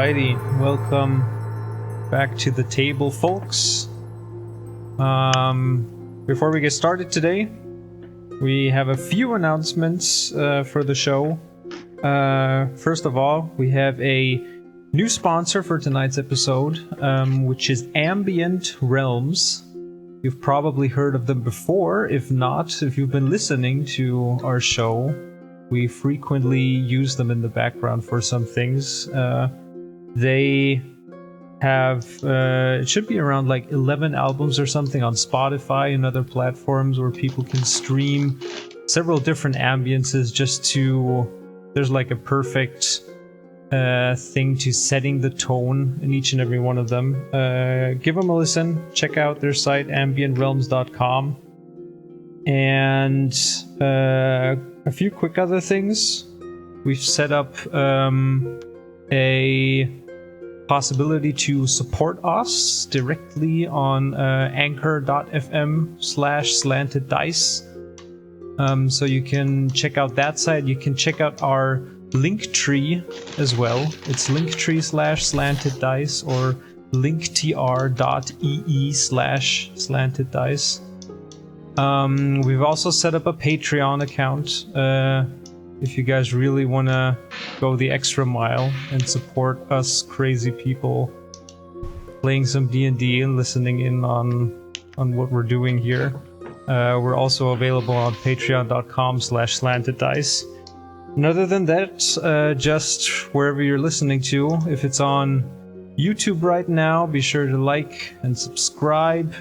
Alrighty, welcome back to the table, folks. Before we get started today, we have a few announcements for the show. First of all, we have a new sponsor for tonight's episode, which is Ambient Realms. You've probably heard of them before. If not, if you've been listening to our show, we frequently use them in the background for some things. They have, it should be around like 11 albums or something on Spotify and other platforms where people can stream several different ambiences just to, there's like a perfect thing to setting the tone in each and every one of them. Give them a listen. Check out their site, ambientrealms.com. And a few quick other things. We've set up a possibility to support us directly on anchor.fm/slanteddice. So you can check out that site. You can check out our Linktree as well. It's linktree/slanteddice or linktr.ee/slanteddice. We've also set up a Patreon account if you guys really want to go the extra mile and support us crazy people playing some D&D and listening in on what we're doing here. We're also available on patreon.com/slanteddice. And other than that, just wherever you're listening to, if it's on YouTube right now, be sure to like and subscribe.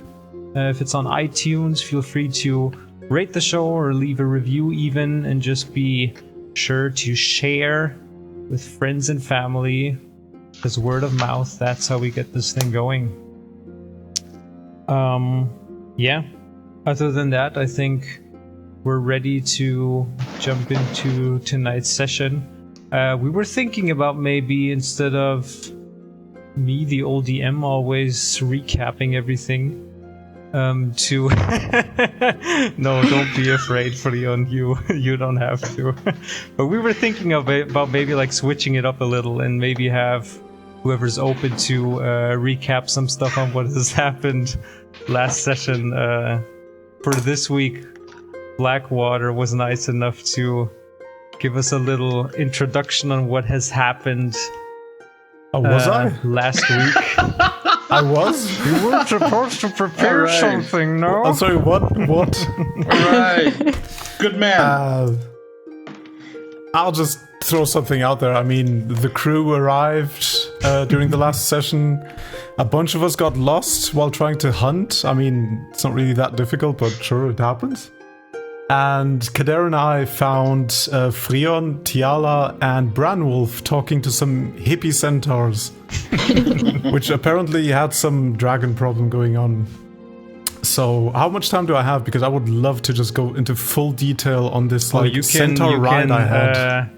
If it's on iTunes, feel free to rate the show or leave a review even, and just be sure to share with friends and family, because word of mouth, that's how we get this thing going. Yeah. Other than that, I think we're ready to jump into tonight's session. We were thinking about maybe, instead of me, the old DM, always recapping everything, to no, don't be afraid, Freon, you don't have to. But we were thinking about maybe like switching it up a little and maybe have whoever's open to recap some stuff on what has happened last session. For this week, Blackwater was nice enough to give us a little introduction on what has happened. Oh, was I? Last week. I was? You were supposed to prepare something, no? I'm sorry, what? Alright. Good man. I'll just throw something out there. I mean, the crew arrived during the last session. A bunch of us got lost while trying to hunt. I mean, it's not really that difficult, but sure, it happens. And Kader and I found Freon, Tiala, and Branwolf talking to some hippie centaurs, which apparently had some dragon problem going on. So, how much time do I have? Because I would love to just go into full detail on this centaur ride I had.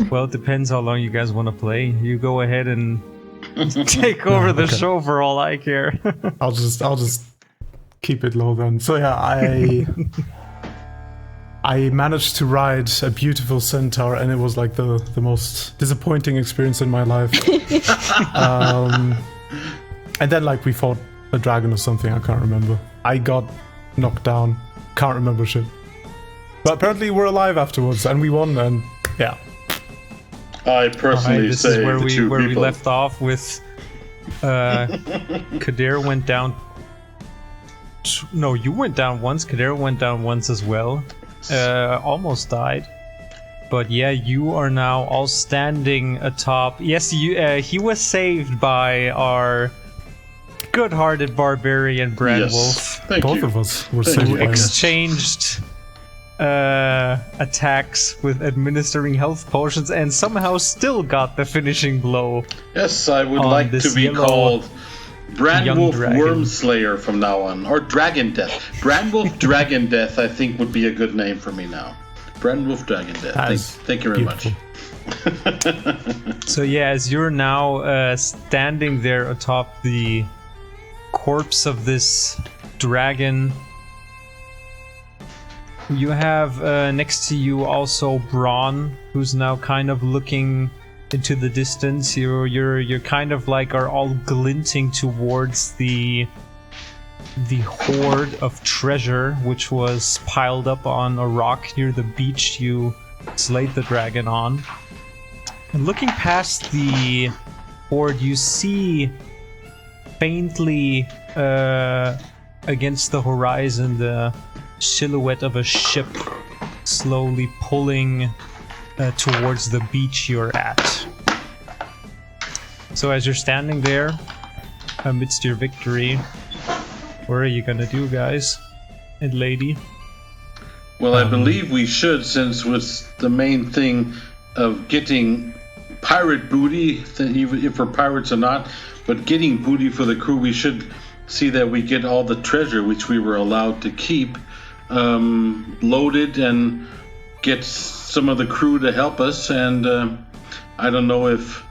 Well, it depends how long you guys want to play. You go ahead and take over the show for all I care. I'll just keep it low then. So yeah, I managed to ride a beautiful centaur, and it was like the most disappointing experience in my life. And then like we fought a dragon or something, I can't remember. I got knocked down, can't remember shit. But apparently we're alive afterwards, and we won, and yeah. I personally this say is where the we left off with Kader went down. No, you went down once. Kader went down once as well. Almost died, but yeah, you are now all standing atop. Yes, he was saved by our good-hearted barbarian Branwolf. Yes, both of us were saved. Who exchanged attacks with administering health potions and somehow still got the finishing blow. Yes, I would like to be called Branwolf Wormslayer from now on, or Dragon Death. Branwolf Dragon Death, I think, would be a good name for me now. Branwolf Dragon Death. Thank you very much. So yeah, as you're now standing there atop the corpse of this dragon, you have next to you also Braun, who's now kind of looking into the distance. You're kind of like are all glinting towards the hoard of treasure which was piled up on a rock near the beach you slayed the dragon on. And looking past the hoard, you see faintly against the horizon the silhouette of a ship slowly pulling towards the beach you're at. So as you're standing there amidst your victory, what are you gonna do, guys and lady? Well, I believe we should, since it's the main thing of getting pirate booty, even if we're pirates or not, but getting booty for the crew, we should see that we get all the treasure which we were allowed to keep loaded and get some of the crew to help us. And I don't know if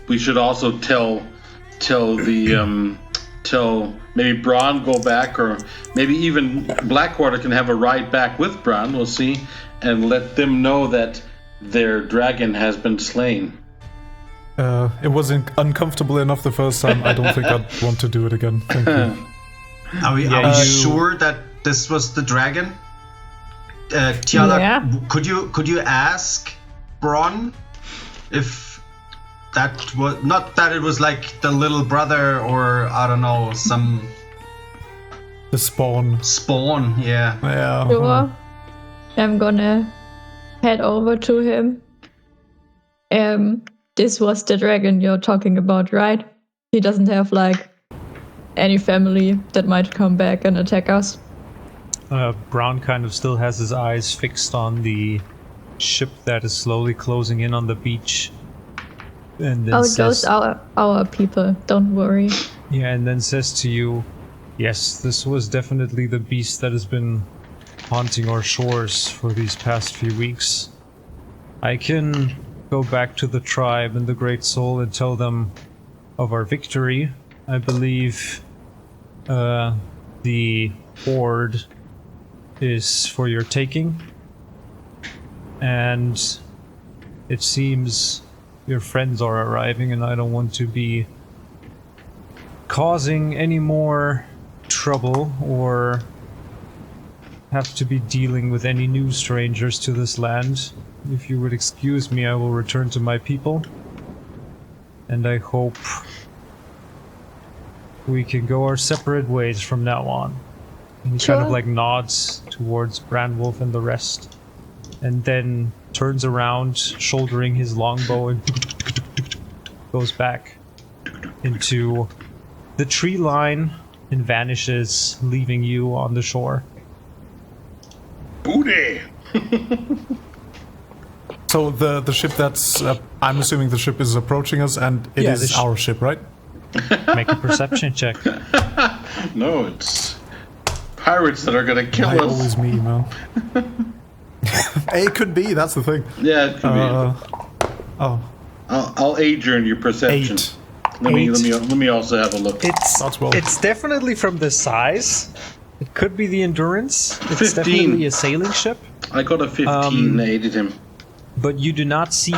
we should also tell maybe Braun go back, or maybe even Blackwater can have a ride back with Braun. We'll see, and let them know that their dragon has been slain. It was uncomfortable enough the first time. I don't think I'd want to do it again. Thank you. Are we sure that this was the dragon? Tiala, could you ask Braun if that was not that it was like the little brother, or I don't know, the spawn. Yeah. Sure. I'm gonna head over to him. This was the dragon you're talking about, right? He doesn't have like any family that might come back and attack us. Brown kind of still has his eyes fixed on the ship that is slowly closing in on the beach. And then those are our people, don't worry. Yeah, and then says to you, yes, this was definitely the beast that has been haunting our shores for these past few weeks. I can go back to the tribe and the Great Soul and tell them of our victory. I believe the hoard is for your taking, and it seems your friends are arriving, and I don't want to be causing any more trouble or have to be dealing with any new strangers to this land. If you would excuse me, I will return to my people, and I hope we can go our separate ways from now on. And he kind of like nods towards Brandwolf and the rest, and then turns around, shouldering his longbow, and goes back into the tree line and vanishes, leaving you on the shore. Booty! So the ship that's... I'm assuming the ship is approaching us, and it is our ship, right? Make a perception check. No, it's pirates that are gonna kill us. Always me, man. It could be, that's the thing. Yeah, it could be. Oh. I'll Adrian your perception. 8. Let me also have a look. It's definitely from the size. It could be the endurance. It's 15. Definitely a sailing ship. I got a 15. I aided him. But you do not see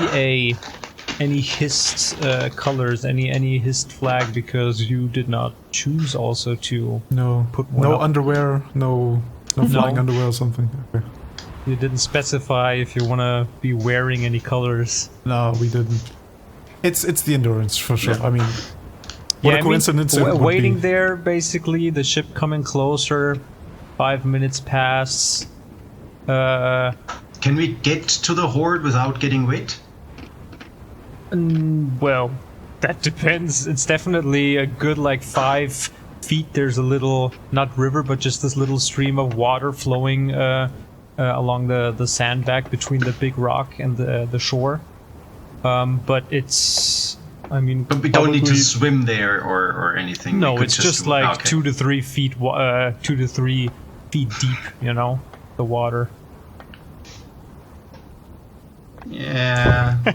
any hissed colors, any hissed flag, because you did not choose also to put one up. Underwear, no flying underwear or something. Okay. You didn't specify if you want to be wearing any colors. No, we didn't. It's the endurance for sure. Yeah. I mean, what a coincidence! Waiting there, basically, the ship coming closer. 5 minutes pass. Can we get to the hoard without getting wet? Well, that depends. It's definitely a good 5 feet. There's a little, not river, but just this little stream of water flowing along the sandbank between the big rock and the shore. But it's, I mean, but we don't need to swim there or anything. No, it's just 2 to 3 feet, 2 to 3 feet deep. The water. Yeah. The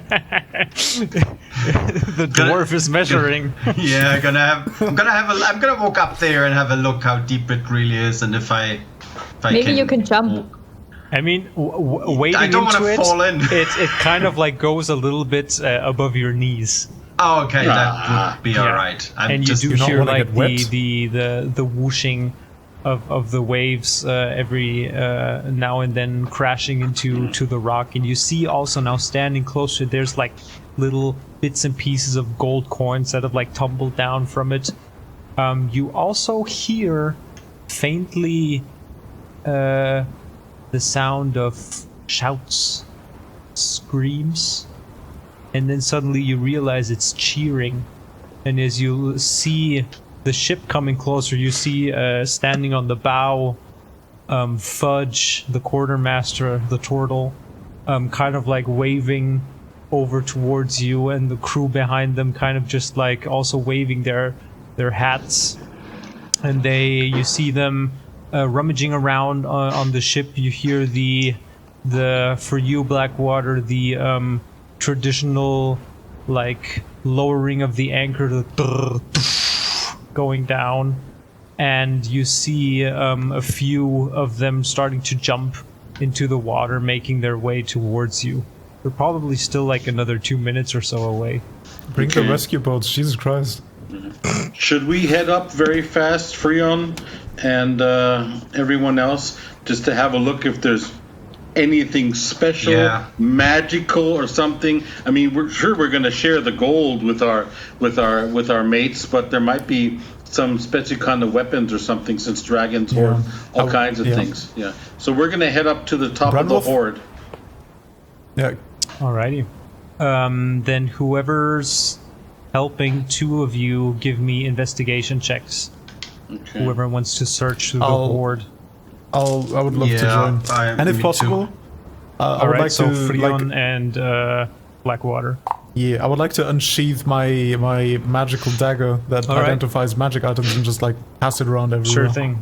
dwarf is measuring. Yeah, I'm gonna walk up there and have a look how deep it really is, and if I maybe you can jump. I mean, wading I don't into want to fall in. it kind of like goes a little bit above your knees. Oh, okay, that would be alright. And you do hear like the whooshing of the waves every now and then crashing into the rock. And you see also now standing closer, there's like little bits and pieces of gold coins that have like tumbled down from it. You also hear faintly the sound of shouts, screams, and then suddenly you realize it's cheering. And as you see the ship coming closer, you see standing on the bow, Fudge, the quartermaster, the turtle, kind of like waving over towards you, and the crew behind them kind of just like also waving their hats. And you see them rummaging around on the ship. You hear the for you, Blackwater, the traditional like lowering of the anchor, the going down, and you see a few of them starting to jump into the water, making their way towards you. They're probably still like another 2 minutes or so away. Bring the rescue boats, Jesus Christ. Should we head up very fast, Freon and everyone else, just to have a look if there's anything special, magical, or something? I mean, we're going to share the gold with our mates, but there might be some special kind of weapons or something, since dragons hoard all kinds of things. Yeah. So we're going to head up to the top of the hoard. Yeah. Alrighty. Then whoever's helping, two of you give me investigation checks. Okay. Whoever wants to search through the hoard. I would love to join. And if possible, I would like so to... Freon and Blackwater. Yeah, I would like to unsheath my magical dagger that identifies magic items and just like pass it around everywhere. Sure thing.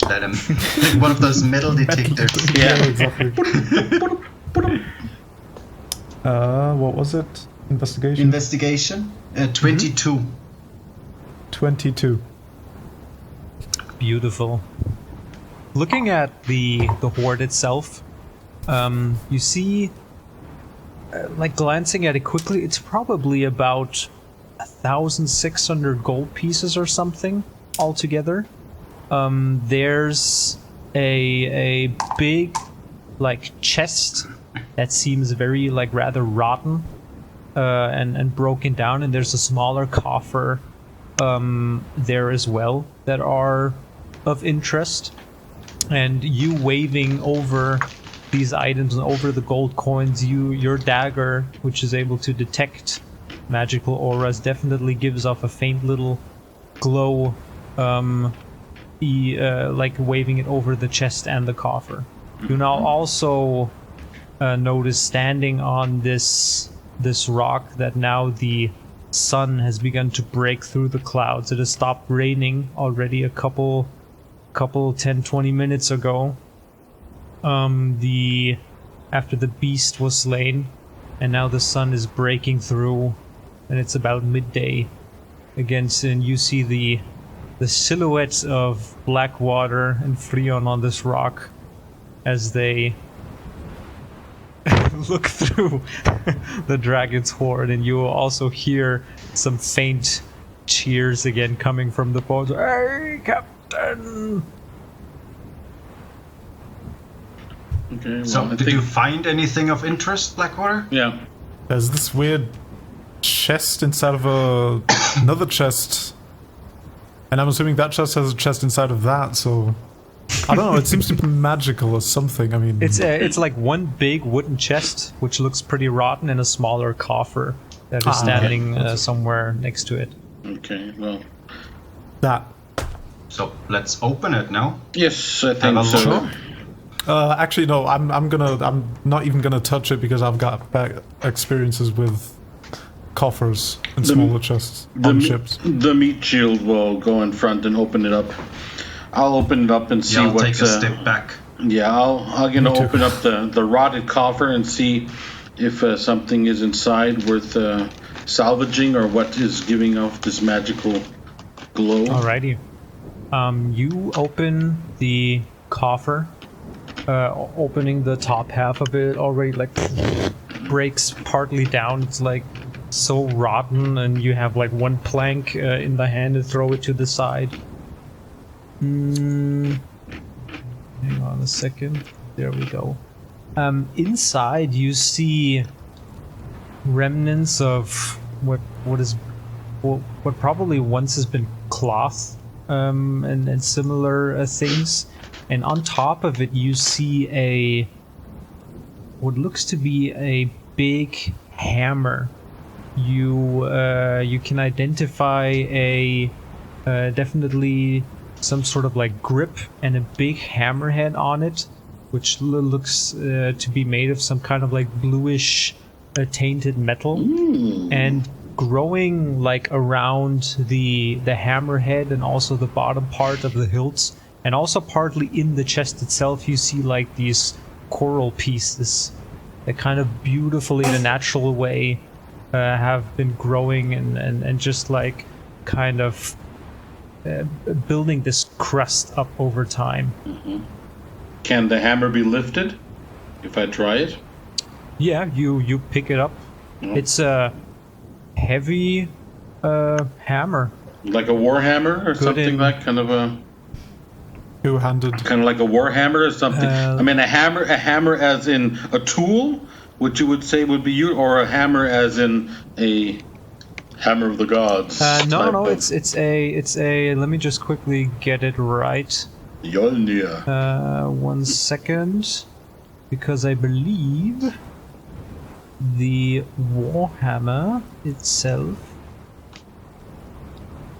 Let him pick one of those metal detectors. Yeah, exactly. What was it? Investigation? 22. 22. Beautiful. Looking at the hoard itself, you see, like glancing at it quickly, it's probably about 1,600 gold pieces or something altogether. There's a big like chest that seems very like rather rotten and broken down, and there's a smaller coffer there as well that are of interest. And you waving over these items and over the gold coins, your dagger, which is able to detect magical auras, definitely gives off a faint little glow, like waving it over the chest and the coffer. You now also notice standing on this rock that now the sun has begun to break through the clouds. It has stopped raining already a couple 10-20 minutes ago. After the beast was slain, and now the sun is breaking through, and it's about midday against, and you see the silhouettes of Blackwater and Freon on this rock as they look through the dragon's hoard, and you will also hear some faint cheers again coming from the boat. Hey, Captain! Okay, well, so, did you find anything of interest, Blackwater? Yeah. There's this weird chest inside of another chest. And I'm assuming that chest has a chest inside of that, so... I don't know, it seems to be magical or something, I mean... It's like one big wooden chest, which looks pretty rotten, and a smaller coffer that is standing somewhere next to it. Okay, well... That. So, let's open it now? Yes, I think so. Actually, no, I'm not even gonna touch it because I've got bad experiences with coffers and smaller chests on ships. The meat shield will go in front and open it up. I'll open it up and see I'll what... take a step back. Yeah, I'm gonna open up the rotted coffer and see if something is inside worth salvaging, or what is giving off this magical glow. Alrighty. You open the coffer. Opening the top half of it already like breaks partly down. It's like so rotten, and you have like one plank in the hand and throw it to the side. Hang on a second. There we go. Inside you see remnants of what probably once has been cloth and similar things. And on top of it, you see what looks to be a big hammer. You can identify definitely some sort of like grip and a big hammerhead on it, which looks to be made of some kind of like bluish tainted metal. And growing like around the hammerhead and also the bottom part of the hilts, and also partly in the chest itself, you see like these coral pieces that kind of beautifully in a natural way have been growing and just like kind of building this crust up over time. Can the hammer be lifted if I try it? Yeah, you pick it up. It's a heavy hammer. Like a war hammer or something like kind of a... Two-handed. Kind of like a war hammer or something. I mean, a hammer as in a tool, which you would say would be you, or a hammer as in a hammer of the gods. No. It's a. Let me just quickly get it right. Yolnir. 1 second, because I believe the warhammer itself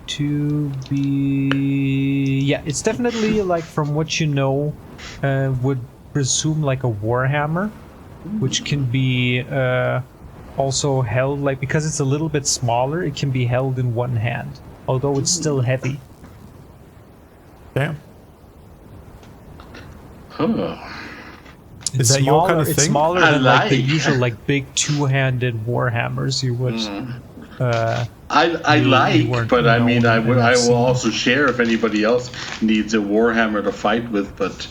to be, yeah, it's definitely like, from what you know, would presume like a warhammer, which can be also held, like, because it's a little bit smaller, it can be held in one hand, although it's still heavy. Damn. Huh. Is that your kind of thing? It's smaller than like the usual like big two-handed warhammers you would. I like, but I mean, I will also share if anybody else needs a warhammer to fight with. But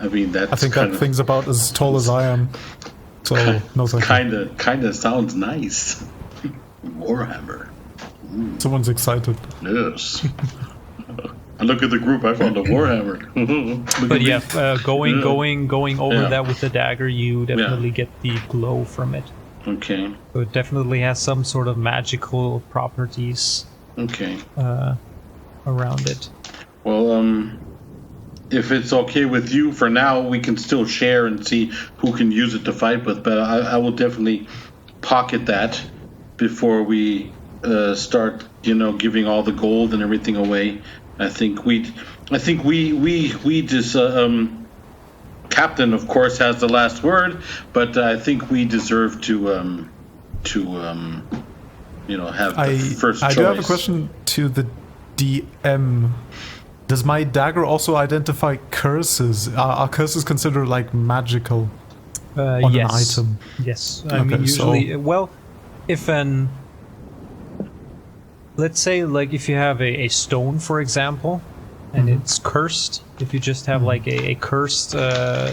I mean, that's I think that thing's about as tall as I am. So no thank you. Kind of sounds nice. Warhammer. Someone's excited. Yes. And look at the group. I found a warhammer. But yeah, going over that with the dagger, you definitely get the glow from it. Okay. So it definitely has some sort of magical properties. Okay. Around it. Well, if it's okay with you for now, we can still share and see who can use it to fight with. But I will definitely pocket that before we start, giving all the gold and everything away. I think we just captain, of course, has the last word, but I think we deserve to have the first choice. I do have a question to the DM. Does my dagger also identify curses? Are curses considered like magical on an item? Yes. I mean, usually, if let's say, like, if you have a stone, for example, and it's cursed, if you just have like a cursed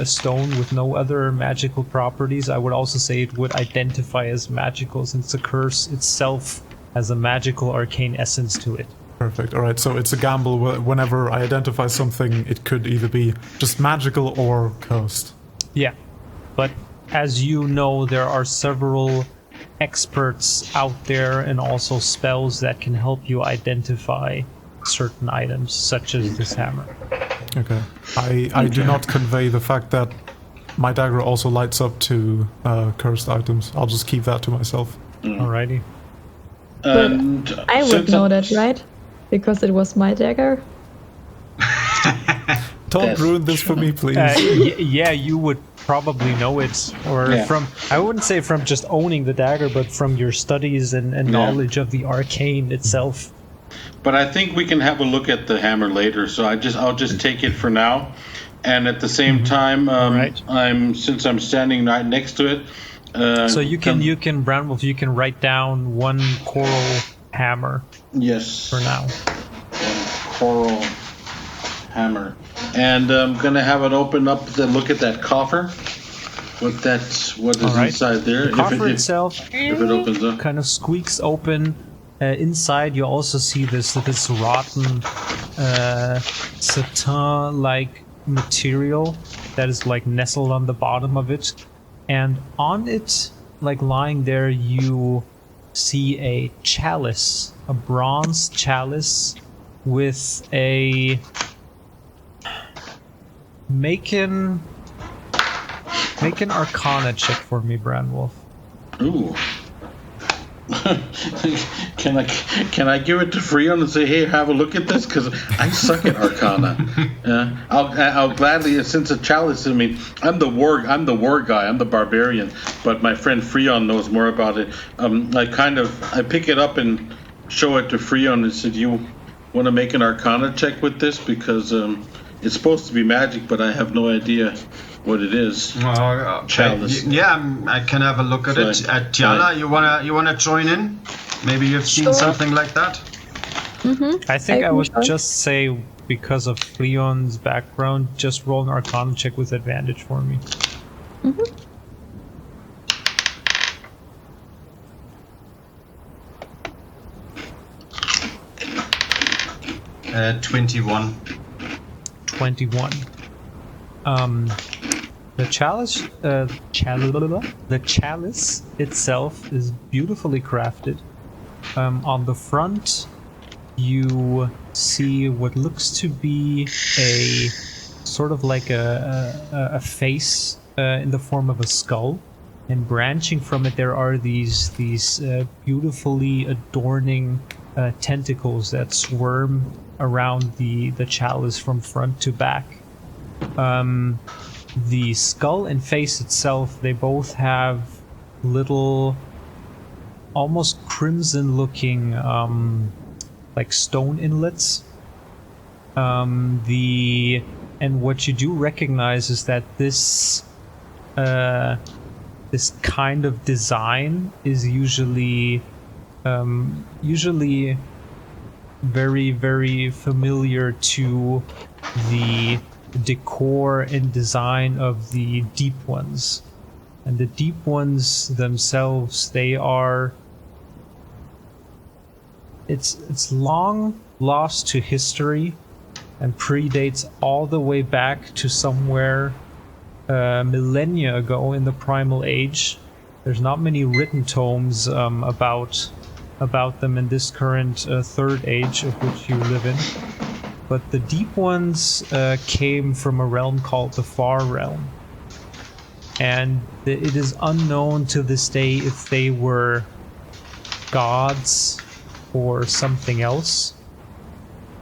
stone with no other magical properties, I would also say it would identify as magical, since the curse itself has a magical arcane essence to it. Perfect. All right, so it's a gamble. Whenever I identify something, it could either be just magical or cursed. Yeah, but as you know, there are several experts out there and also spells that can help you identify certain items, such as this hammer. Okay. I do not convey the fact that my dagger also lights up to cursed items. I'll just keep that to myself. Alrighty. And I would know that, right? Because it was my dagger. Don't ruin this for me, please. Yeah, you would probably know it, or from, I wouldn't say from just owning the dagger, but from your studies and knowledge of the arcane itself. But I think we can have a look at the hammer later, so I'll just take it for now. And at the same time, since I'm standing right next to it. So you can Brown Wolf, you can write down one coral hammer. Yes. For now. One coral hammer. And I'm gonna have it open up to look at that coffer. What is inside there? The coffer itself if it opens up, kind of squeaks open. Inside, you also see this rotten satin-like material that is like nestled on the bottom of it, and on it, like lying there, you see a chalice, a bronze chalice with a make an Arcana check for me, Brandwolf. Ooh. Can I give it to Freon and say, hey, have a look at this? Because I suck at Arcana. I'll gladly, since a chalice. I mean, I'm the war guy. I'm the barbarian. But my friend Freon knows more about it. I pick it up and show it to Freon and said, you want to make an Arcana check with this? Because it's supposed to be magic, but I have no idea what it is. Chalice. I can have a look at it. Tiala, you wanna join in? Maybe you've seen something like that. I think I would just say, because of Leon's background, just roll an Arcana check with advantage for me. 21. 21. The chalice itself is beautifully crafted. On the front, you see what looks to be a sort of like a face in the form of a skull, and branching from it there are these beautifully adorning tentacles that swarm around the chalice from front to back. The skull and face itself, they both have little, almost crimson-looking, like stone inlets. And what you do recognize is that this kind of design is usually very, very familiar to the decor and design of the Deep Ones. And the Deep Ones themselves, it's long lost to history and predates all the way back to somewhere millennia ago in the Primal Age. There's not many written tomes about them in this current Third Age of which you live in. But the Deep Ones came from a realm called the Far Realm. And it is unknown to this day if they were gods or something else.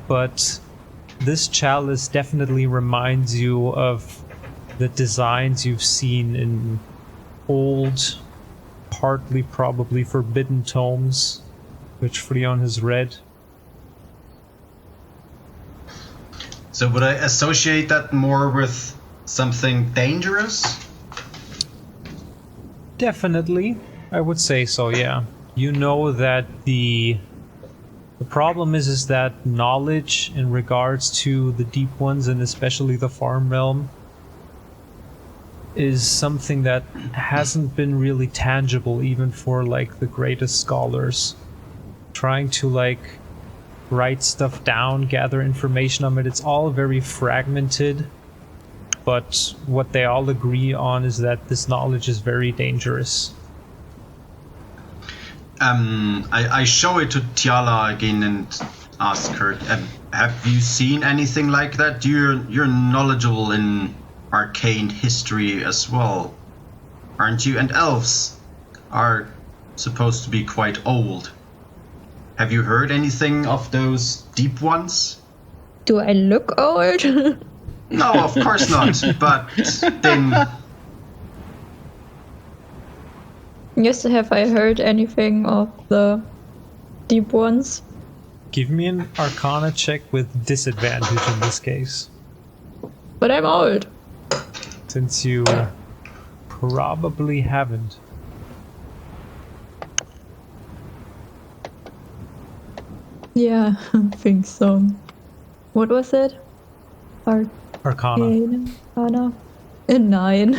But this chalice definitely reminds you of the designs you've seen in old, partly probably forbidden tomes, which Freon has read. So would I associate that more with something dangerous? Definitely, I would say so, yeah. You know that the problem is that knowledge in regards to the Deep Ones, and especially the Farm Realm, is something that hasn't been really tangible even for like the greatest scholars. Trying to like write stuff down, gather information on it, it's all very fragmented, but what they all agree on is that this knowledge is very dangerous. I show it to Tiala again and ask her, have you seen anything like that? You're knowledgeable in arcane history as well, aren't you? And elves are supposed to be quite old. Have you heard anything of those Deep Ones? Do I look old? No, of course not, but then... Yes, have I heard anything of the Deep Ones? Give me an Arcana check with disadvantage in this case. But I'm old. Since you probably haven't. Yeah, I think so. What was it? Arcana. Arcana. A 9.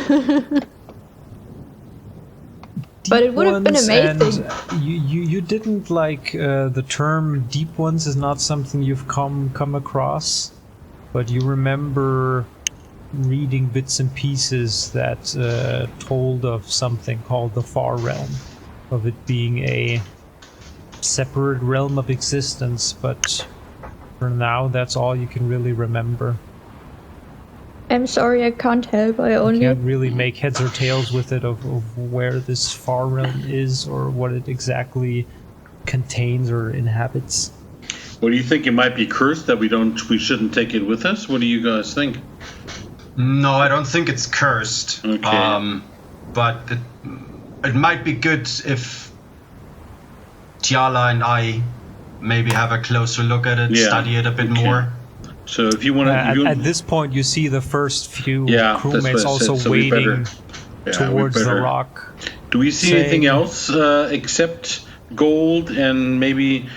But it would have been amazing. And you didn't like the term deep ones is not something you've come across, but you remember reading bits and pieces that told of something called the Far Realm, of it being a separate realm of existence, but for now that's all you can really remember. I'm sorry, I can't help. I only can't really make heads or tails with it of where this Far Realm is or what it exactly contains or inhabits. What do you think? It might be cursed that we shouldn't take it with us? What do you guys think? No, I don't think it's cursed. Okay. But it might be good if Tiala and I maybe have a closer look at it, study it a bit more. So if you want to... at this point, you see the first few crewmates also so wading towards the rock. Do we see anything else except gold and maybe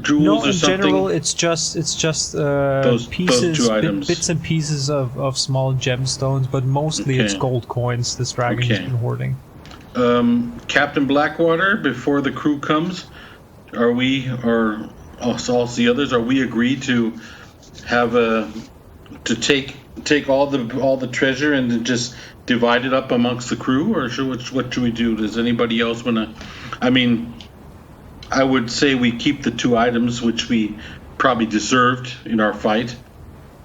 jewels or something? In general, it's just those two items. Bits and pieces of small gemstones, but mostly it's gold coins this dragon has been hoarding. Captain Blackwater, before the crew comes, are we, or also the others, are we agreed to have to take all the treasure and to just divide it up amongst the crew, or what should we do? Does anybody else want to? I mean, I would say we keep the 2 items which we probably deserved in our fight.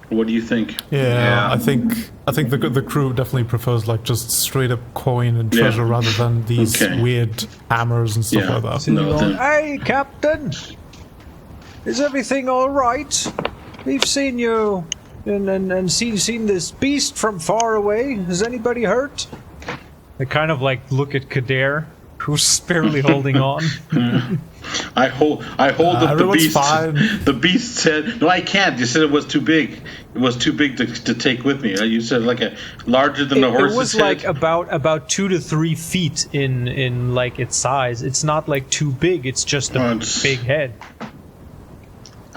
What do you think? Yeah. I think the crew definitely prefers like just straight up coin and treasure rather than these weird hammers and stuff like that. Hey, Captain, is everything all right? We've seen you and seen this beast from far away. Is anybody hurt? They kind of like look at Kader, who's barely holding on. I hold up the beast. Fine. The beast said, "No, I can't." You said it was too big. It was too big to take with me. You said like a larger than a horse's head. It was like about 2 to 3 feet in like its size. It's not like too big. It's just a big head.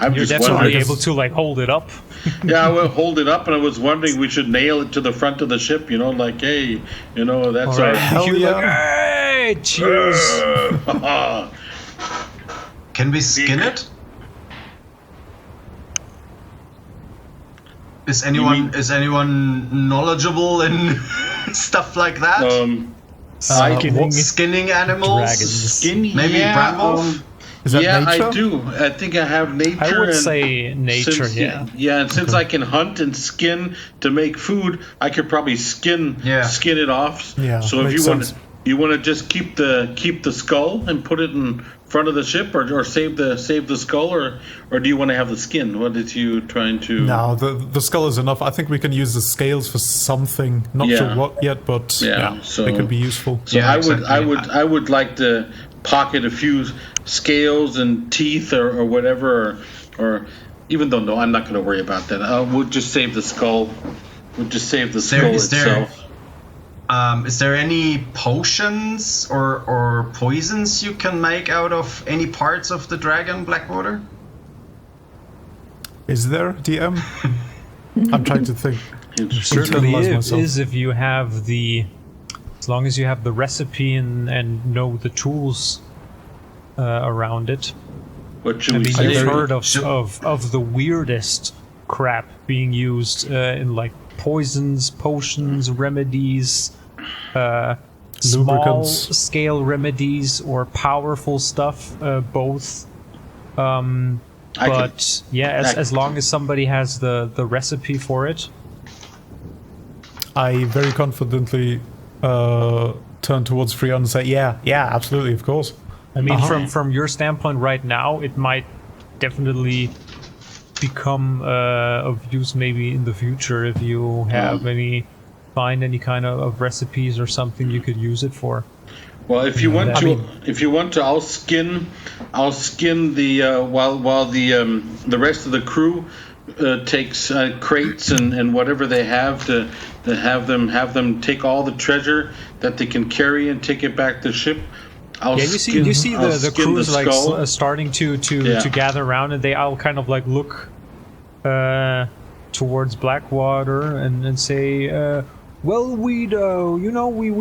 You're definitely able to like hold it up. Yeah, I will hold it up, and I was wondering we should nail it to the front of the ship. You know, like hey, you know that's right. Hell yeah. Like, hey, cheers. Can we skin it? Is anyone knowledgeable in stuff like that? Skinning animals? Dragons. Maybe Brandwolf? Is that nature? I do. I think I have nature. I would say nature, and since I can hunt and skin to make food, I could probably skin it off. Yeah, so if you want to just keep the skull and put it in front of the ship, or save the skull, or do you want to have the skin? What did you trying to? No, the skull is enough. I think we can use the scales for something. Not sure what yet, but so they could be useful. So I would like to pocket a few scales and teeth or whatever, or even though I'm not going to worry about that. We'll just save the skull. We'll just save the skull itself. Is there any potions or poisons you can make out of any parts of the dragon, Blackwater? Is there, DM? I'm trying to think. Certainly is if you have as long as you have the recipe and know the tools around it. What should we say? You've heard of the weirdest crap being used in like poisons, potions, remedies, small scale remedies, or powerful stuff, both. As long as somebody has the recipe for it. I very confidently turn towards Freon and say, yeah, absolutely, of course. I mean, from your standpoint right now, it might definitely become of use maybe in the future if you have find any kind of recipes or something you could use it for. Well, if you want to, I'll skin the while the rest of the crew takes crates and whatever they have to have them take all the treasure that they can carry and take it back to the ship. You see the crews like starting to gather around, and they all kind of like look towards Blackwater and say, well, we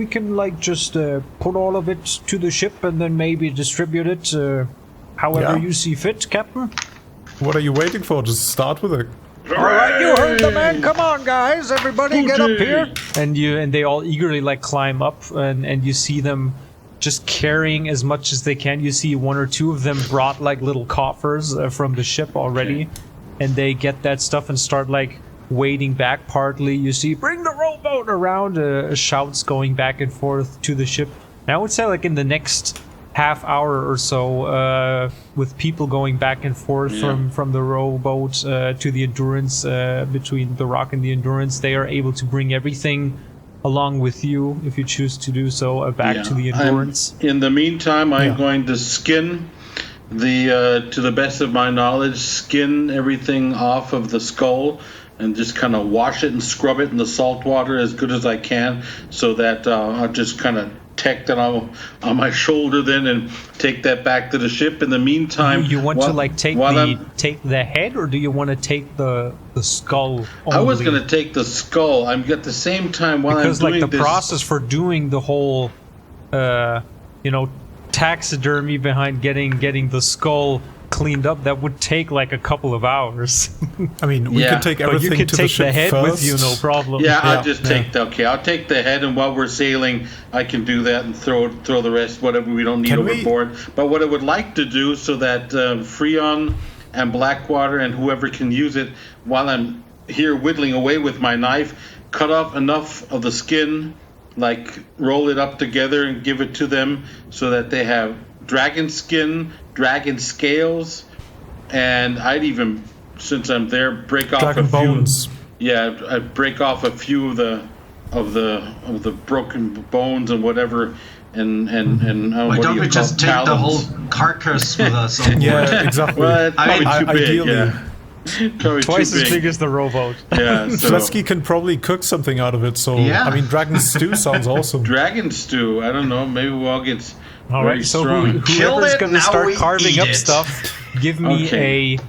can like just put all of it to the ship and then maybe distribute it however you see fit, Captain. What are you waiting for? Just start with it. All right, you heard the man. Come on, guys, everybody, get up here. And they all eagerly like climb up, and you see them just carrying as much as they can. You see one or two of them brought like little coffers from the ship already, and they get that stuff and start like wading back. Partly, you see, bring the rowboat around. Shouts going back and forth to the ship. And I would say like in the next half hour or so, with people going back and forth from the rowboat to the Endurance, between the Rock and the Endurance, they are able to bring everything along with you if you choose to do so back to the Endurance. In the meantime, I'm going to skin to the best of my knowledge, skin everything off of the skull and just kind of wash it and scrub it in the salt water as good as I can, so that I'll just kind of tack that on my shoulder then and take that back to the ship. In the meantime, you want to like take the head, or do you want to take the skull only? I was going to take the skull. I'm at the same time while because I'm doing like the this process for doing the whole taxidermy behind getting the skull cleaned up, that would take like a couple of hours. I mean, we could take everything but you could to take the ship the head first. with you, no problem. I'll just take I'll take the head, and while we're sailing, I can do that and throw the rest, whatever we don't need, overboard. But what I would like to do, so that Freon and Blackwater and whoever can use it, while I'm here whittling away with my knife, cut off enough of the skin, like roll it up together and give it to them, so that they have dragon skin, dragon scales, and I'd even, since I'm there, break off dragon a few bones. Yeah, I'd break off a few of the broken bones and whatever, and why don't we just take the whole carcass with us on board? Yeah, exactly. Well, it's probably too big. Ideally. Twice as big as the rowboat. Yeah, so Flesky can probably cook something out of it, so I mean, dragon stew sounds awesome. Dragon stew, I don't know, maybe we'll all get all right, so whoever's going to start carving up stuff, give me a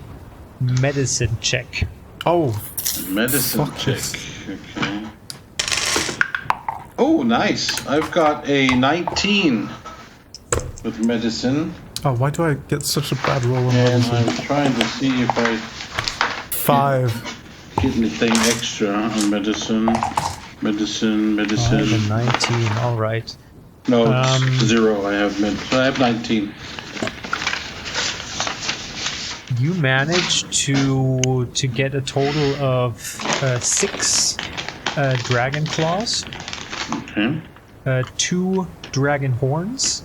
medicine check. Oh, medicine check. Okay. Oh, nice. I've got a 19 with medicine. Oh, why do I get such a bad roll on And medicine? I'm trying to see if I 5. Get anything extra on medicine. Medicine. I have a 19, all right. No, it's 0. I have 19. You managed to get a total of 6 dragon claws. Okay. 2 dragon horns.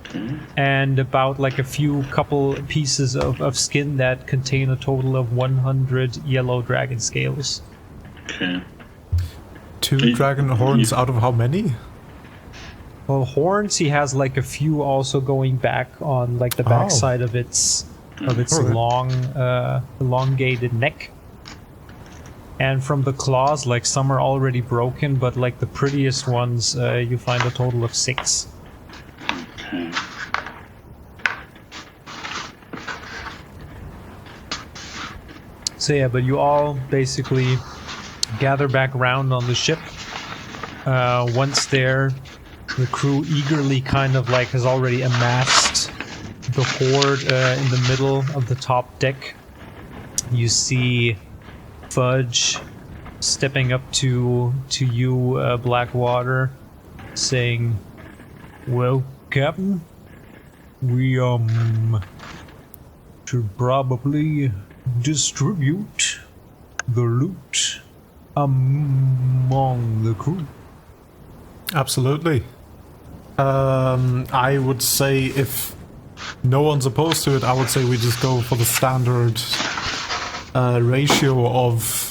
Okay. And about like a couple pieces of skin that contain a total of 100 yellow dragon scales. Okay. 2 dragon horns out of how many? Well, horns, he has like a few also going back on like the backside of its long, elongated neck. And from the claws, like some are already broken, but like the prettiest ones, you find a total of 6. Okay. So yeah, but you all basically gather back around on the ship. Once there, the crew eagerly kind of like has already amassed the hoard in the middle of the top deck. You see Fudge stepping up to you, Blackwater, saying, "Well, Captain, we should probably distribute the loot among the crew." Absolutely. I would say if no one's opposed to it, I would say we just go for the standard ratio of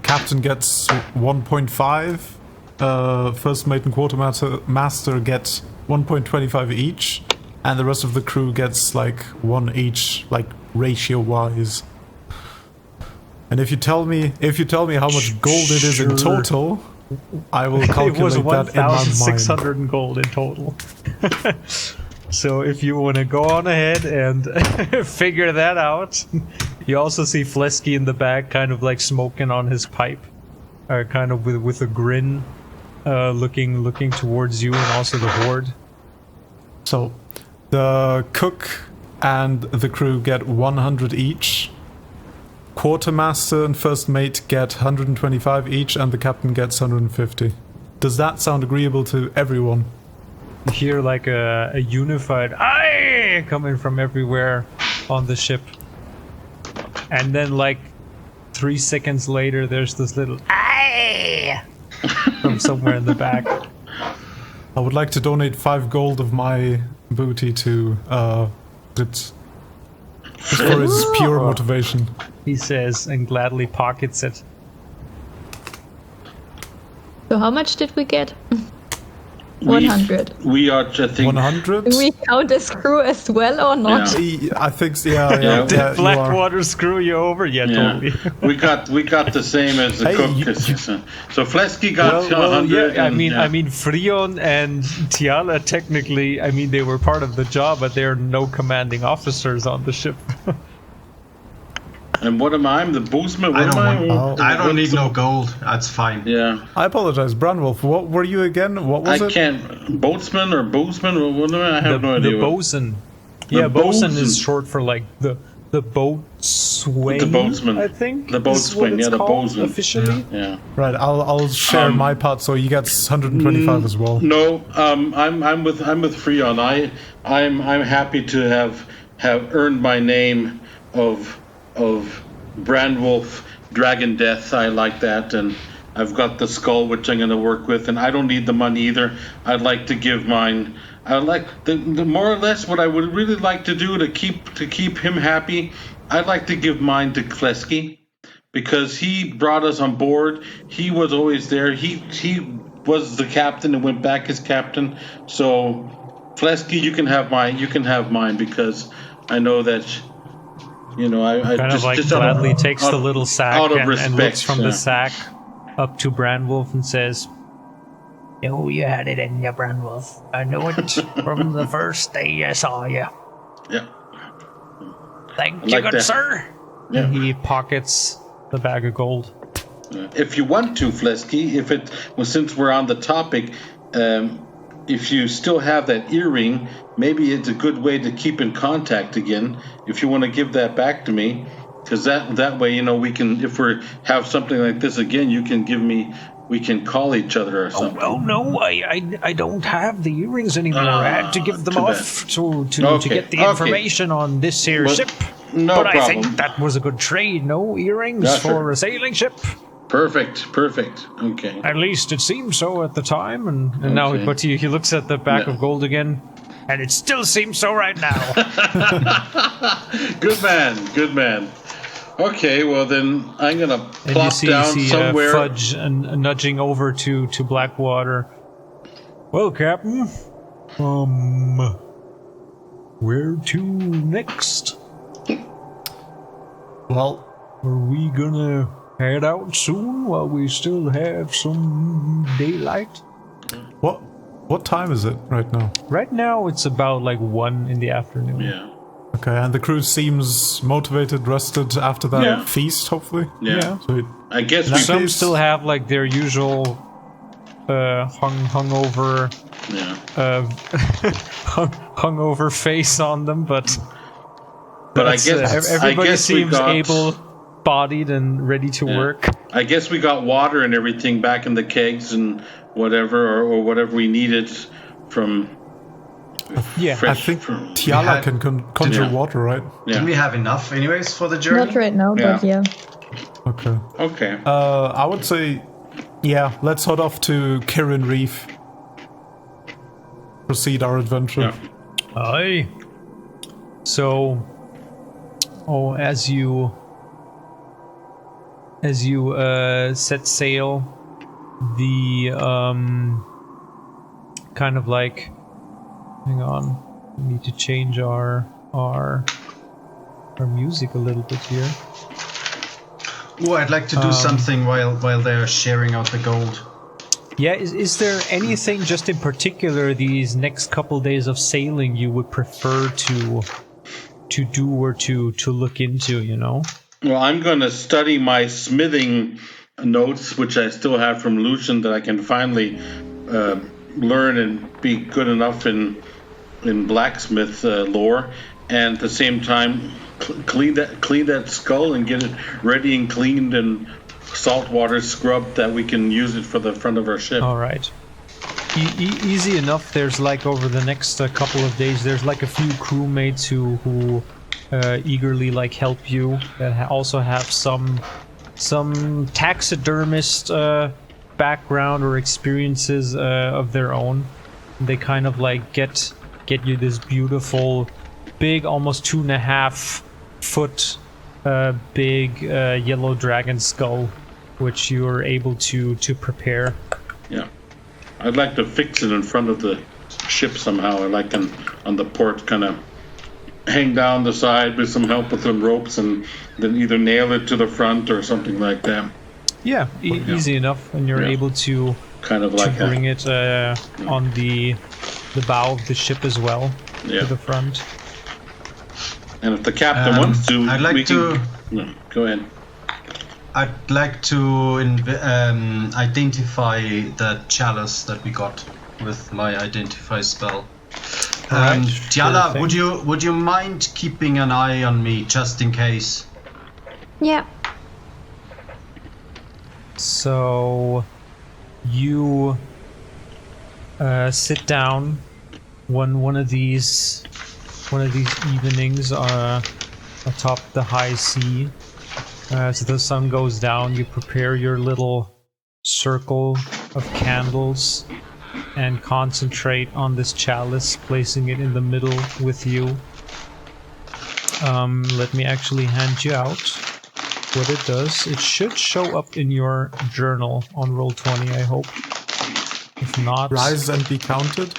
captain gets 1.5, first mate and quartermaster gets 1.25 each, and the rest of the crew gets like 1 each, like ratio wise. And if you tell me how much gold it is in total, I will calculate it was that in my mind. 1,600 in gold in total. So if you want to go on ahead and figure that out, You also see Flesky in the back, kind of like smoking on his pipe, kind of with a grin, looking towards you, and also the horde. So, the cook and the crew get 100 each. Quartermaster and first mate get 125 each, and the captain gets 150. Does that sound agreeable to everyone? You hear like a unified "aye" coming from everywhere on the ship. And then like 3 seconds later, there's this little "aye" from somewhere in the back. I would like to donate 5 gold of my booty to Fritz. Just for his pure motivation. He says, and gladly pockets it. So how much did we get? 100. We are, I think... 100? Do we count as crew as well or not? Yeah. I think so, yeah. Did Blackwater screw you over? Yeah, totally. we got the same as the cook. So Flesky got 100. Yeah, I mean, Frion and Tiala technically, I mean, they were part of the job, but there are no commanding officers on the ship. And what am I? I'm the boostman. I don't need no gold. That's fine. Yeah. I apologize, Branwolf. What were you again? What was it? I can't. Boatsman or boostman? What am I? I have no idea. The bosun. Yeah, bosun is short for like the boat swing. The boatsman. I think. The boat swing. Yeah, the bosun. Officially. Yeah. Right. I'll share my part, so he gets 125 as well. No. I'm with Freon. I'm happy to have earned my name of Brandwolf Dragon Death. I like that, and I've got the skull which I'm going to work with, and I don't need the money either. I'd like to give mine. I like the more or less what I would really like to do to keep him happy. I'd like to give mine to Klesky, because he brought us on board. He was always there. He was the captain and went back as captain. So Klesky, you can have mine because I know that. You know, I kind of like gladly takes the little sack and looks from the sack up to Brandwolf and says, "Oh, you had it in you, Brandwolf. I know it from the first day I saw you." Yeah. Thank you, good sir. Yeah. And he pockets the bag of gold. If you want to, Flesky, since we're on the topic, if you still have that earring, maybe it's a good way to keep in contact again. If you want to give that back to me, because that way, you know, we can, if we have something like this again, you can give me, we can call each other or something. Oh, well, no, I don't have the earrings anymore. I had to give them off to get the information on this here ship. No but problem. I think that was a good trade, no earrings for a sailing ship. Perfect. Okay. At least it seemed so at the time, and now he looks at the back of gold again, and it still seems so right now. Good man. Okay, well then I'm gonna plop down somewhere. Fudge and nudging over to Blackwater. Well, Captain, where to next? Well, are we gonna head out soon while we still have some daylight? What time is it right now? Right now it's about like 1 in the afternoon. Yeah. Okay, and the crew seems motivated, rested after that feast, hopefully. Yeah. So I guess some still have like their usual hungover hungover face on them, but I guess everybody seems able-bodied and ready to work. I guess we got water and everything back in the kegs and whatever, or whatever we needed from. I think Tiala can conjure water, right? Yeah. Didn't we have enough, anyways, for the journey? Not right now, but yeah. Okay. I would say, let's head off to Kirin Reef. Proceed our adventure. Yeah. Aye. So, as you set sail, the kind of like, hang on, we need to change our music a little bit here. Oh, I'd like to do something while they're sharing out the gold. Yeah, is there anything just in particular these next couple days of sailing you would prefer to do or to look into, you know? Well, I'm going to study my smithing notes, which I still have from Lucian, that I can finally learn and be good enough in blacksmith lore, and at the same time clean that skull and get it ready and cleaned and saltwater scrubbed that we can use it for the front of our ship. All right. Easy enough. There's like over the next couple of days, there's like a few crewmates who eagerly like help you, that also have some taxidermist background or experiences of their own. They kind of like get you this beautiful, big, almost 2.5 foot big yellow dragon skull, which you are able to prepare. Yeah, I'd like to fix it in front of the ship somehow. I like on the port, kind of hang down the side with some help with some ropes, and then either nail it to the front or something like that. Yeah, easy enough, and you're able to kind of like bring it on the bow of the ship as well, to the front. And if the captain wants to, I'd like to. Go ahead. I'd like to identify the chalice that we got with my identify spell. Tiala, would you mind keeping an eye on me just in case? Yeah. So you sit down one of these evenings atop the high sea. As the sun goes down, you prepare your little circle of candles and concentrate on this chalice, placing it in the middle with you. Let me actually hand you out what it does. It should show up in your journal on Roll20, I hope. If not... Rise and be counted?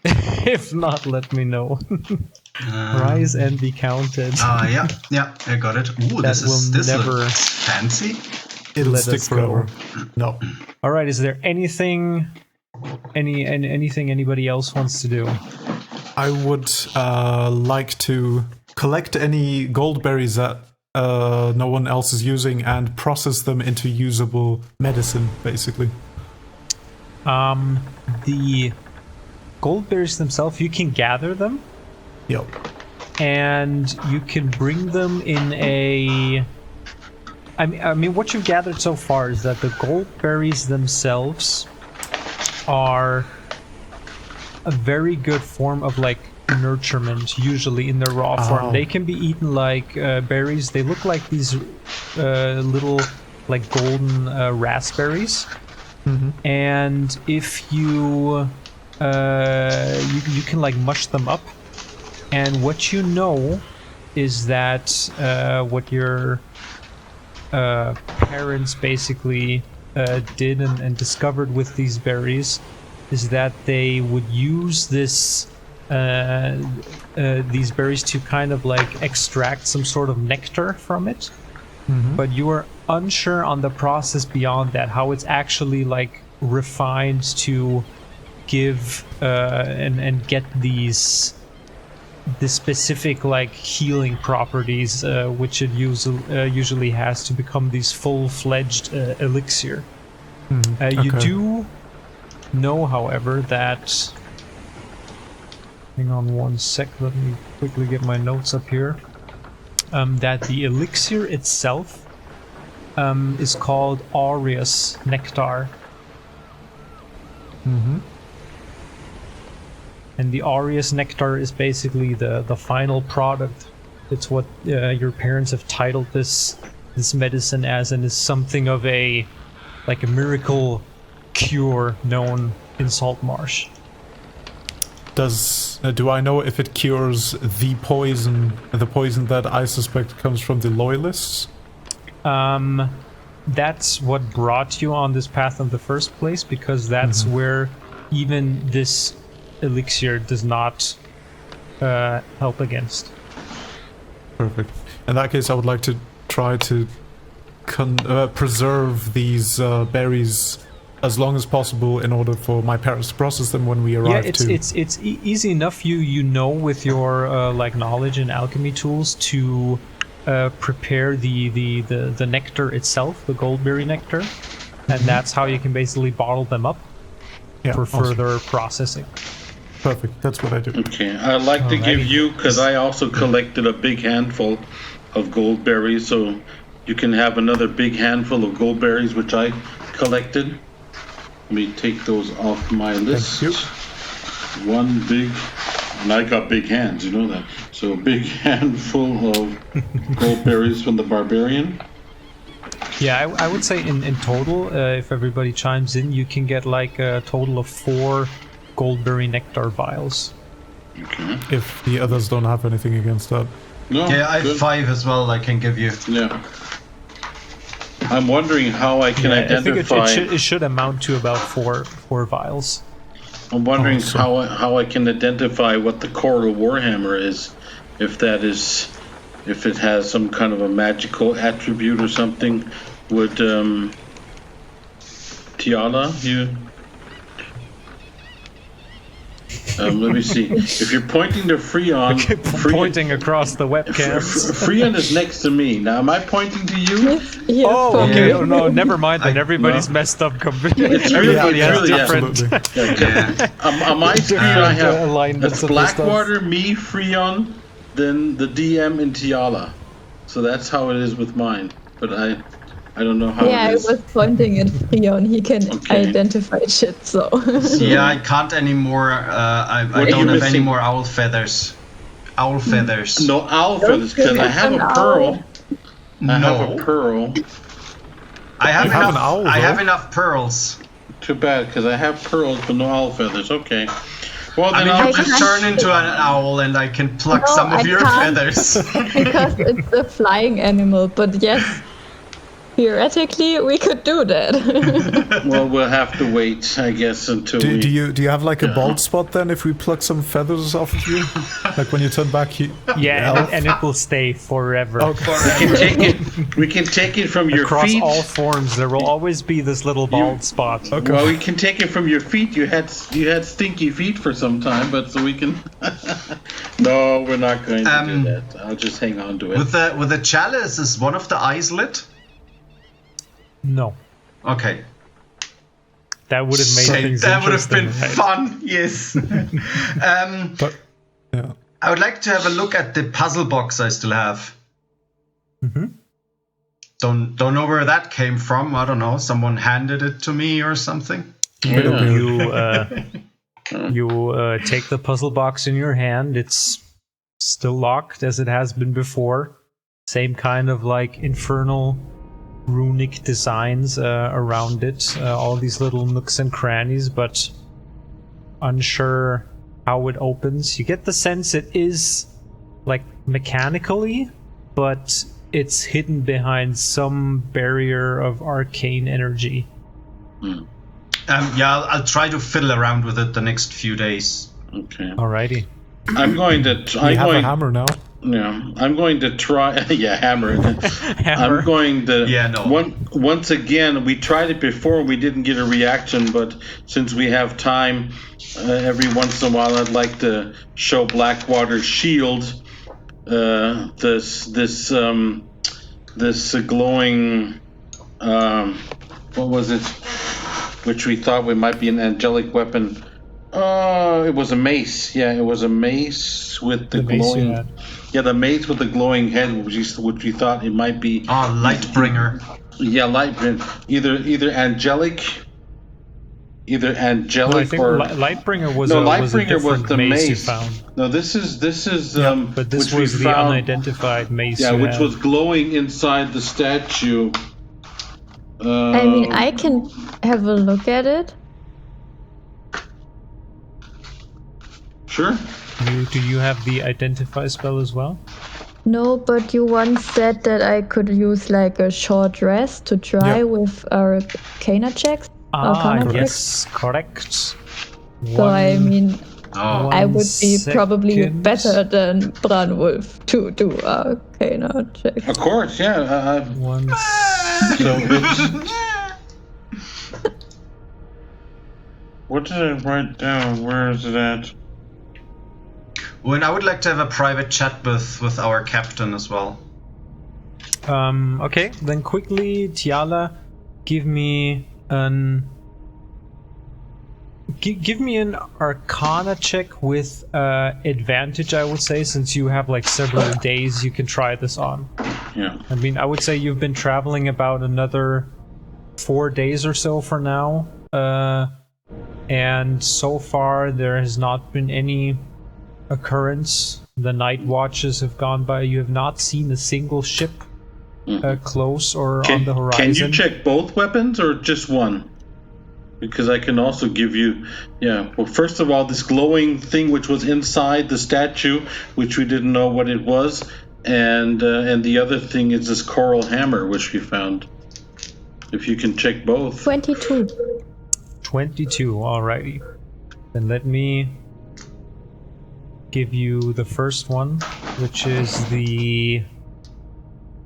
If not, let me know. Rise and be counted. Yeah, I got it. Ooh, this looks fancy. It'll stick forever. No. All right. Is there anything anybody else wants to do? I would like to collect any gold berries that no one else is using and process them into usable medicine, basically. The gold berries themselves, you can gather them. Yep. And you can bring them in a... I mean, what you've gathered so far is that the gold berries themselves are a very good form of, like, nurturement, usually in their raw form. They can be eaten like berries. They look like these little, like, golden raspberries. Mm-hmm. And if you can, like, mush them up. And what you know is that what your parents basically did and discovered with these berries is that they would use these berries to kind of like extract some sort of nectar from it. Mm-hmm. But you are unsure on the process beyond that, how it's actually like refined to give and get the specific like healing properties which it usually has to become these full-fledged elixir. You do know, however, that... Hang on one sec, let me quickly get my notes up here. That the elixir itself is called aureus nectar. Mm-hmm. And the aureus nectar is basically the final product. It's what your parents have titled this medicine as, and is something of a miracle cure known in Saltmarsh. Do I know if it cures the poison that I suspect comes from the loyalists? That's what brought you on this path in the first place, because that's where even this elixir does not help against. Perfect. In that case, I would like to try to preserve these berries as long as possible in order for my parents to process them when we arrive. It's easy enough. You know with your like knowledge in alchemy tools to prepare the nectar itself, the goldberry nectar, and that's how you can basically bottle them up for further processing. Perfect. That's what I do. Okay, I'd like to give you, because I also collected a big handful of goldberries, so you can have another big handful of goldberries, which I collected. Let me take those off my list. Thank you. One big, and I got big hands, you know that. So a big handful of goldberries from the barbarian. Yeah, I would say in total, if everybody chimes in, you can get like a total of 4 goldberry nectar vials. Okay. If the others don't have anything against that. No, Yeah, I have 5 as well I can give you. Yeah. I'm wondering how I can identify. I think it should amount to about 4 vials. I'm wondering how I can identify what the core of Warhammer is, if it has some kind of a magical attribute or something. Would Tiala, you? Let me see. If you're pointing to Freon, pointing across the webcam. Freon is next to me. now. Am I pointing to you? Yeah, Oh, okay. Oh, no, never mind. Then everybody's messed up completely. Everybody has different. On my screen, I have that's Blackwater, me, Freon, then the DM, and Tiala. So that's how it is with mine. But I don't know how Yeah, it I is. was pointing at Freon. He can identify shit, so. Yeah, I can't anymore. I don't have any more owl feathers. Owl feathers. No owl feathers, because I have a pearl. I have a pearl. I have have enough. an owl, I have though. enough pearls. Too bad, because I have pearls, but no owl feathers. Okay. Well, I then mean, I'll you can just turn into an owl, and I can pluck No, some of I your can't. feathers. Because it's a flying animal, but yes, theoretically we could do that. Well, we'll have to wait, I guess, until we... Do you have like a bald spot then if we pluck some feathers off of you? Like when you turn back, Yeah, and it will stay forever. Okay. We can take it from your Across feet. all forms, there will always be this little bald spot. Okay. Well, we can take it from your feet. You had stinky feet for some time, but so we can... No, we're not going to do that. I'll just hang on to it. With the chalice, is one of the eyes lit? No. Okay. That would have made things That would have been interesting, fun, yes. But, yeah. I would like to have a look at the puzzle box I still have. Mm-hmm. Don't know where that came from. I don't know. Someone handed it to me or something. Yeah. You take the puzzle box in your hand. It's still locked as it has been before. Same kind of like infernal runic designs around it. All these little nooks and crannies, but unsure how it opens. You get the sense it is like mechanically, but it's hidden behind some barrier of arcane energy. Yeah, I'll try to fiddle around with it the next few days. Okay. Alrighty. I'm going to... You have a hammer now. Yeah, I'm going to try... Yeah, hammer. Hammer. I'm going to... Yeah, no. Once again, we tried it before and we didn't get a reaction, but since we have time, every once in a while I'd like to show Blackwater's shield. This glowing... what was it? Which we thought might be an angelic weapon. It was a mace. Yeah, it was a mace with the glowing... Yeah, the mace with the glowing head, which we thought it might be... Lightbringer. Yeah, Lightbringer. Either angelic... Either angelic Well, I think or... Lightbringer was Lightbringer was was the mace you mace. found. No, this is But this which was we the found, unidentified mace. Yeah, you which had. was glowing inside the statue. I mean, I can have a look at it. Sure. Do you have the identify spell as well? No, but you once said that I could use like a short rest to try with Arcana checks. Arcana yes, correct. So I mean, Oh, I would be probably second. better than Branwolf to do Arcana checks. Of course, yeah. One. So it's, What did I write down? Where is it at? Well, and I would like to have a private chat with our captain as well. Okay, then quickly, Tiala, give me an Arcana check with advantage, I would say, since you have like several days you can try this on. Yeah. I mean, I would say you've been traveling about another 4 days or so for now, and so far there has not been any occurrence. The night watches have gone by. You have not seen a single ship close or on the horizon. Can you check both weapons or just one? Because I can also give you, well, first of all, this glowing thing which was inside the statue, which we didn't know what it was, and the other thing is this coral hammer which we found. If you can check both. 22. 22, alrighty. Then let me give you the first one, which is the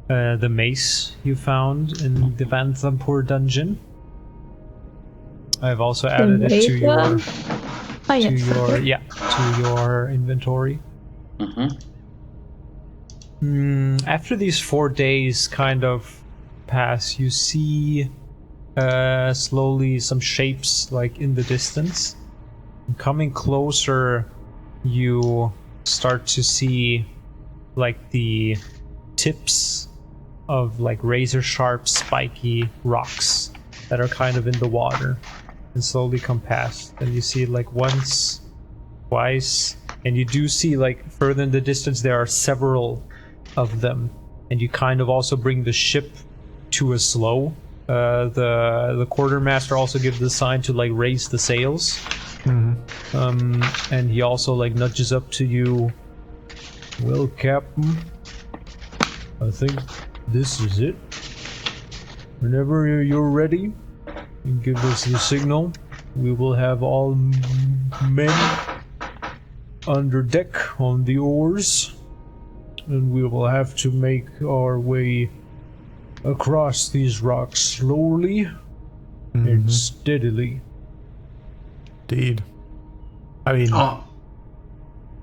mace you found in the Vanthampur dungeon. I've also added it to your to your inventory. After these 4 days kind of pass, you see slowly some shapes like in the distance. Coming closer, you start to see like the tips of like razor sharp spiky rocks that are kind of in the water and slowly come past. And you see like once, twice, and you do see like further in the distance there are several of them, and you kind of also bring the ship to a slow. The quartermaster also gives the sign to like raise the sails. And he also like nudges up to you. Well, Captain, I think this is it. Whenever you're ready, you give us the signal. We will have all men under deck on the oars, and we will have to make our way across these rocks slowly and steadily. Indeed. I mean,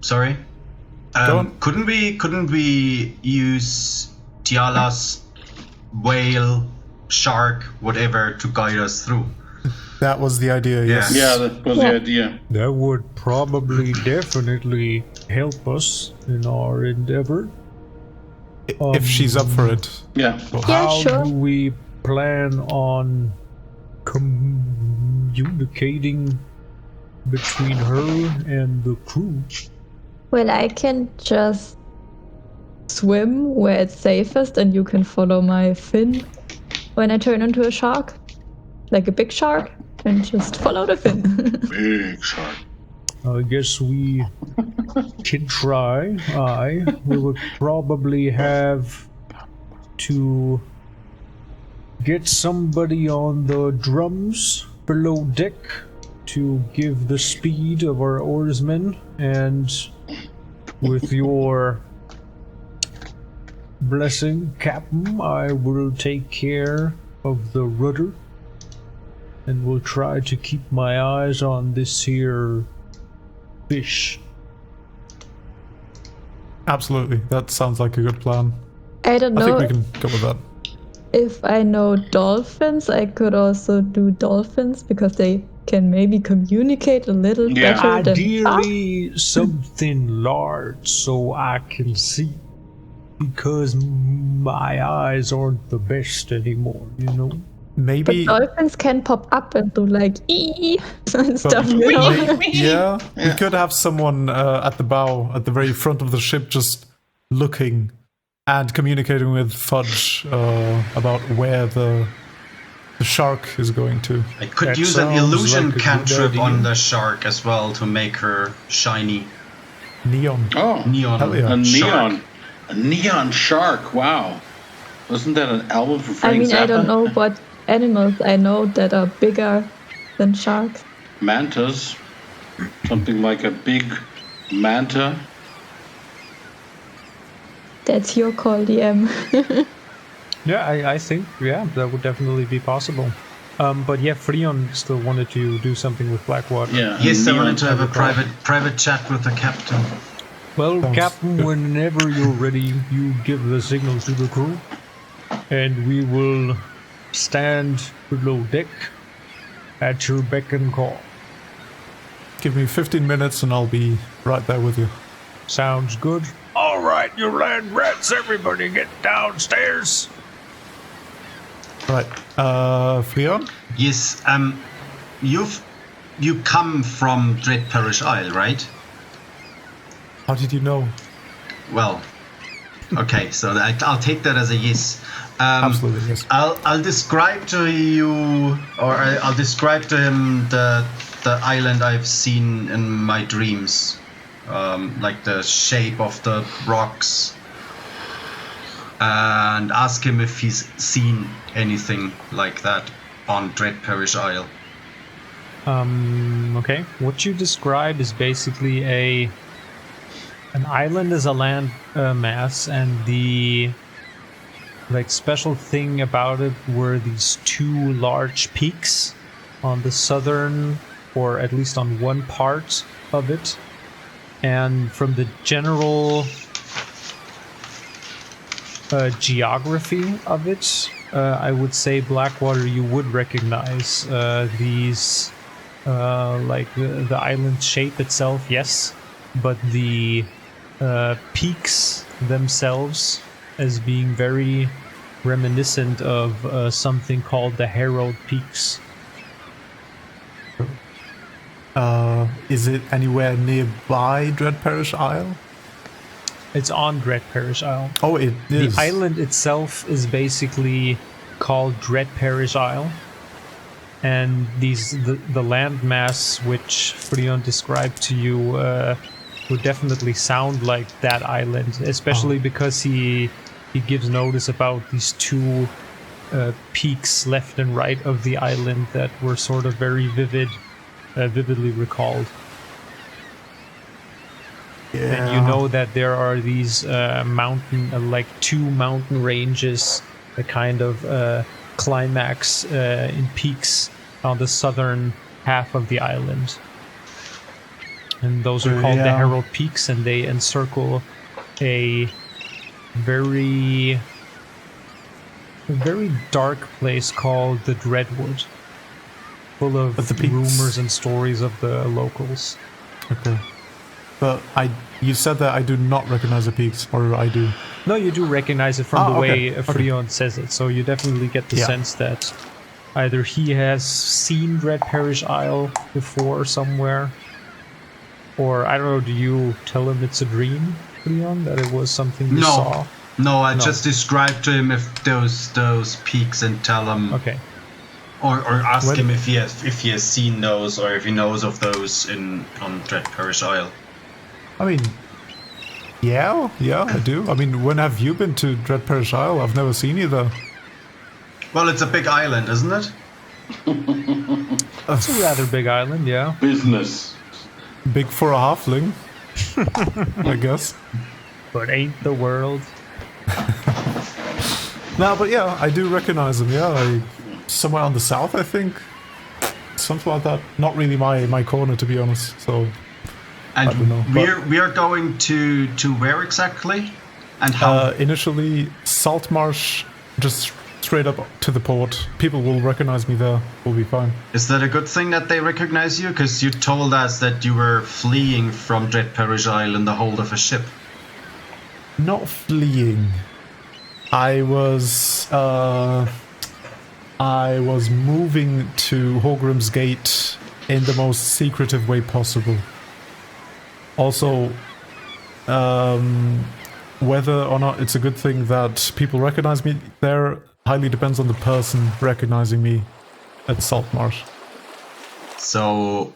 sorry. Couldn't we use Tiala's whale, shark, whatever to guide us through? that was the idea. Yes. Yeah, that was the idea. That would probably definitely help us in our endeavor. If she's up for it. Yeah. So how do we plan on communicating between her and the crew? Well, I can just swim where it's safest, and you can follow my fin when I turn into a shark, like a big shark, and just follow the fin. Big shark. I guess we can try. We would probably have to get somebody on the drums below deck to give the speed of our oarsmen, and with your blessing, Captain, I will take care of the rudder, and will try to keep my eyes on this here fish. Absolutely. That sounds like a good plan. I don't know. I think we can go with that. If I know dolphins, I could also do dolphins, because they can maybe communicate a little better than ideally something large so I can see, because my eyes aren't the best anymore, you know. Maybe. But dolphins can pop up and do like ee and stuff, you know. Yeah, we could have someone at the bow, at the very front of the ship, just looking and communicating with Fudge about where the shark is going to. I could use an illusion cantrip on the shark as well to make her shiny. Neon. Oh, neon. Hell yeah. A neon shark. Wow. Wasn't that an album from Frank Zappa? I don't know what animals I know that are bigger than sharks. Mantas. Something like a big manta. That's your call, DM. Yeah, I think, that would definitely be possible. But yeah, Freon still wanted to do something with Blackwater. Yeah. Yes, I Neon wanted to have a Teleport. private chat with the captain. Well, Sounds Captain, good. whenever you're ready, you give the signal to the crew, and we will stand below deck at your beck and call. Give me 15 minutes and I'll be right there with you. Sounds good. All right, you land rats, everybody get downstairs. Right. Freon? Yes, you come from Dread Parish Isle, right? How did you know? Well, okay, so I'll take that as a yes. Absolutely, yes. I'll describe to you, or I'll describe to him the island I've seen in my dreams, like the shape of the rocks, and ask him if he's seen anything like that on Dread Parish Isle. Okay. What you describe is basically an island is a land mass, and the special thing about it were these two large peaks on the southern, or at least on one part of it. And from the general geography of it, I would say Blackwater, you would recognize these, the island shape itself, yes, but the peaks themselves as being very reminiscent of something called the Herald Peaks. Is it anywhere nearby Dread Parish Isle? It's on Dread Parish Isle. Oh, it is. The island itself is basically called Dread Parish Isle, and the landmass which Freon described to you would definitely sound like that island, especially because he gives notice about these two peaks left and right of the island that were sort of very vividly recalled. Yeah. And you know that there are these two mountain ranges that kind of climax in peaks on the southern half of the island. And those are called the Herald Peaks, and they encircle a very dark place called the Dreadwood, full of But the peaks- rumors and stories of the locals. Okay. But you said that I do not recognize the peaks, or I do. No, you do recognize it from the way okay. Freon says it, so you definitely get the sense that either he has seen Dread Parish Isle before somewhere, or I don't know, do you tell him it's a dream, Freon, that it was something you saw? No, I just described to him if those peaks and tell him, Okay. or ask him if he has seen those, or if he knows of those on Dread Parish Isle. I mean, yeah, I do. I mean, when have you been to Dread Parish Isle? I've never seen you there. Well, it's a big island, isn't it? It's a rather big island, yeah. Business. Big for a halfling, I guess. But ain't the world. No, but yeah, I do recognize them. Yeah, somewhere on the south, I think. Something like that. Not really my corner, to be honest. So. And I don't know, we are going to where exactly? And how? Initially, Saltmarsh, just straight up to the port. People will recognize me there. We'll be fine. Is that a good thing that they recognize you? Because you told us that you were fleeing from Dread Parish Isle in the hold of a ship. Not fleeing. I was moving to Hogrim's Gate in the most secretive way possible. Also, whether or not it's a good thing that people recognize me there highly depends on the person recognizing me at Saltmarsh. So,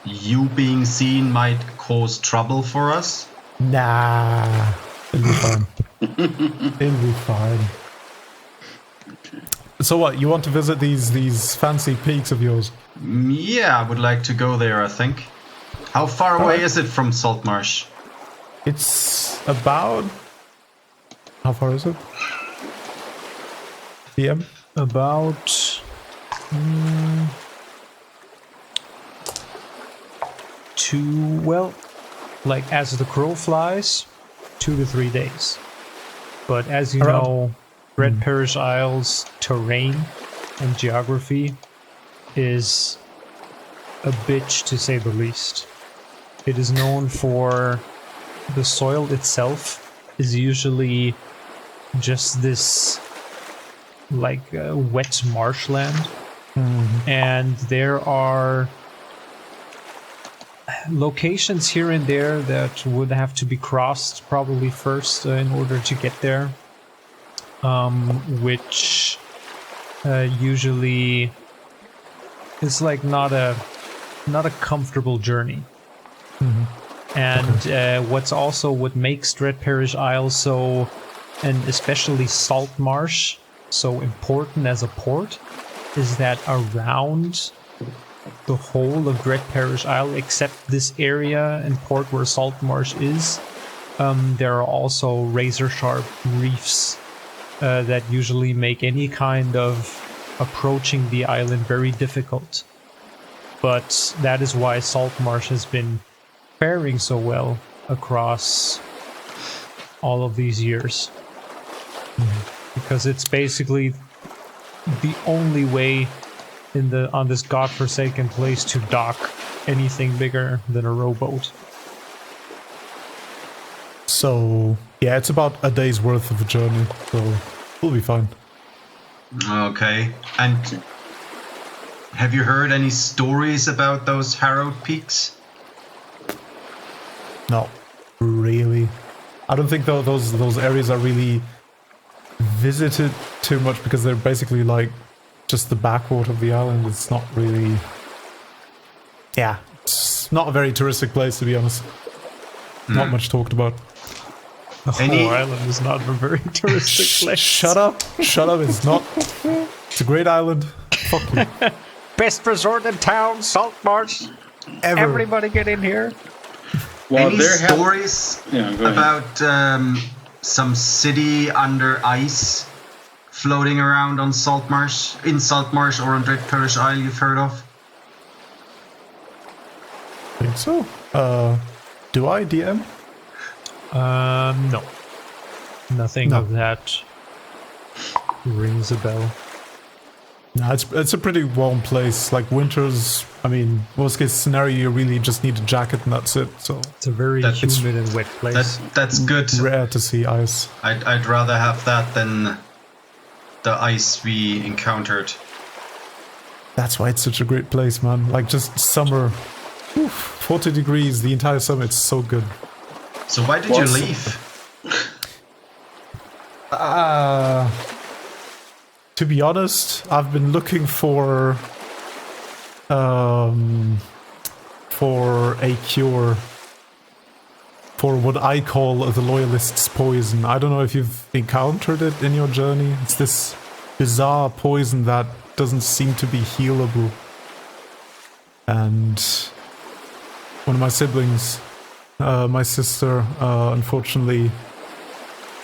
you being seen might cause trouble for us? Nah, it'll be fine. It'll be fine. So what, you want to visit these fancy peaks of yours? Yeah, I would like to go there, I think. How far away is it from Saltmarsh? It's about... How far is it? PM? About Like as the crow flies, 2 to 3 days. But as you know, Red Parish Isles terrain and geography is a bitch, to say the least. It is known for the soil itself is usually just this like wet marshland, and there are locations here and there that would have to be crossed probably first in order to get there, which usually is like not a comfortable journey. And what makes Dread Parish Isle so, and especially Salt Marsh, so important as a port is that around the whole of Dread Parish Isle, except this area and port where Salt Marsh is, there are also razor-sharp reefs that usually make any kind of approaching the island very difficult. But that is why Salt Marsh has been faring so well across all of these years. Because it's basically the only way on this godforsaken place to dock anything bigger than a rowboat. So, yeah, it's about a day's worth of a journey, so we'll be fine. Okay. And have you heard any stories about those Harrowed Peaks? No, really. I don't think those areas are really visited too much because they're basically like just the backwater of the island. It's not really... Yeah, it's not a very touristic place, to be honest. Not much talked about. The whole island is not a very touristic place. Shut up, it's not. It's a great island. Fuck you. Best resort in town, Salt Marsh. Ever. Everybody get in here. Well, any stories about some city under ice floating around on Salt Marsh, in Salt Marsh or on Dread Parish Isle you've heard of? I think so. Do I DM? No. Nothing of that rings a bell. No, it's a pretty warm place. Like winters, I mean, worst case scenario, you really just need a jacket and that's it. So it's a very humid and wet place. That's good. Rare to see ice. I'd rather have that than the ice we encountered. That's why it's such a great place, man. Like just summer, 40 degrees the entire summer. It's so good. So why did you leave? To be honest, I've been looking for a cure for what I call the Loyalists' poison. I don't know if you've encountered it in your journey. It's this bizarre poison that doesn't seem to be healable. And one of my siblings, my sister, unfortunately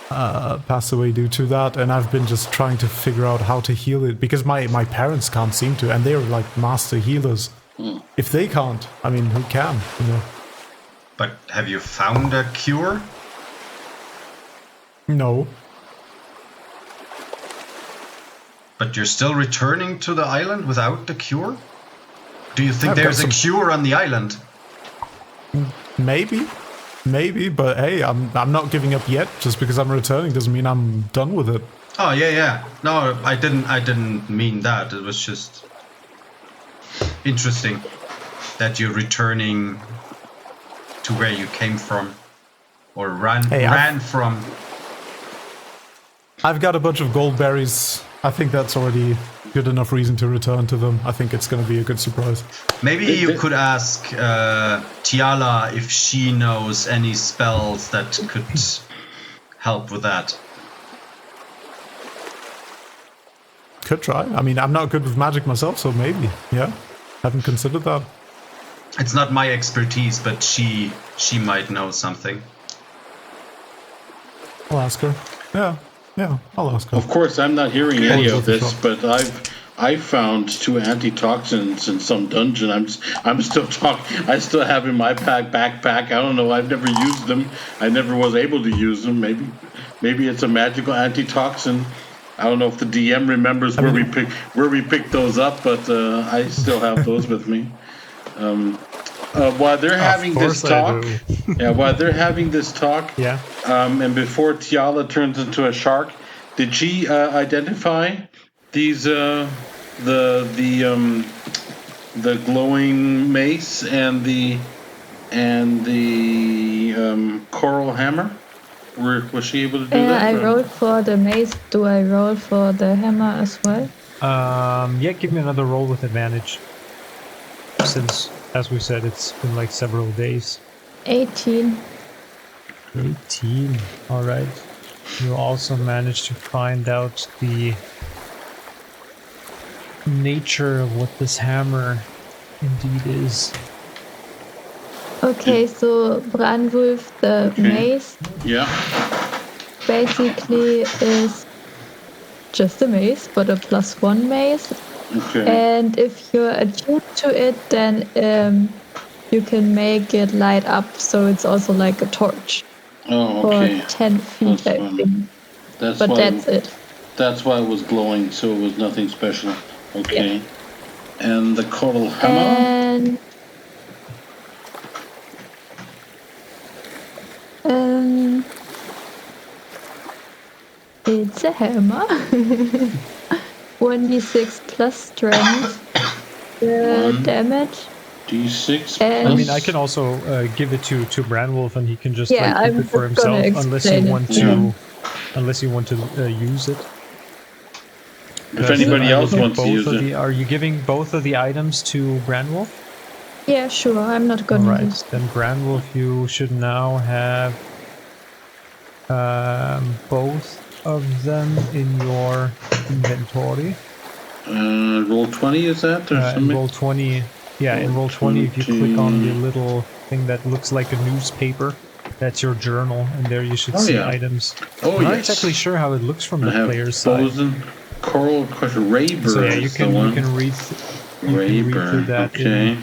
passed away due to that, and I've been just trying to figure out how to heal it because my parents can't seem to, and they're like master healers. If they can't, I mean, who can, you know? But have you found a cure? No. But you're still returning to the island without the cure? Do you think there's a cure on the island? Maybe, but hey, I'm not giving up yet. Just because I'm returning doesn't mean I'm done with it. Oh yeah. No, I didn't mean that. It was just interesting that you're returning to where you came from, or ran from. I've got a bunch of gold berries. I think that's already good enough reason to return to them. I think it's going to be a good surprise. Maybe you could ask Tiala if she knows any spells that could help with that. Could try. I mean, I'm not good with magic myself, so maybe. Yeah, haven't considered that. It's not my expertise, but she might know something. I'll ask her. Yeah, I'll ask her. Of course, I'm not hearing any of this, but I've I found 2 antitoxins in some dungeon. I still have in my backpack. I don't know. I've never used them. I never was able to use them. Maybe it's a magical antitoxin. I don't know if the DM remembers where we picked those up, but I still have those with me. While they're having this talk, and before Tiala turns into a shark, did she identify these the glowing mace and the coral hammer? Was she able to do that? I rolled for the mace. Do I roll for the hammer as well? Give me another roll with advantage. Since, as we said, it's been like several days. 18. 18. All right. You also managed to find out the nature of what this hammer indeed is. Okay, so Brandwolf, the mace, basically is just a mace, but a +1 mace. Okay. And if you're attuned to it, then you can make it light up, so it's also like a torch. Oh, okay. For 10 feet, That's I think. That's it. That's why it was glowing, so it was nothing special. Okay. Yeah. And the coral hammer? It's a hammer. 1d6 plus strength. Damage. D6. And I mean, I can also give it to Brandwolf, and he can just keep it for himself, unless you want to use it. If anybody else wants to use it. Are you giving both of the items to Brandwolf? Yeah, sure. I'm not gonna Alright, use. then Brandwolf, you should now have both of them in your inventory. Roll 20 is that? Or in roll 20, in roll 20, if you click on the little thing that looks like a newspaper, that's your journal, and there you should see items. I'm not exactly sure how it looks from the player's side. Coral Raybird. So you can read through that. Okay.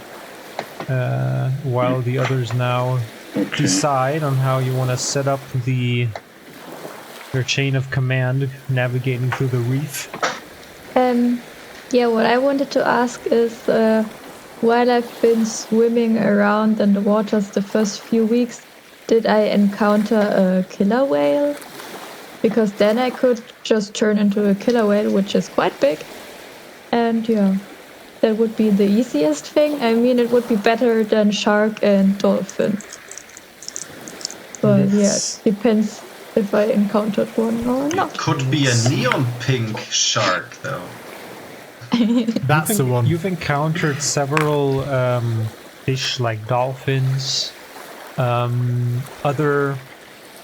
While the others now decide on how you want to set up your chain of command navigating through the reef. What I wanted to ask is, while I've been swimming around in the waters the first few weeks, did I encounter a killer whale? Because then I could just turn into a killer whale, which is quite big. And that would be the easiest thing. I mean, it would be better than shark and dolphin. But it depends if I encountered one or not. It could be a neon pink shark, though. That's the one. You've encountered several fish like dolphins, other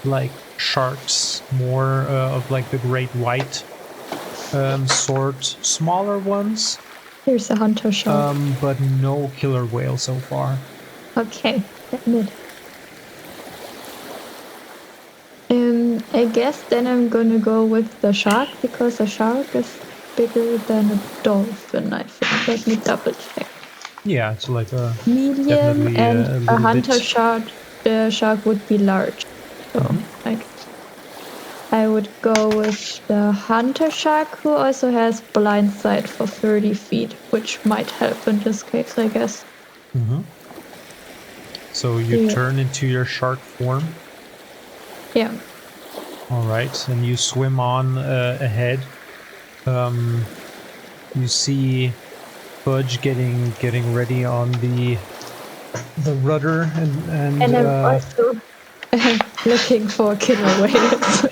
like sharks, more of like the great white sort, smaller ones. Here's a hunter shark. But no killer whale so far. Okay, damn it. I guess then I'm gonna go with the shark, because a shark is bigger than a dolphin, I think. Let me double check. Yeah, it's like a medium, and a hunter shark. The shark would be large. So I would go with the hunter shark, who also has blind sight for 30 feet, which might help in this case, I guess. Mm-hmm. So you turn into your shark form. Yeah. All right, and you swim on ahead. You see Budge getting ready on the rudder, and I'm also looking for killer whales.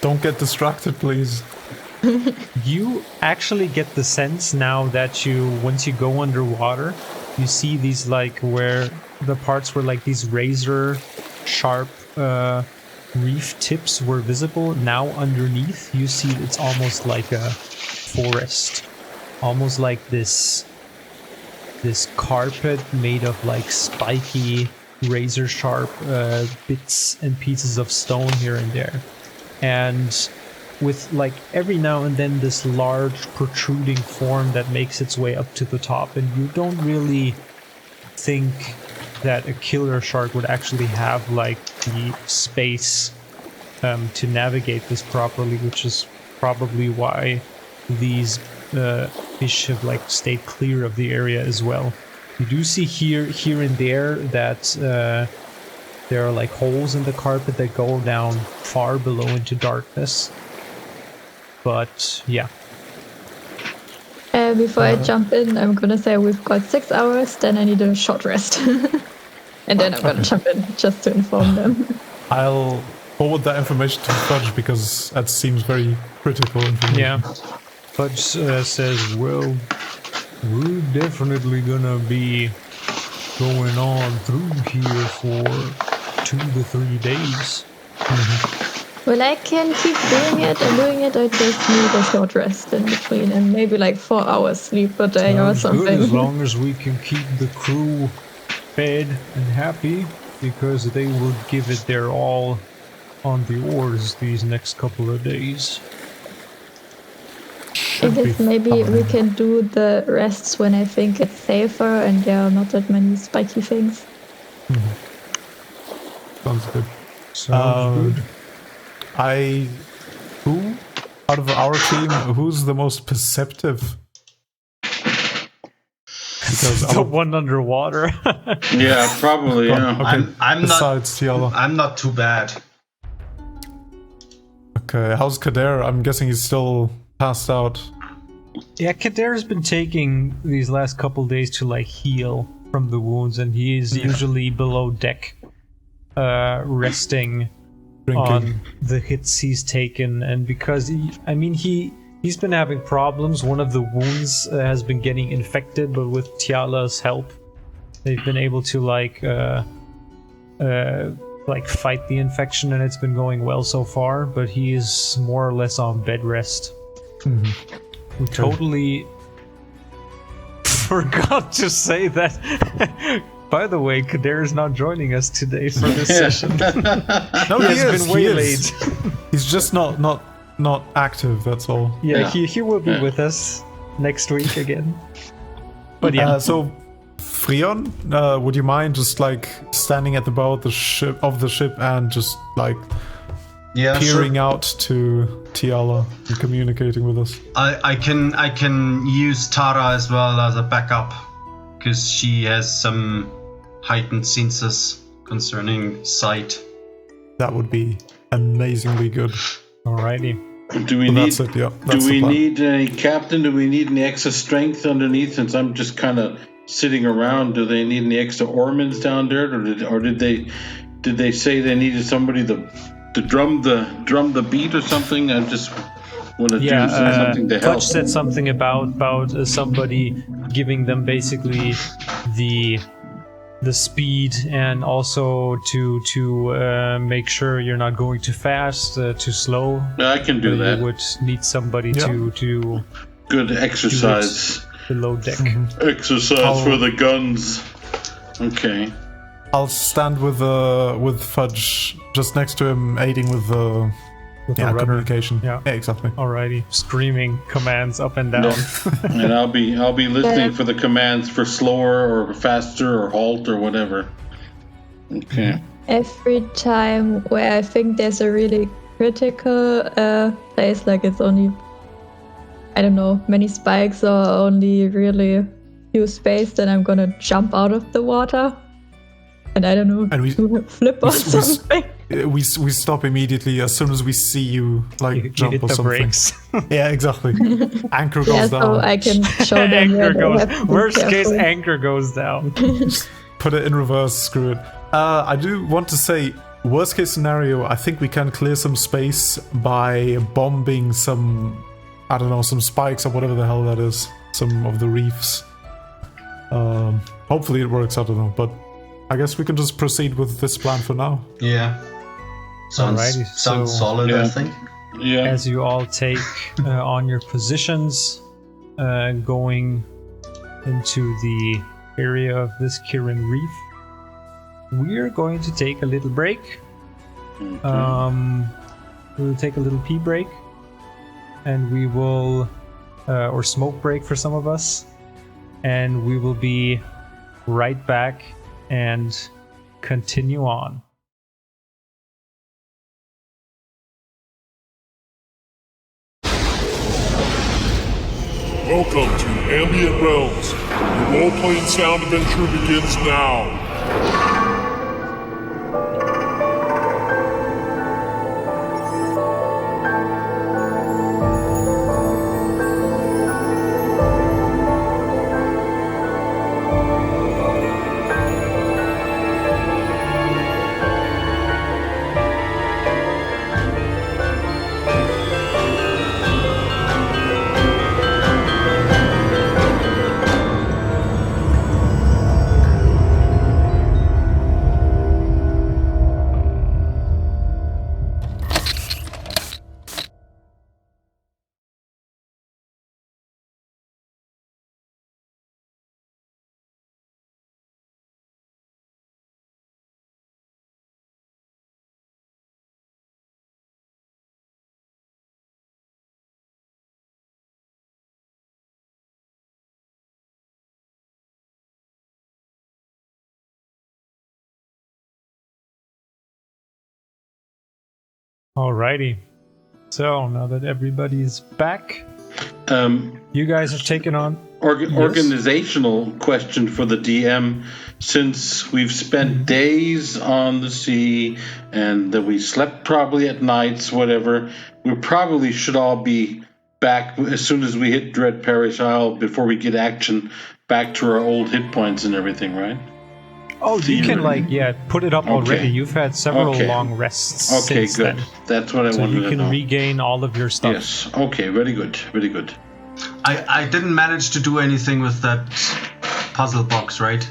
Don't get distracted, please. You actually get the sense now that once you go underwater, you see these like where the parts where like these razor sharp reef tips were visible. Now underneath, you see it's almost like a forest, almost like this carpet made of like spiky razor sharp bits and pieces of stone here and there. And with like every now and then this large protruding form that makes its way up to the top, and you don't really think that a killer shark would actually have like the space to navigate this properly, which is probably why these fish have like stayed clear of the area as well. You do see here and there that there are like holes in the carpet that go down far below into darkness. But yeah. Before I jump in, I'm gonna say we've got 6 hours, then I need a short rest. And then I'm gonna jump in just to inform them. I'll forward that information to Fudge because that seems very critical information. Yeah. Fudge says, well, we're definitely gonna be going on through here for 2 to 3 days. Well, I can keep doing it and doing it. I just need a short rest in between and maybe like 4 hours sleep a day or something. Good, as long as we can keep the crew fed and happy, because they will give it their all on the oars these next couple of days. I guess maybe we can do the rests when I think it's safer and there are not that many spiky things. Sounds good. Sounds good. Who out of our team, who's the most perceptive? Because the one underwater. Yeah, probably. Yeah. Okay. I'm not too bad. Okay, how's Kader? I'm guessing he's still passed out. Yeah, Kader's been taking these last couple days to like heal from the wounds, and he is usually below deck, resting on the hits he's taken. And because he's been having problems. One of the wounds has been getting infected, but with Tiala's help, they've been able to like fight the infection, and it's been going well so far. But he is more or less on bed rest. We totally forgot to say that. By the way, Kader is not joining us today for this session. No, he has been way late. He's just not active. That's all. Yeah. He will be with us next week again. But yeah. So, Frion, would you mind just like standing at the bow of the ship and just like peering out to Tiala and communicating with us? I can use Tara as well as a backup because she has some heightened senses concerning sight. That would be amazingly good. Alrighty. Do we need? That's it. Yeah. Do we need a captain? Do we need any extra strength underneath? Since I'm just kind of sitting around, do they need any extra oarmans down there, or did they say they needed somebody to drum the beat or something? I just want to do something to help. Fudge said something about somebody giving them basically the speed, and also to make sure you're not going too fast, too slow. I can do that. You would need somebody to good exercise below deck. Exercise for the guns. Okay. I'll stand with Fudge just next to him, aiding with the communication. Yeah, exactly. Alrighty, screaming commands up and down. And I'll be listening for the commands for slower or faster or halt or whatever. Okay. Every time where I think there's a really critical place, like it's only, I don't know, many spikes or only really few space, then I'm gonna jump out of the water. And I don't know, and we flip or something. We stop immediately as soon as we see you jump hit or the something. brakes. Yeah, exactly. Anchor goes down. So I can show them anchor goes. Worst careful. case, anchor goes down. Put it in reverse. Screw it. I do want to say, worst case scenario, I think we can clear some space by bombing some spikes or whatever the hell that is. Some of the reefs. Hopefully it works. I don't know, but I guess we can just proceed with this plan for now. Yeah. Sounds solid, I think. Yeah. As you all take on your positions, going into the area of this Kirin Reef, we're going to take a little break. We'll take a little pee break, and we will, or smoke break for some of us, and we will be right back and continue on. Welcome to Ambient Realms. Your role-playing sound adventure begins now. Alrighty. So now that everybody's back, you guys have taken on organizational question for the DM. Since we've spent days on the sea and that we slept probably at nights, whatever, we probably should all be back as soon as we hit Dread Parish Isle before we get action back to our old hit points and everything, right? Oh, you can put it up already. You've had several long rests. Okay, since good. Then. That's what I wanted to know. So you can regain all of your stuff. Yes. Okay. Very good. Very good. I didn't manage to do anything with that puzzle box, right?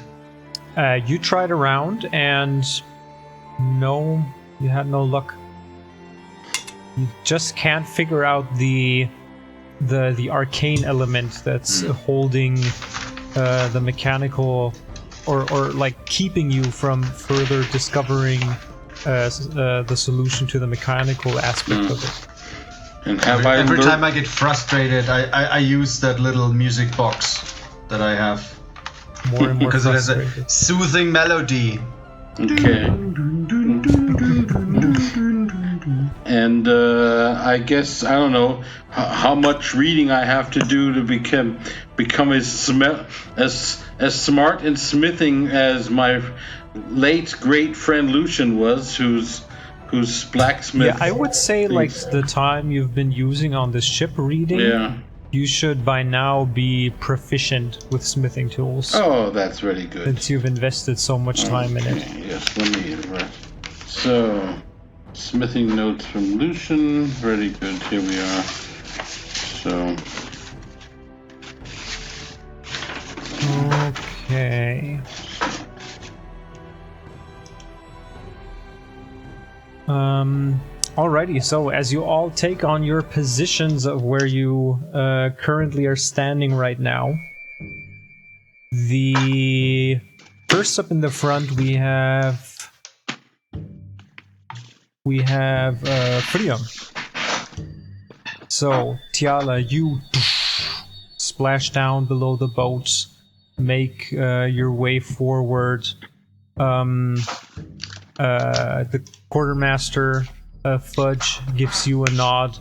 You tried around and no, you had no luck. You just can't figure out the arcane element that's holding the mechanical. Or like keeping you from further discovering the solution to the mechanical aspect of it. And every time I get frustrated, I use that little music box that I have. More and more because it has a soothing melody. Okay. And I guess I don't know how much reading I have to do to become as smart in smithing as my late great friend Lucian was, who's blacksmith. Yeah, I would say like the time you've been using on this ship reading. Yeah. You should by now be proficient with smithing tools. Oh, that's really good. Since you've invested so much time in it. Yes, let me. So, smithing notes from Lucian. Very good. Here we are. So. Okay. Alrighty, so as you all take on your positions of where you currently are standing right now, the first up in the front we have Freon. So Tiala, you splash down below the boat, make your way forward. The quartermaster Fudge gives you a nod,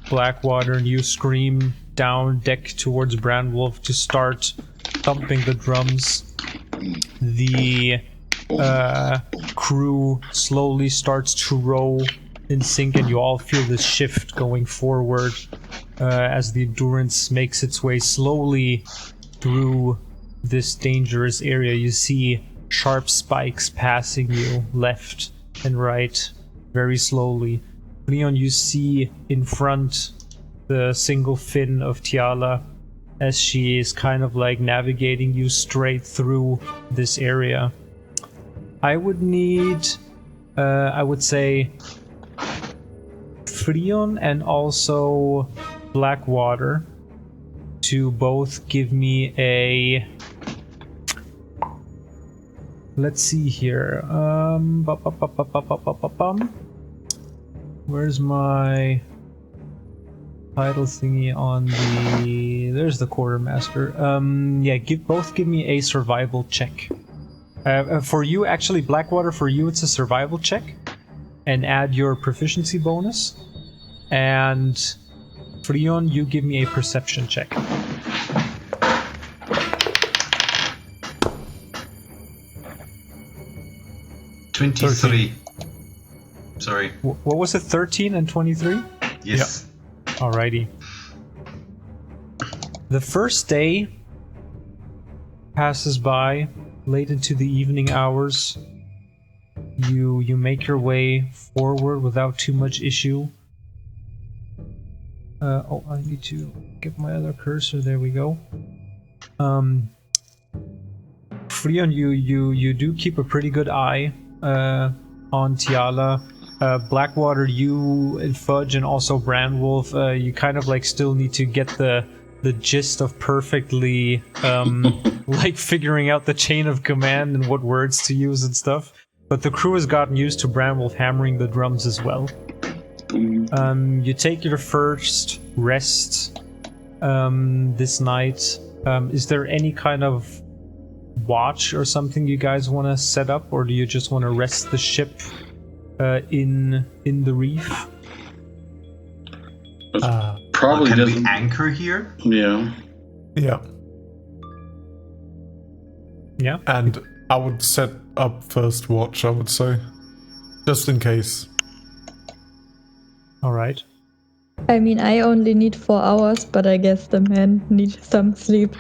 Blackwater, and you scream down deck towards Brandwolf to start thumping the drums. The crew slowly starts to row in sync, and you all feel this shift going forward as the Endurance makes its way slowly through this dangerous area. You see sharp spikes passing you left and right very slowly. Leon, you see in front the single fin of Tiala as she is kind of like navigating you straight through this area. I would need, I would say, Freon and also Blackwater to both give me a... Let's see here. Where's my... title thingy on the... There's the quartermaster. Yeah, give me a survival check. For you, actually, Blackwater, for you it's a survival check. And add your proficiency bonus. And Freon, you give me a perception check. $23. Sorry. What was it, 13 and 23? Yes. Yep. Alrighty. The first day passes by, late into the evening hours. You make your way forward without too much issue. Oh, I need to get my other cursor. There we go. Freon, you do keep a pretty good eye on Tiala. Blackwater, you and Fudge, and also Brandwolf, you kind of like still need to get the gist of perfectly like figuring out the chain of command and what words to use and stuff. But the crew has gotten used to Brandwolf hammering the drums as well. You take your first rest this night. Is there any kind of watch or something you guys want to set up, or do you just want to rest the ship in the reef? Probably can doesn't we anchor here? Yeah. Yeah. Yeah. And I would set up first watch, I would say. Just in case. Alright. I mean, I only need 4 hours, but I guess the men need some sleep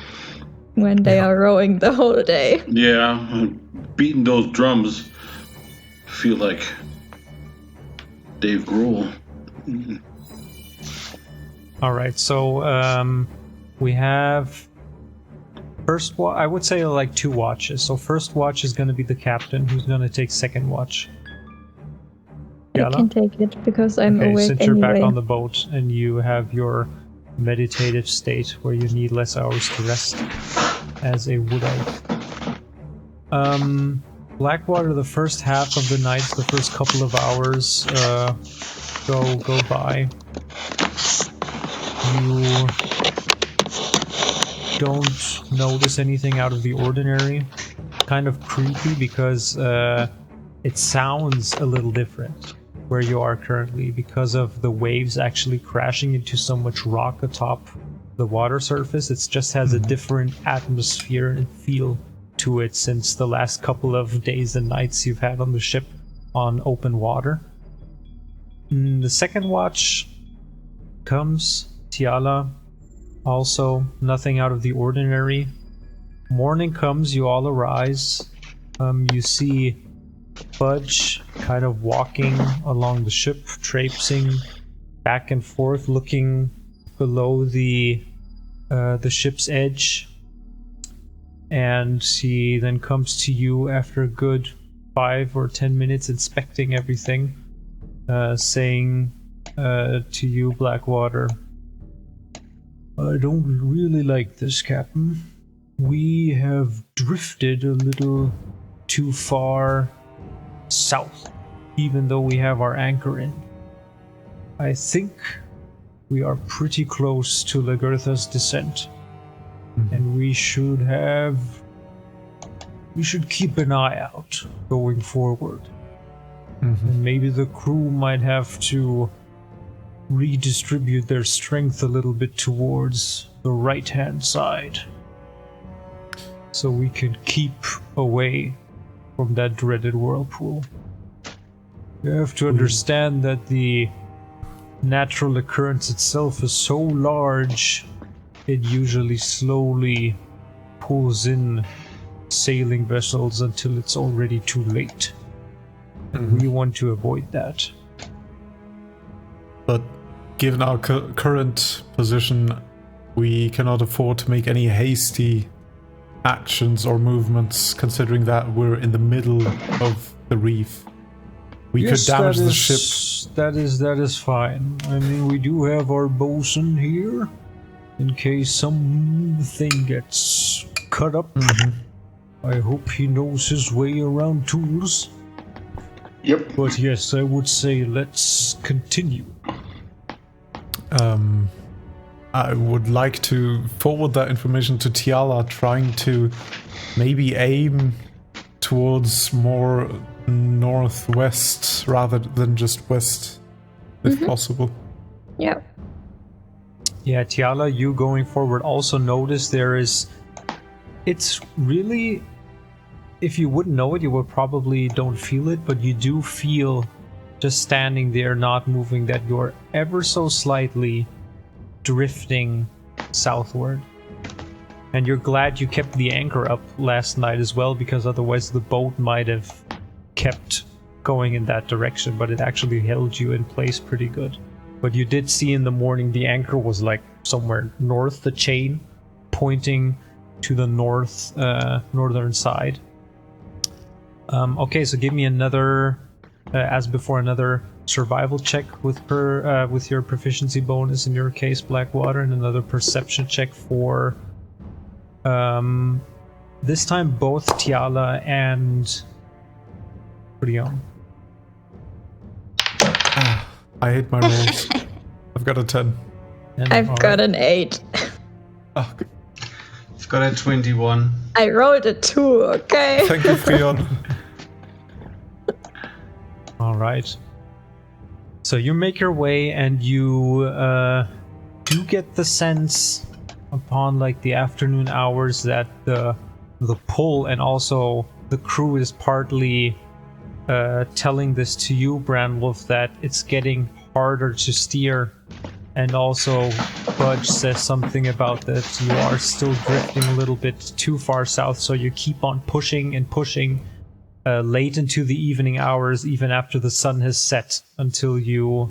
when they are rowing the whole day. Yeah. Beating those drums feel like Dave Grohl. Alright, so we have first watch. I would say like 2 watches. So first watch is going to be the captain, who's going to take second watch. I can take it because I'm awake since you're anyway. back on the boat and you have your meditative state where you need less hours to rest as a wood elf. Blackwater, the first half of the night, the first couple of hours go by. You don't notice anything out of the ordinary. Kind of creepy because it sounds a little different where you are currently because of the waves actually crashing into so much rock atop the water surface. It just has a different atmosphere and feel to it since the last couple of days and nights you've had on the ship on open water. The second watch comes. Tiala, also nothing out of the ordinary. Morning comes, you all arise. You see Fudge kind of walking along the ship, traipsing back and forth, looking below the ship's edge. And he then comes to you after a good 5 or 10 minutes inspecting everything, saying to you, Blackwater, I don't really like this, Captain. We have drifted a little too far south, even though we have our anchor in. I think we are pretty close to Lagertha's descent, and we should keep an eye out going forward. And maybe the crew might have to redistribute their strength a little bit towards the right-hand side so we can keep away from that dreaded whirlpool. You have to understand that the natural occurrence itself is so large, it usually slowly pulls in sailing vessels until it's already too late. And we want to avoid that. But given our current position, we cannot afford to make any hasty actions or movements, considering that we're in the middle of the reef. We could damage the ship. That is fine. I mean, we do have our bosun here, in case something gets cut up. I hope he knows his way around tools. Yep. But yes, I would say let's continue. I would like to forward that information to Tiala, trying to maybe aim towards more northwest rather than just west, if possible. Yeah. Yeah, Tiala, you going forward also notice it's really, if you wouldn't know it, you would probably don't feel it, but you do feel just standing there, not moving, that you're ever so slightly drifting southward. And you're glad you kept the anchor up last night as well, because otherwise the boat might have kept going in that direction, but it actually held you in place pretty good. But you did see in the morning the anchor was like somewhere north, the chain pointing to the northern side. Okay, so give me another, as before, another survival check with your proficiency bonus in your case, Blackwater, and another perception check for this time both Tiala and Brion. I hate my rolls. I've got a 10. I've got an 8. Oh, I've got a 21. I rolled a 2, okay? thank you, Brion. Alright. So you make your way, and you do get the sense upon like the afternoon hours that the pull, and also the crew is partly telling this to you, Branwolf, that it's getting harder to steer. And also Budge says something about that you are still drifting a little bit too far south, so you keep on pushing and pushing late into the evening hours, even after the sun has set, until you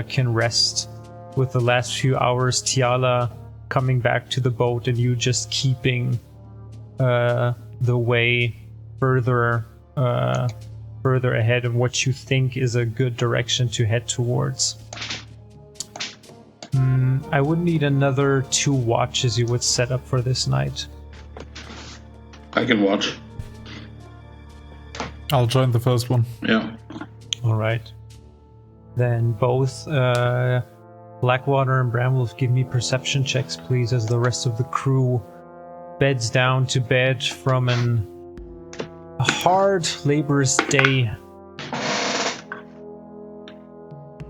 can rest, with the last few hours Tiala coming back to the boat and you just keeping the way further ahead of what you think is a good direction to head towards. I would need another 2 watches you would set up for this night. I can watch. I'll join the first one. Yeah. Alright. Then both Blackwater and Bramwolf, give me perception checks, please, as the rest of the crew beds down to bed from a hard, laborious day.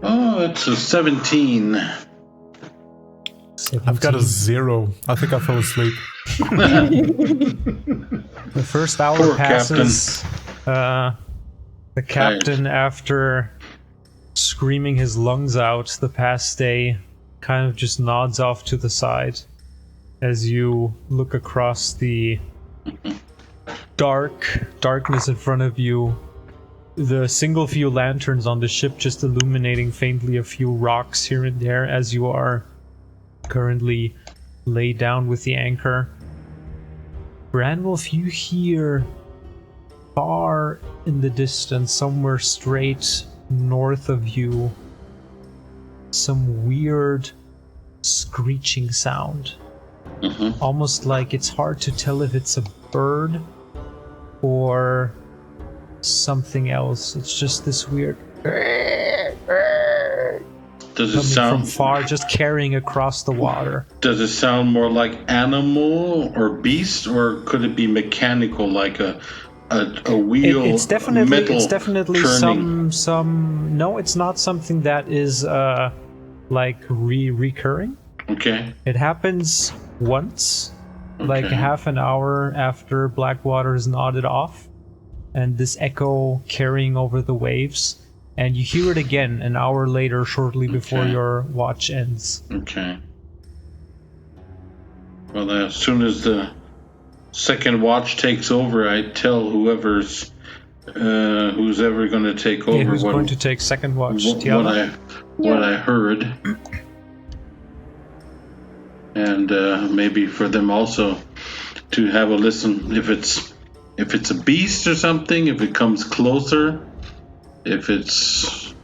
Oh, it's a 17. I've got a 0. I think I fell asleep. The first hour Poor passes. The captain, after screaming his lungs out the past day, kind of just nods off to the side as you look across the darkness in front of you. The single few lanterns on the ship just illuminating faintly a few rocks here and there as you are currently laid down with the anchor. Branwolf, you hear far in the distance, somewhere straight north of you, some weird screeching sound. Almost like it's hard to tell if it's a bird or something else. It's just this weird Does it coming sound from far, just carrying across the water. Does it sound more like animal or beast, or could it be mechanical, like a wheel? It's definitely turning? some. No, it's not something that is like recurring. Okay. It happens once, like half an hour after Blackwater is nodded off, and this echo carrying over the waves. And you hear it again an hour later, shortly before your watch ends. Okay. Well, as soon as the second watch takes over, I tell who's ever going to take over. Who's going to take second watch? What I heard, and maybe for them also to have a listen. If it's a beast or something, if it comes closer. If it's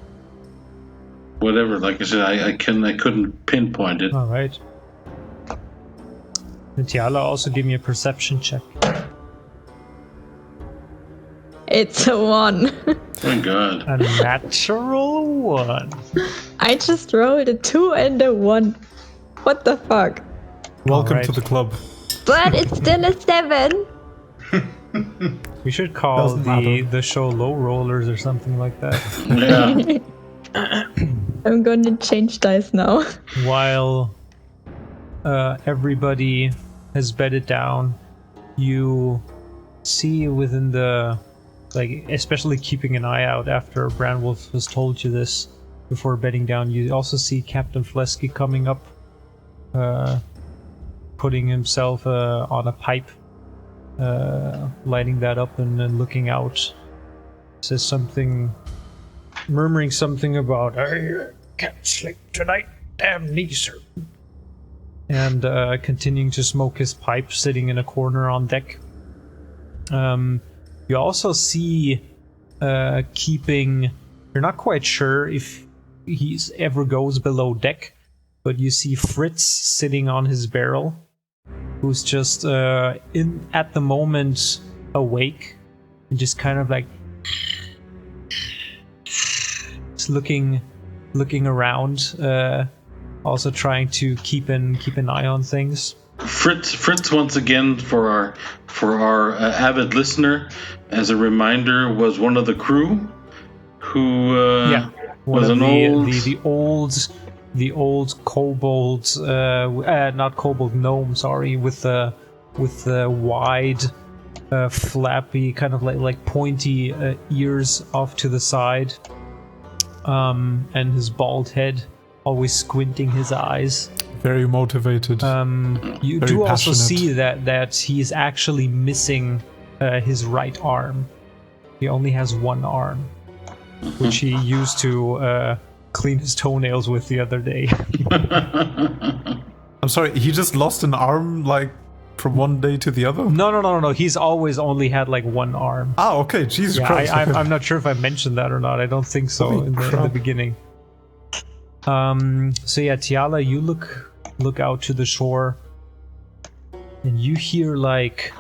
whatever, like I said, I couldn't pinpoint it. All right. And Tiala, also give me a perception check. It's a 1. Thank God. A natural 1. I just rolled a 2 and a 1. What the fuck? Welcome to the club. But it's still a 7. We should call the show Low Rollers or something like that. Yeah. I'm gonna change dice now. While everybody has bedded down, you see within the, like, especially keeping an eye out after Brandwolf has told you this before bedding down, you also see Captain Flesky coming up, putting himself on a pipe, lighting that up and then looking out. Says something, murmuring something about, I can't sleep tonight, damn knees hurt. And continuing to smoke his pipe, sitting in a corner on deck. You also see keeping, you're not quite sure if he ever goes below deck, but you see Fritz sitting on his barrel, who's just at the moment awake and just kind of like just looking around, also trying to keep an eye on things. Fritz once again, for our avid listener, as a reminder, was one of the crew who was an old kobold, not kobold, gnome, sorry, with the wide, flappy, kind of like pointy ears off to the side, and his bald head, always squinting his eyes. Very motivated. You very do also passionate. see that he's actually missing his right arm. He only has one arm, which he used to clean his toenails with the other day. I'm sorry, he just lost an arm, like, from one day to the other? No. He's always only had like one arm. Ah, okay, Jesus Christ. I'm not sure if I mentioned that or not. I don't think so in the beginning. So yeah, Tiala, you look out to the shore, and you hear like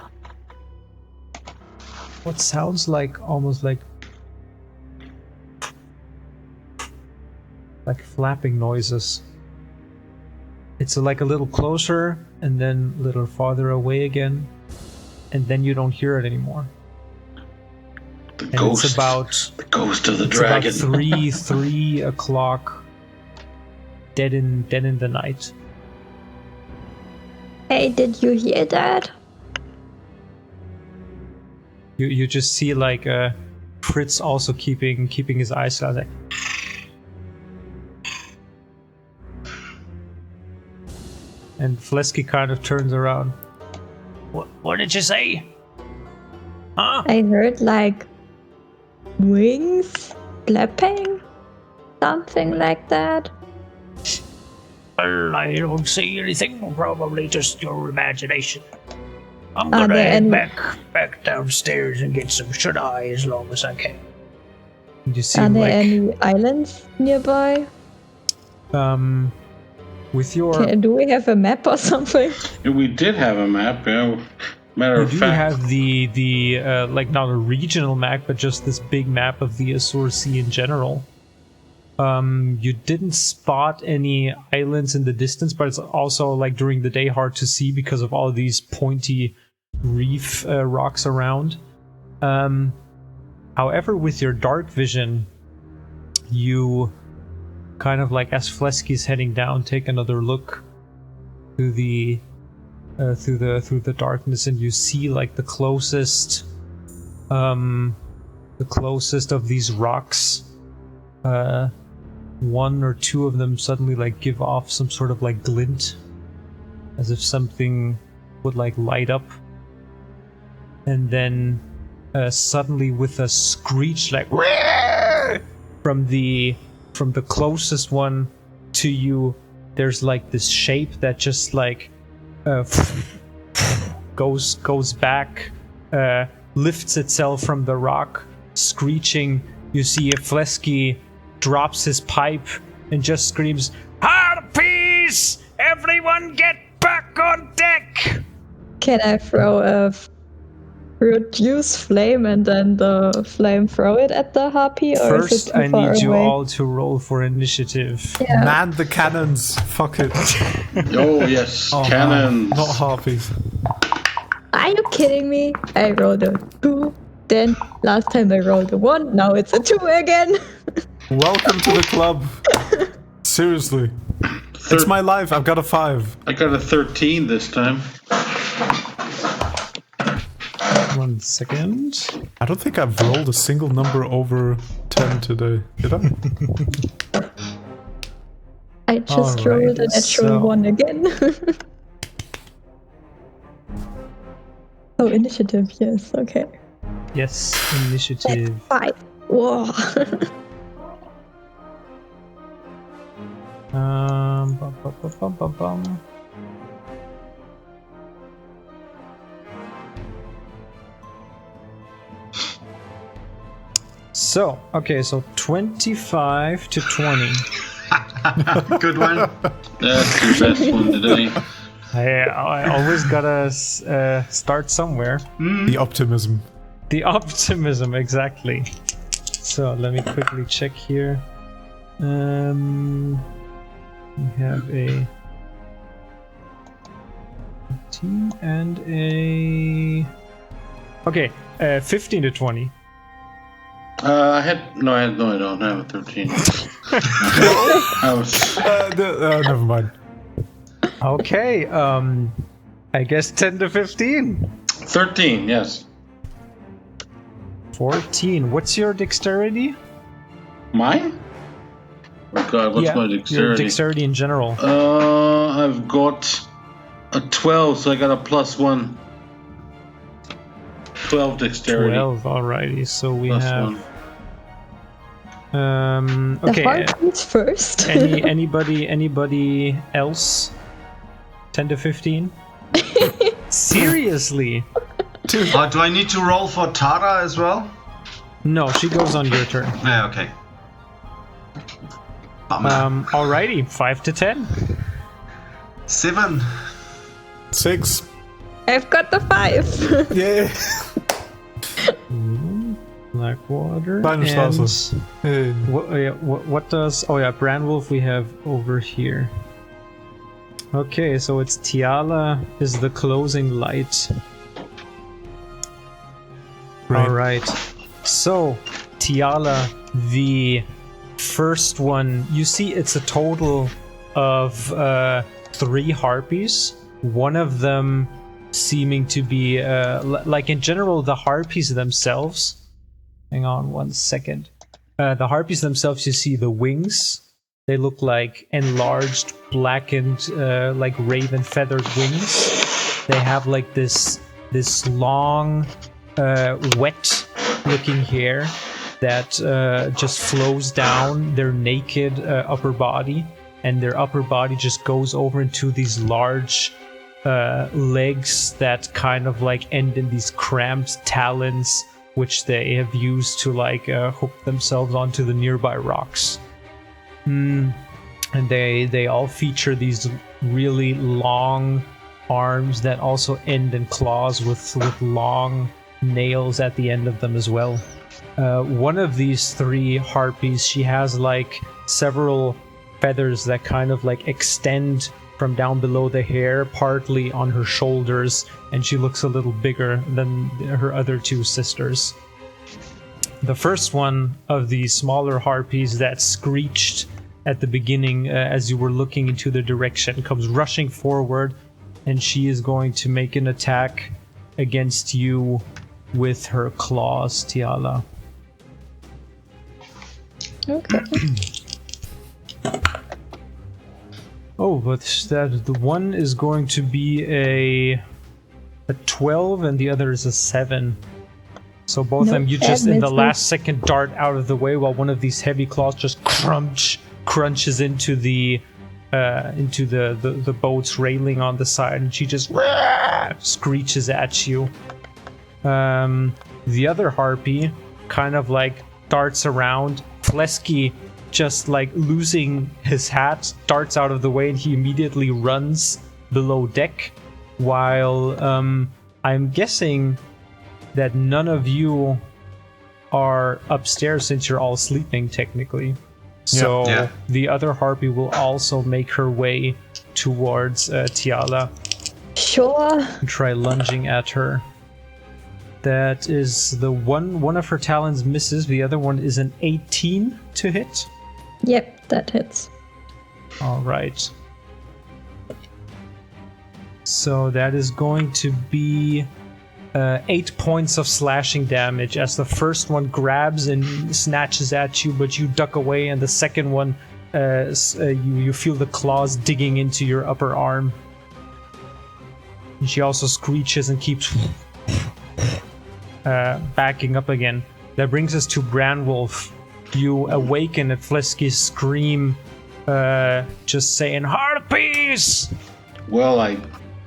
what sounds like almost like flapping noises. It's like a little closer and then a little farther away again, and then you don't hear it anymore. The And ghost. it's about The ghost of the it's dragon. about 3 o'clock, dead in the night. Hey, did you hear that? You just see like Fritz also keeping his eyes closed. Like, and Flesky kind of turns around. What did you say? Huh? I heard like wings flapping, something like that. Well, I don't see anything. Probably just your imagination. I'm Are gonna there head any- back downstairs and get some shut-eye as long as I can. You see, Are there like, any islands nearby? with your Do we have a map or something? We did have a map, yeah. Matter you of do fact, have the like not a regional map, but just this big map of the Azure Sea in general. You didn't spot any islands in the distance, but it's also like during the day hard to see because of all these pointy reef rocks around. However, with your dark vision, you kind of like, as Flesky's heading down, take another look through the darkness, and you see like the closest of these rocks. One or two of them suddenly like give off some sort of like glint, as if something would like light up, and then suddenly with a screech like from the closest one to you, there's like this shape that just like goes back, lifts itself from the rock, screeching. You see Flesky drops his pipe and just screams, "Harpies! Everyone get back on deck!" Can I throw a produce flame and then the flame throw it at the harpie? Or First, is it too I far need you away? all to roll for initiative. Yeah. Man the cannons. Fuck it. Oh, yes. Oh, Cannons. man. Not harpies. Are you kidding me? I rolled a 2. Then last time I rolled a 1. Now it's a 2 again. Welcome to the club. Seriously. It's my life. I've got a 5. I got a 13 this time. 1 second. I don't think I've rolled a single number over 10 today. Did I? I just Alright, rolled a natural 1 again. Oh, initiative, yes, okay. Yes, initiative. 5. Whoa. Bum, bum, bum, bum, bum, bum. So, okay, so 25 to 20. Good one. That's the best one today. I always gotta start somewhere. The optimism. The optimism, exactly. So let me quickly check here. We have a 15 and a... Okay, 15 to 20. I don't have a 13. I was... Never mind. Okay, I guess 10 to 15. 13, yes. 14. What's your dexterity? Mine? Oh god, what's my dexterity? Your dexterity in general. I've got a 12, so I got a +1. 12 dexterity. 12, alrighty. So we Plus have... 1. Okay. The heartbeats first. Anybody else? 10 to 15? Seriously? Do I need to roll for Tara as well? No, she goes on your turn. Yeah, okay. Alrighty, 5 to 10. 7. 6. I've got the 5. Yeah. Blackwater. Kleine And Straße. Hey. what does... Oh yeah, Brandwolf we have over here. Okay, so it's Tiala is the closing light. Right. Alright. So, Tiala, the first one, you see it's a total of 3 harpies. One of them seeming to be, like in general, the harpies themselves. Hang on 1 second. The harpies themselves, you see the wings. They look like enlarged, blackened, like raven feathered wings. They have like this long, wet looking hair that just flows down their naked upper body, and their upper body just goes over into these large legs that kind of like end in these cramped talons, which they have used to like hook themselves onto the nearby rocks. And they all feature these really long arms that also end in claws with long nails at the end of them as well. One of these 3 harpies, she has like several feathers that kind of like extend from down below the hair, partly on her shoulders, and she looks a little bigger than her other 2 sisters. The first one of the smaller harpies that screeched at the beginning as you were looking into the direction comes rushing forward, and she is going to make an attack against you with her claws, Tiala. Okay. Oh, but that the one is going to be a 12 and the other is a 7. So both of them, you just in the last second dart out of the way while one of these heavy claws just crunches into the boat's railing on the side, and she just screeches at you. The other harpy kind of like darts around. Flesky, just like losing his hat, darts out of the way, and he immediately runs below deck, while I'm guessing that none of you are upstairs since you're all sleeping technically. So the other harpy will also make her way towards Tiala. Sure. Try lunging at her. That is the one of her talons misses. The other one is an 18 to hit. Yep, that hits. All right. So that is going to be 8 points of slashing damage as the first one grabs and snatches at you, but you duck away, and the second one, you feel the claws digging into your upper arm. And she also screeches and keeps backing up again. That brings us to Branwolf. You awaken at Flesky's scream, just saying, "Harpies!" Well, I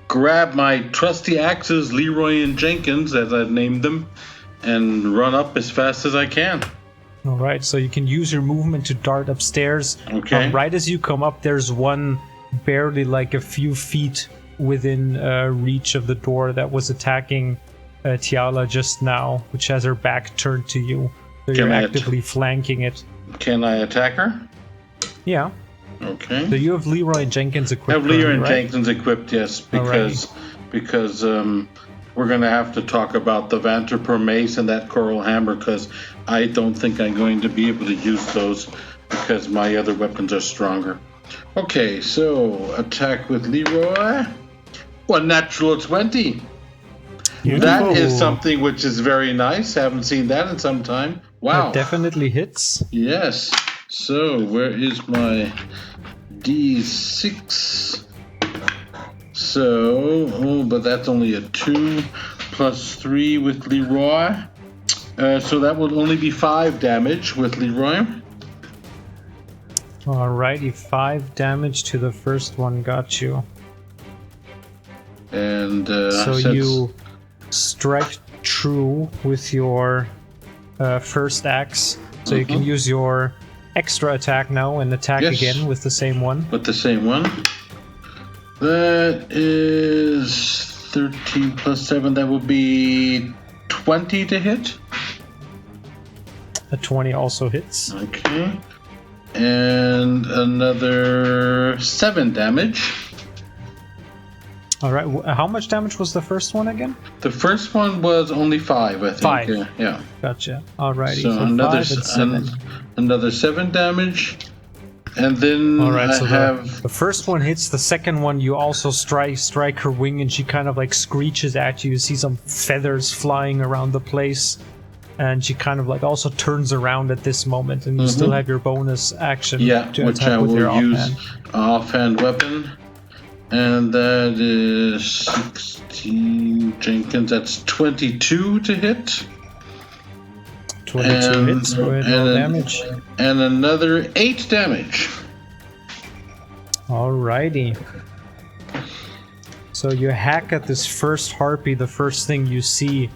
grab my trusty axes, Leroy and Jenkins, as I've named them, and run up as fast as I can. All right, so you can use your movement to dart upstairs. Okay. Right as you come up, there's one barely like a few feet within reach of the door that was attacking Tiala just now, which has her back turned to you. So you're actively flanking it. Can I attack her? Yeah. Okay. So you have Leroy and Jenkins equipped. I have Leroy and right? Jenkins equipped, yes, because we're going to have to talk about the Vanterper Mace and that Coral Hammer, because I don't think I'm going to be able to use those because my other weapons are stronger. Okay, so attack with Leroy. Well, natural 20. Beautiful. That is something which is very nice. Haven't seen that in some time. Wow. That definitely hits. Yes. So, where is my D6? So, but that's only a 2 plus 3 with Leroy. So that would only be 5 damage with Leroy. Alrighty, 5 damage to the first one got you. And so you strike true with your first axe. So you can use your extra attack now and attack again with the same one. With the same one. That is 13 plus 7. That would be 20 to hit. A 20 also hits. Okay. And another 7 damage. Alright, how much damage was the first one again? The first one was only 5, I think. 5. Yeah. Gotcha. Alrighty, so another 5 and 7. Another 7 damage. And then the first one hits, the second one you also strike her wing, and she kind of like screeches at you. You see some feathers flying around the place, and she kind of like also turns around at this moment, and you still have your bonus action to which attack I with your will use offhand weapon. And that is 16 Jenkins, that's 22 to hit. 22 hits, go ahead and roll damage. And another 8 damage. Alrighty. So you hack at this first harpy, the first thing you see.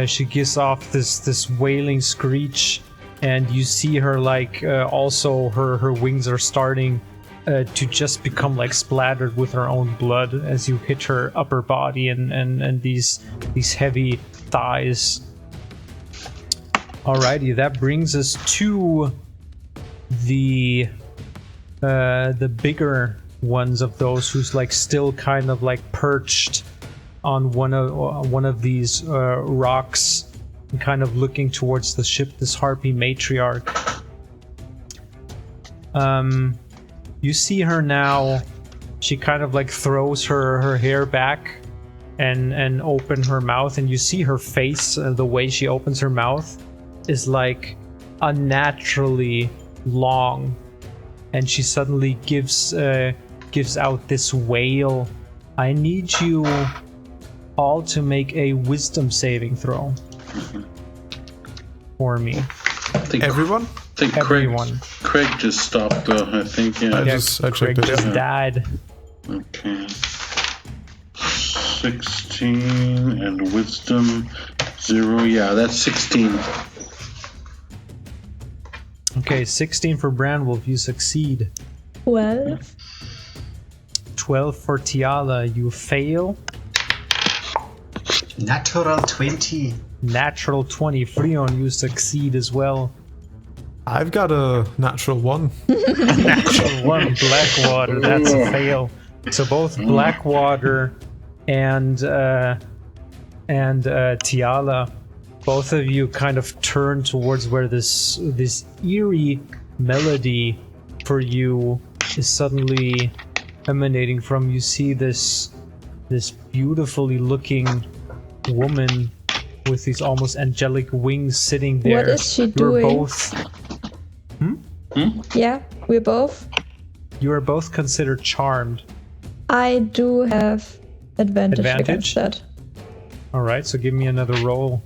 She gives off this wailing screech, and you see her like also her wings are starting to just become like splattered with her own blood as you hit her upper body and these heavy thighs. Alrighty, that brings us to the bigger ones of those who's like still kind of like perched on one of these rocks and kind of looking towards the ship, this harpy matriarch. You see her now, she kind of like throws her hair back and open her mouth, and you see her face, the way she opens her mouth is like unnaturally long, and she suddenly gives out this wail. I need you all to make a wisdom saving throw for me. Everyone? I think Everyone. Craig just stopped though, I think. Yeah. Craig just died. Okay. 16 and wisdom 0. Yeah, that's 16. Okay, 16 for Branwolf, you succeed. 12. 12 for Tiala, you fail. Natural 20. natural 20. Freon, you succeed as well. I've got a natural 1. Natural 1, Blackwater, that's a fail. So both Blackwater and Tiala, both of you kind of turn towards where this eerie melody for you is suddenly emanating from. You see this beautifully looking woman with these almost angelic wings sitting there. What is she doing? You're both... Yeah, we're both. You are both considered charmed. I do have advantage against that. Alright, so give me another roll.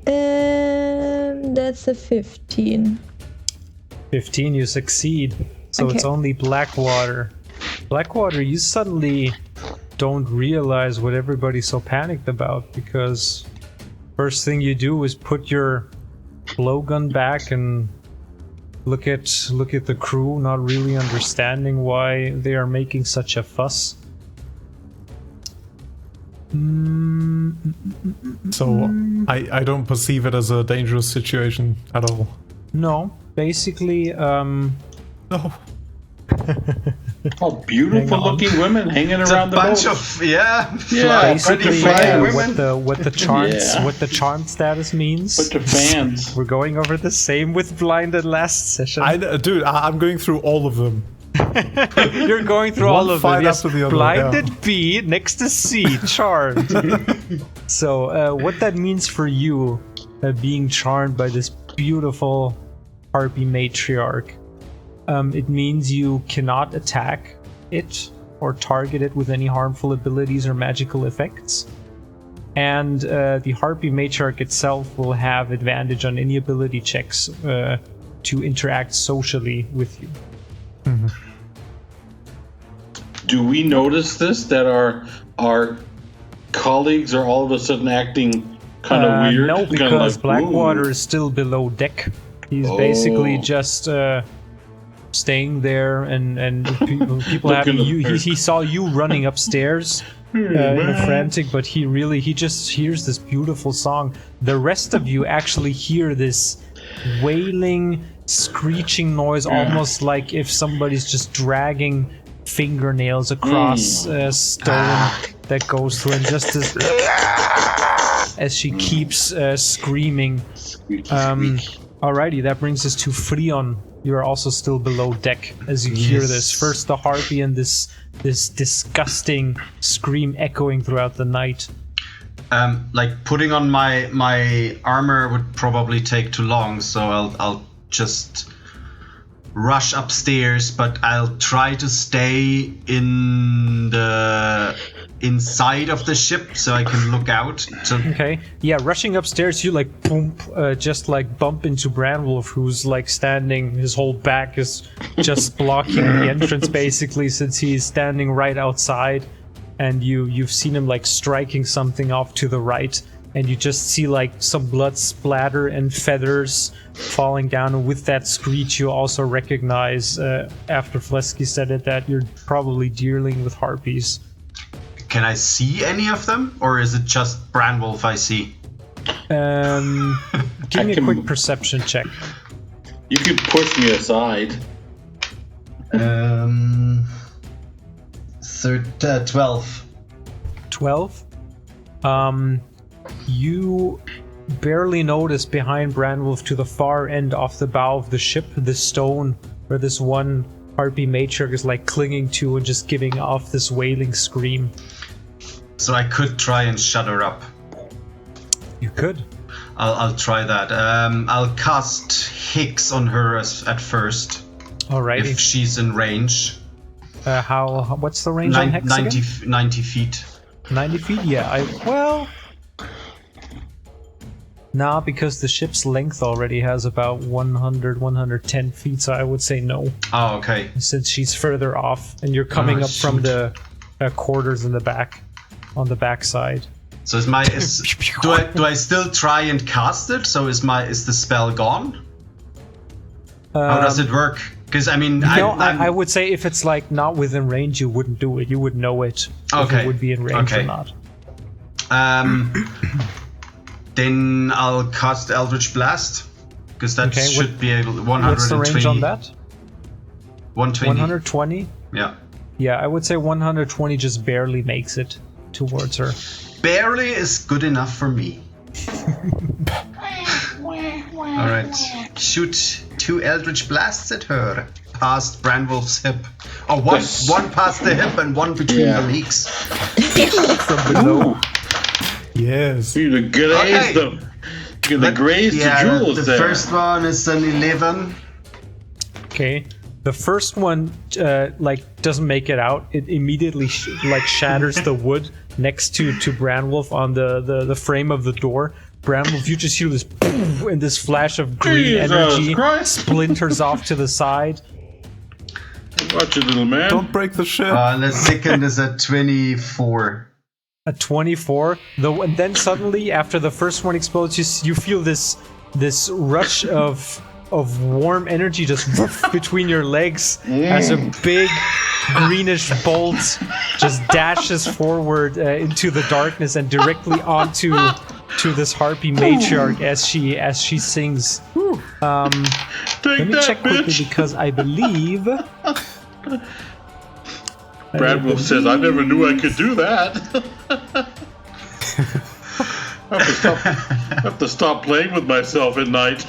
That's a 15. 15, you succeed. So Okay. it's only Blackwater. Blackwater, you suddenly don't realize what everybody's so panicked about, because first thing you do is put your blowgun back and look at the crew, not really understanding why they are making such a fuss. So I don't perceive it as a dangerous situation at all. No, basically, No. Oh, beautiful looking women hanging It's around a the bunch boat. of yeah, basically flying what the charms Yeah. what the charm status means. Bunch of fans. We're going over the same with blinded last session. Dude, I'm going through all of them. You're going through all of them. fight Yes, after the other, blinded yeah. B next to C, charmed. So what that means for you, being charmed by this beautiful harpy matriarch, it means you cannot attack it or target it with any harmful abilities or magical effects. And the harpy matriarch itself will have advantage on any ability checks to interact socially with you. Do we notice this, that our colleagues are all of a sudden acting kind of weird? No, Kinda because like, Blackwater ooh. is still below deck. He's basically just staying there, and people have Looking you. up. He saw you running upstairs in a frantic, but he just hears this beautiful song. The rest of you actually hear this wailing, screeching noise, almost like if somebody's just dragging fingernails across stone that goes through, and just as she keeps screaming. Squeaky squeak. Alrighty, that brings us to Freon. You are also still below deck as you hear this. First the harpy and this disgusting scream echoing throughout the night. Like putting on my armor would probably take too long, so I'll just rush upstairs, but I'll try to stay in the inside of the ship so I can look out. So Okay, yeah, rushing upstairs, you like boom, just like bump into Branwolf, who's like standing. His whole back is just blocking the entrance, basically, since he's standing right outside. And you've seen him like striking something off to the right, and you just see like some blood splatter and feathers falling down. And with that screech, you also recognize, after Flesky said it, that you're probably dealing with harpies. can I see any of them, or is it just Branwolf I see? Give me a quick perception check. You can push me aside. 12. 12. You barely notice behind Branwolf, to the far end off the bow of the ship, the stone where this one harpy matriarch is like clinging to and just giving off this wailing scream. So I could try and shut her up. You could. I'll try that. I'll cast Hicks on her at first, Alrighty. if she's in range. What's the range on Hex 90, again? 90 feet. 90 feet? Yeah, Nah, because the ship's length already has about 100, 110 feet, so I would say no. Oh, okay. Since she's further off, and you're coming up from the quarters in the back, on the back side. So do I still try and cast it? So is the spell gone? How does it work? Because I mean, I would say if it's like not within range, you wouldn't do it. You would know it if Okay. it would be in range or Okay. not. Then I'll cast Eldritch Blast, because that should be able 120. What's the range on that? 120. 120? Yeah. Yeah, I would say 120 just barely makes it towards her. Barely is good enough for me. Alright. Shoot 2 Eldritch Blasts at her. Past Branwolf's hip. Oh, one past the hip and one between the legs. From below. Yes. You graze them. You're gonna graze the jewels the there. first one is an 11. Okay. The first one, doesn't make it out. It immediately shatters the wood next to Branwolf on the frame of the door. Branwolf, you just hear this boom, and this flash of green energy splinters off to the side. Watch it, little man. Don't break the ship. The second is a 24. A 24. And then suddenly, after the first one explodes, you feel this rush of warm energy just between your legs as a big greenish bolt just dashes forward into the darkness and directly onto this harpy matriarch as she sings. Let me check quickly because I believe Bradwolf says, I never knew I could do that. I have to stop playing with myself at night.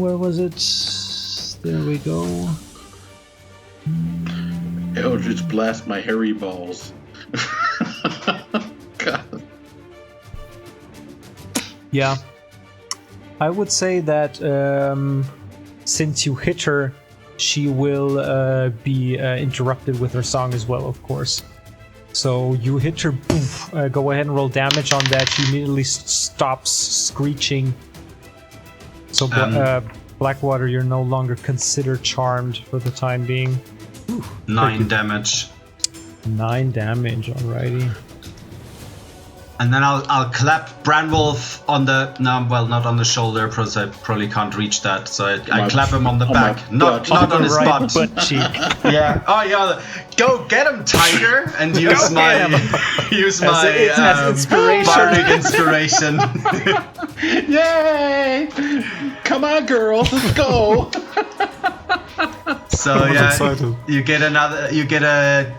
where was it? There we go. Eldritch blast my hairy balls. God. Yeah. I would say that since you hit her, she will be interrupted with her song as well, of course. So you hit her, poof, go ahead and roll damage on that. She immediately stops screeching. So Blackwater, you're no longer considered charmed for the time being. 9 damage. 9 damage, alrighty. And then I'll clap Branwolf on the not on the shoulder because I probably can't reach that. So I clap him on the back, not on his butt. Cheek. Yeah. Oh yeah. Go get him, Tiger, and use my inspiration. bardic inspiration. Yay! Come on, girls, let's go. So excited. you get a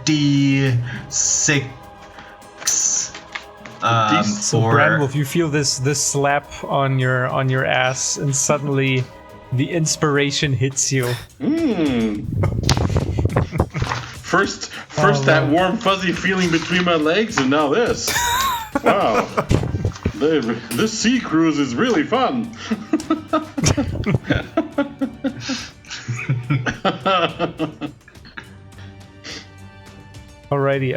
D6. So Branwolf, you feel this slap on your ass, and suddenly the inspiration hits you. First that warm fuzzy feeling between my legs, and now this. Wow, this sea cruise is really fun. Alrighty.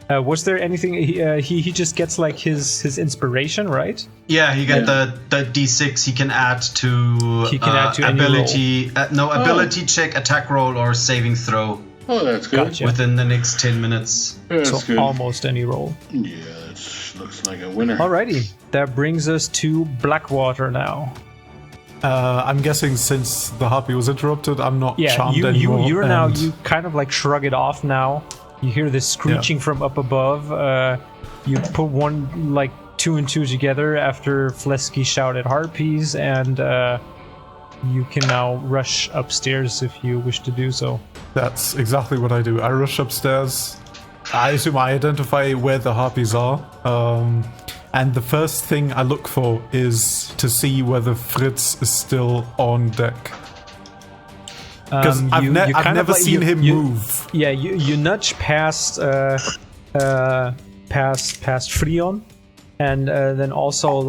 Was there anything he just gets like his inspiration, right? Yeah, he got the D6 he can add to ability ability check, attack roll, or saving throw. Oh, that's good. Gotcha. Within the next 10 minutes. That's good. Almost any roll. Yeah, that looks like a winner. Alrighty, that brings us to Blackwater now. I'm guessing since the harpy was interrupted, I'm not charmed anymore. You kind of like shrug it off now. You hear this screeching from up above. You put 2 and 2 together after Flesky shouted harpies, and you can now rush upstairs if you wish to do so. That's exactly what I do. I rush upstairs. I assume I identify where the harpies are. And the first thing I look for is to see whether Fritz is still on deck. Because I've never seen him move. Yeah, you nudge past Freon, and then also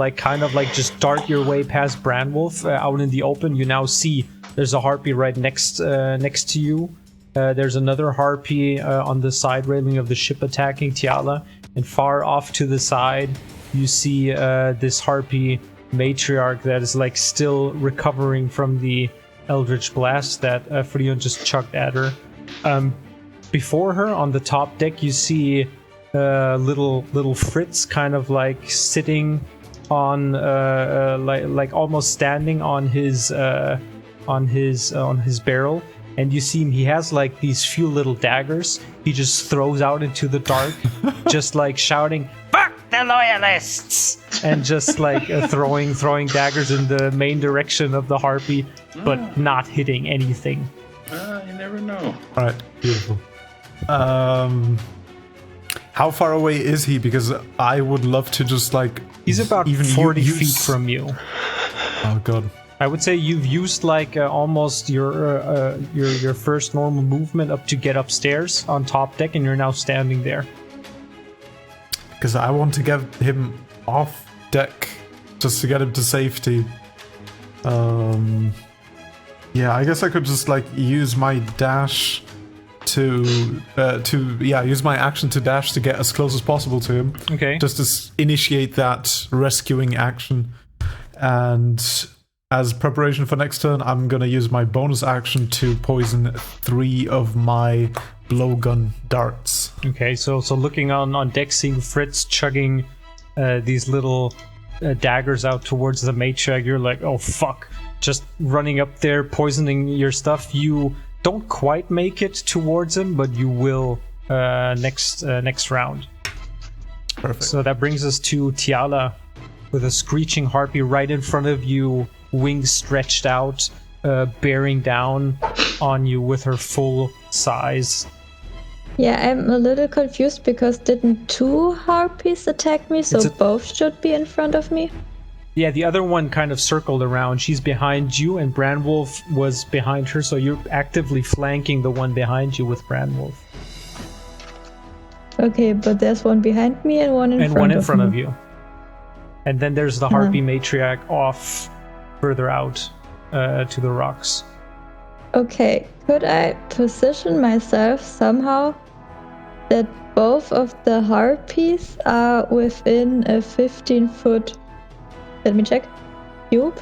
just dart your way past Branwolf out in the open. You now see there's a harpy right next to you. There's another harpy on the side railing of the ship attacking Tiala, and far off to the side you see this harpy matriarch that is still recovering from the Eldritch Blast that Freon just chucked at her. Before her, on the top deck, you see little Fritz kind of sitting on like almost standing on his barrel, and you see him. He has like these few little daggers. He just throws out into the dark, just like shouting, "Fuck the loyalists!" and just like throwing daggers in the main direction of the harpy, but not hitting anything. You never know. All right, beautiful. How far away is he? Because I would love to just like... He's about even 40 feet from you. Oh god. I would say you've used like almost your first normal movement up to get upstairs on top deck, and you're now standing there. Because I want to get him off deck, just to get him to safety. Yeah, I guess I could just like use my dash use my action to dash to get as close as possible to him. Okay. Just to initiate that rescuing action. And as preparation for next turn, I'm gonna use my bonus action to poison 3 of my blowgun darts. Okay, so looking on deck, seeing Fritz chugging these little daggers out towards the matriarch, you're like, oh fuck. Just running up there, poisoning your stuff. You don't quite make it towards him, but you will next round. Perfect. So that brings us to Tiala with a screeching harpy right in front of you, wings stretched out, bearing down on you with her full size. Yeah, I'm a little confused because didn't 2 harpies attack me, so both should be in front of me? Yeah, the other one kind of circled around. She's behind you, and Brandwolf was behind her, so you're actively flanking the one behind you with Brandwolf. Okay, but there's one behind me and one in front of you. And then there's the harpy matriarch off further out to the rocks. Okay, could I position myself somehow that both of the harpies are within a 15-foot... Let me check. Cube.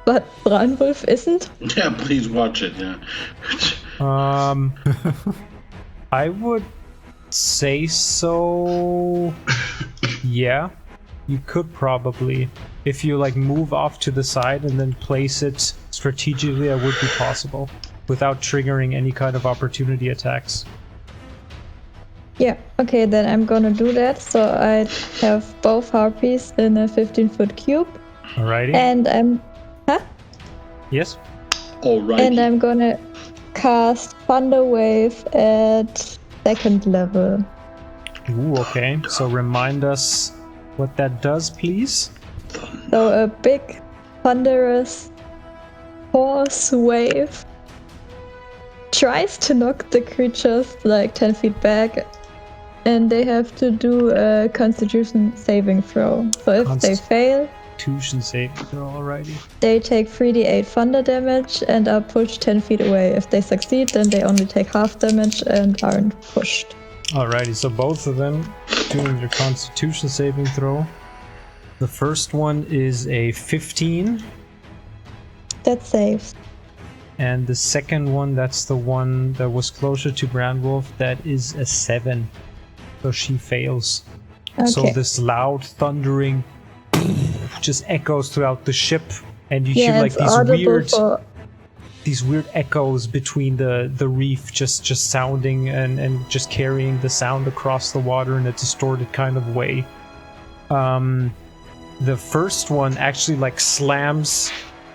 But Brandwolf isn't. Yeah, please watch it, yeah. I would say so. Yeah. You could probably. If you like move off to the side and then place it strategically, that would be possible. Without triggering any kind of opportunity attacks. Yeah, okay, then I'm gonna do that. So I have both harpies in a 15-foot cube. Alrighty. And I'm... Huh? Yes? Alrighty. And I'm gonna cast Thunder Wave at 2nd level. Ooh, okay. So remind us what that does, please. So a big, thunderous force wave tries to knock the creatures like 10 feet back. And they have to do a Constitution saving throw. So if they fail... Constitution saving throw, alrighty. They take 3d8 thunder damage and are pushed 10 feet away. If they succeed, then they only take half damage and aren't pushed. Alrighty, so both of them doing their Constitution saving throw. The first one is a 15. That saves. And the second one, that's the one that was closer to Brandwolf, that is a 7. So she fails. Okay. So this loud thundering just echoes throughout the ship, and you hear like these weird echoes between the reef just sounding and just carrying the sound across the water in a distorted kind of way. The first one actually like slams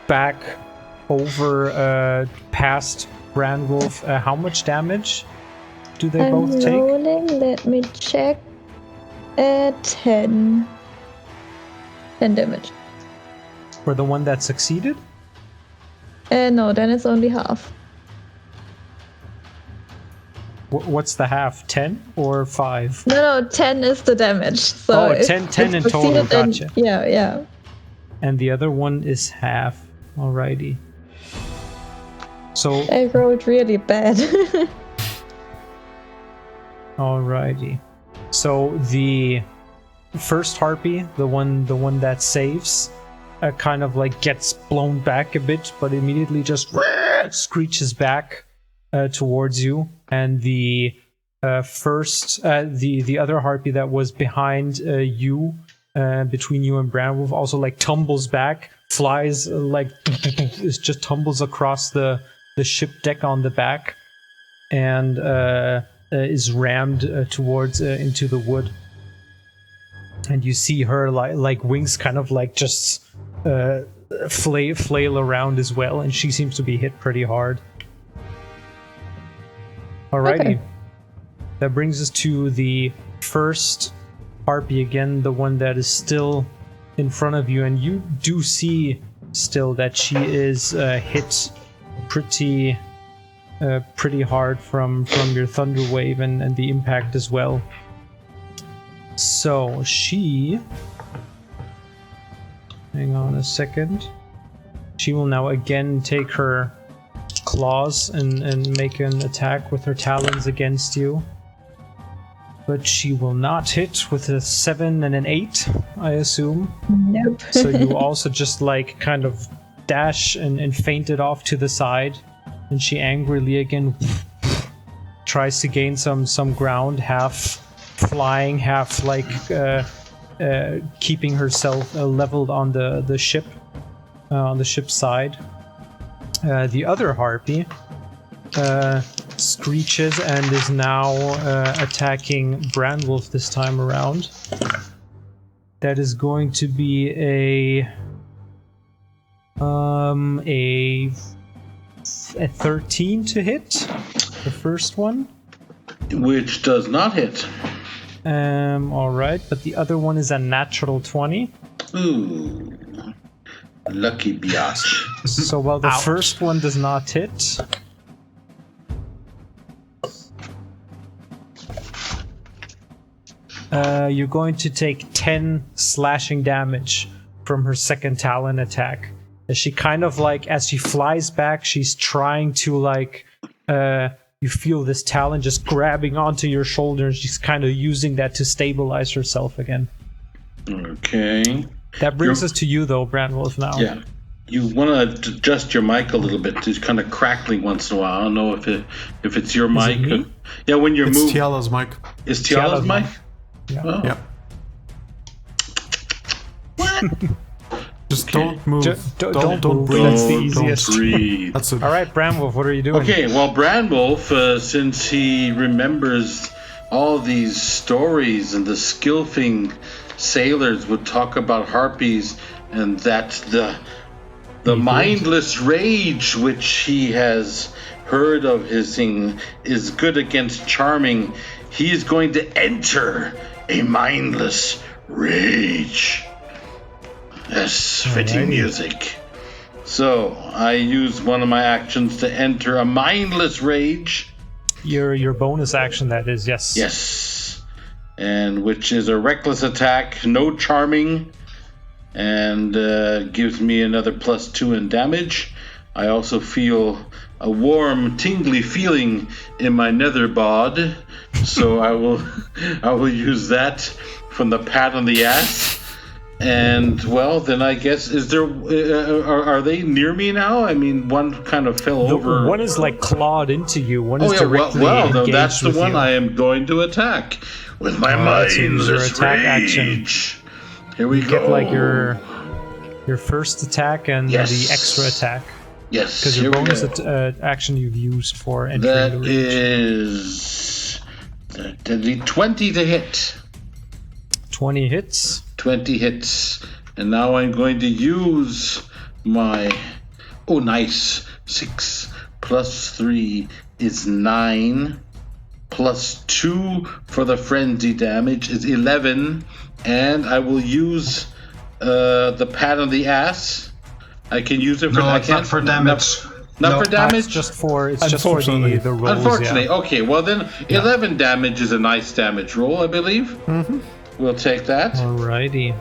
back over past Brandwolf. How much damage do they both take? Let me check. 10 damage. For the one that succeeded? No, then it's only half. What's the half? 10 or 5? No, 10 is the damage. So 10 in total, gotcha. Yeah. And the other one is half. Alrighty. So I rolled really bad. Alrighty. So the first harpy, the one that saves, kind of like gets blown back a bit, but immediately just screeches back towards you. And the other harpy that was behind you between you and Brandwolf also like tumbles back, flies it just tumbles across the ship deck on the back, and is rammed towards into the wood. And you see her like wings kind of like just flail around as well, and she seems to be hit pretty hard. Alrighty. Okay. That brings us to the first harpy again, the one that is still in front of you, and you do see still that she is hit pretty hard from your thunder wave and the impact as well. So she, hang on a second, she will now again take her claws and make an attack with her talons against you. But she will not hit with a 7 and an 8, I assume. Nope. So you also just like kind of dash and feint it off to the side, and she angrily again tries to gain some ground, half flying, half like keeping herself leveled on the ship, on the ship's side. The other harpy screeches and is now attacking Brandwolf this time around. That is going to be a 13 to hit, the first one, which does not hit. All right, but the other one is a natural 20. Ooh, lucky biatch. So while the first one does not hit, you're going to take 10 slashing damage from her second talon attack. As she kind of like, as she flies back, she's trying to like, you feel this talon just grabbing onto your shoulder, and she's kind of using that to stabilize herself again. Okay. That brings us to you though, Brandwolf, now. Yeah. You want to adjust your mic a little bit. It's kind of crackling once in a while. I don't know if it's your mic. It me? Yeah, when you're moving. It's Tiala's mic. Is Tiala's mic? Yeah. Oh. Yeah. What? Just don't move. Don't breathe. That's the easiest. Don't breathe. That's it. All right, Brandwolf, what are you doing? Okay, well, Brandwolf, since he remembers all these stories and the skilfing sailors would talk about harpies, and that the mindless rage which he has heard of his thing is good against charming, he is going to enter a mindless rage. Yes, fitting music. So I use one of my actions to enter a mindless rage. Your bonus action, that is, yes. Yes. And which is a reckless attack, no charming, and gives me another +2 in damage. I also feel a warm, tingly feeling in my nether bod, so I will use that from the pat on the ass. And well, then I guess are they near me now? I mean, one kind of fell over. One is like clawed into you. One is directly well, engaged that's the with one you. I am going to attack with my mindless attack rage. Action. Here we you go. Get like your first attack and the extra attack. Yes. Because your bonus action you've used for entering that the rage. Is the 20 to hit. 20 hits. 20 hits. And now I'm going to use my... Oh, nice. 6 plus 3 is 9. Plus 2 for the frenzy damage is 11. And I will use the pat on the ass. I can use it for... No, it's not for damage. Not for damage? It's just for the rolls. Unfortunately, yeah. Okay, well then 11 damage is a nice damage roll, I believe. Mm-hmm. We'll take that. Alrighty.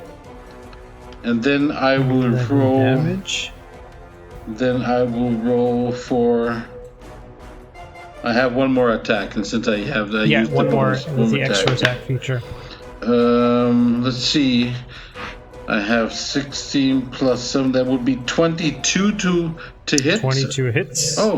And then I will roll damage. Then I will roll for... I have one more attack, and since I have that, yeah, used one the more bonus, with the extra attack feature. Let's see. I have 16 plus 7. That would be 22 to hit. 22 hits. Oh,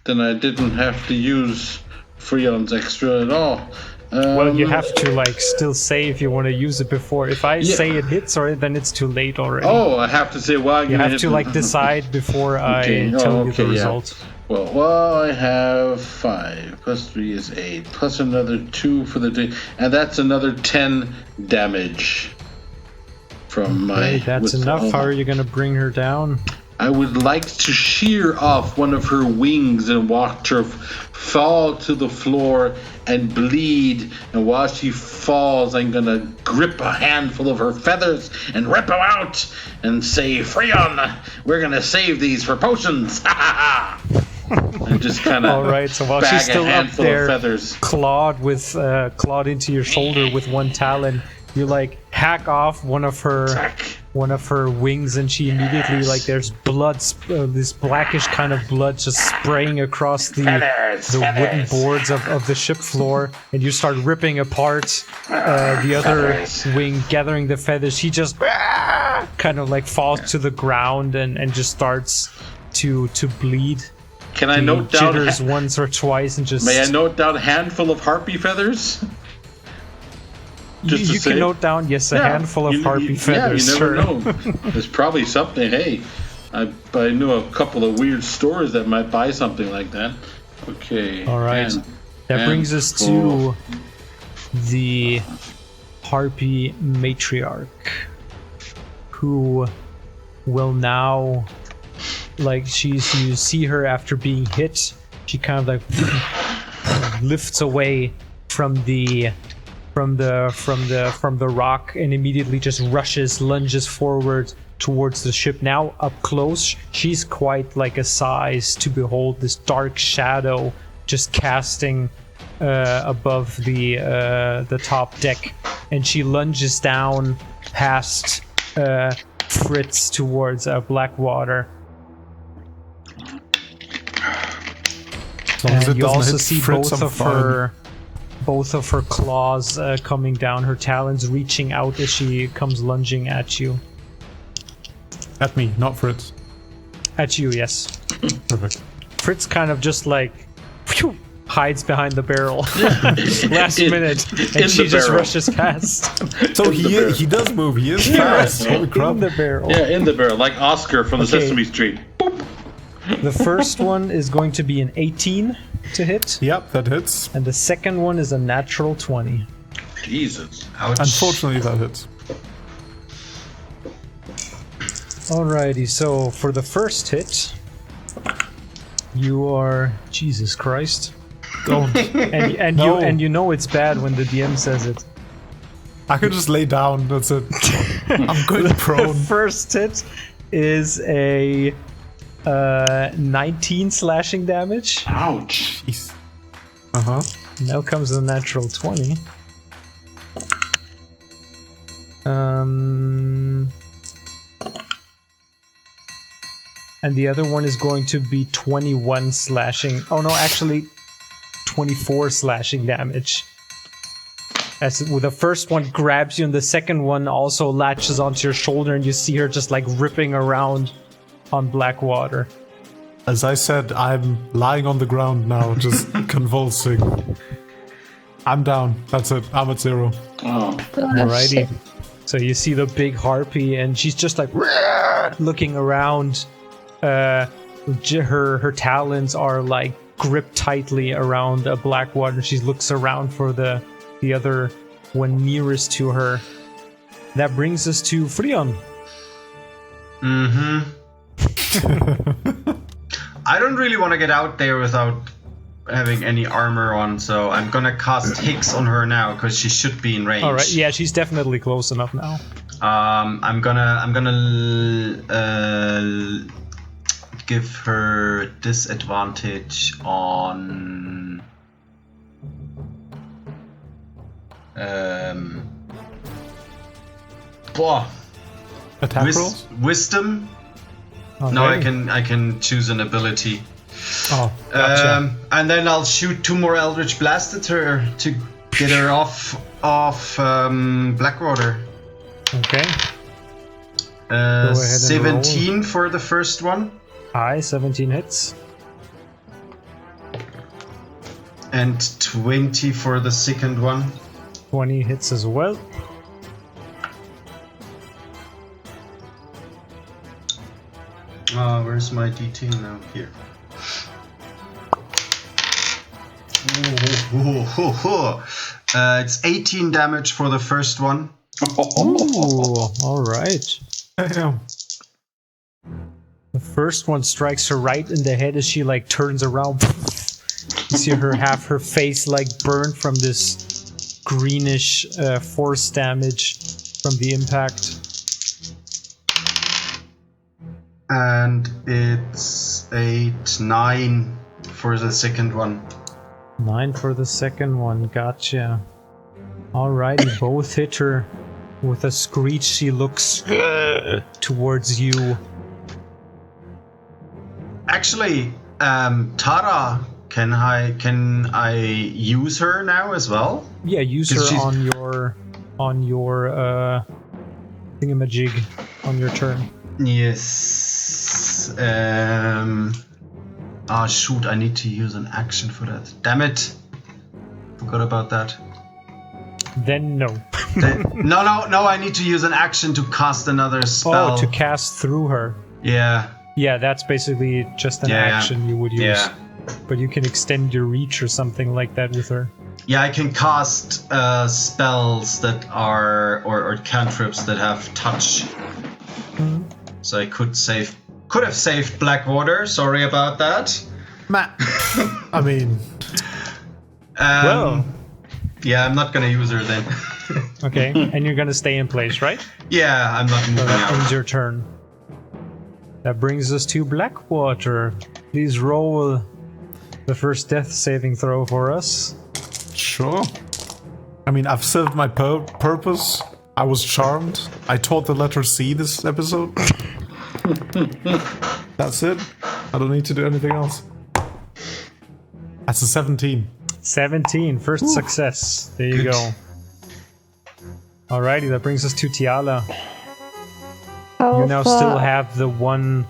then I didn't have to use Freon's extra at all. Well, you have to like still say if you want to use it before. If I say it hits, or then it's too late already. Oh, I have to say why. You have to like decide before I tell you the result. Well, I have 5 plus 3 is 8 plus another 2 for the day, and that's another 10 damage from my. That's enough. How are you gonna bring her down? I would like to shear off one of her wings and watch her fall to the floor and bleed. And while she falls, I'm gonna grip a handful of her feathers and rip them out and say, "Freon, we're gonna save these for potions." And just kind of. All right. So while she's still up there, clawed into your shoulder with one talon, you like hack off one of her wings, and she immediately like there's blood, this blackish kind of blood just spraying across the wooden boards of the ship floor, and you start ripping apart the other wing, gathering the feathers. She just kind of like falls to the ground and just starts to bleed. Can I note down jitters once or twice and just? May I note down a handful of harpie feathers? You can note down, a handful of harpie feathers. Yeah, you never know. There's probably something. Hey, I know a couple of weird stores that might buy something like that. Okay. All right. That brings us to the harpie matriarch, who will now, like, you see her after being hit. She kind of like lifts away from the rock and immediately just lunges forward towards the ship. Now up close, she's quite like a size to behold, this dark shadow just casting above the top deck, and she lunges down past Fritz towards Blackwater. And you also see both of her claws coming down, her talons reaching out as she comes lunging at you. At me, not Fritz. At you, yes. Perfect. Fritz kind of just like hides behind the barrel last minute, and she just rushes past. So he does move. He is fast. Holy crap. In the barrel. Yeah, in the barrel, like Oscar from the Sesame Street. Boop. The first one is going to be an 18 to hit. Yep, that hits. And the second one is a natural 20. Jesus. Ouch. Unfortunately, that hits. Alrighty, so for the first hit, you are Jesus Christ. Don't. And No. you know it's bad when the DM says it. I could just lay down. That's it. I'm good prone. The first hit is a 19 slashing damage. Ouch. Jeez. Uh-huh. Now comes the natural 20. And the other one is going to be 21 slashing. Oh no, actually 24 slashing damage. As the first one grabs you, and the second one also latches onto your shoulder, and you see her just like ripping around on Blackwater. As I said, I'm lying on the ground now, just convulsing. I'm down. That's it. I'm at 0. Oh. Alrighty. So you see the big harpy, and she's just like looking around. Her talons are like gripped tightly around Blackwater. She looks around for the other one nearest to her. That brings us to Freon. Mm-hmm. I don't really want to get out there without having any armor on, so I'm gonna cast Hicks on her now because she should be in range. All right, yeah, she's definitely close enough now. I'm gonna give her disadvantage on Attack rolls? Wisdom. Okay. No, I can choose an ability. Oh, gotcha. And then I'll shoot 2 more Eldritch Blast at her to get her off Blackwater. Okay. 17 for the first one. Aye, 17 hits. And 20 for the second one. 20 hits as well. Where's my D10 now? Here. It's 18 damage for the first one. Ooh, all right. Damn. The first one strikes her right in the head as she like turns around. You see half her face like burned from this greenish force damage from the impact. And it's 9 for the second one. 9 for the second one, gotcha. Alrighty, both hit her. With a screech, she looks towards you. Actually, Tara, can I use her now as well? Yeah, use her on your thingamajig on your turn. Yes. Shoot, I need to use an action for that. Damn it. Forgot about that. Then no. No, I need to use an action to cast another spell. Oh, to cast through her. Yeah. Yeah, that's basically just an action you would use. Yeah. But you can extend your reach or something like that with her. Yeah, I can cast spells that are or cantrips that have touch. Mm-hmm. So I could have saved Blackwater. Sorry about that. I mean, well. Yeah, I'm not gonna use her then. Okay, and you're gonna stay in place, right? Yeah, I'm not moving So that out. ends your turn. That brings us to Blackwater. Please roll the first death saving throw for us. sure. I mean, I've served my purpose. I was charmed. I taught the letter C this episode. That's it. I don't need to do anything else. That's a 17. 17, first success. There you go. Alrighty, that brings us to Tiala. You now still have the one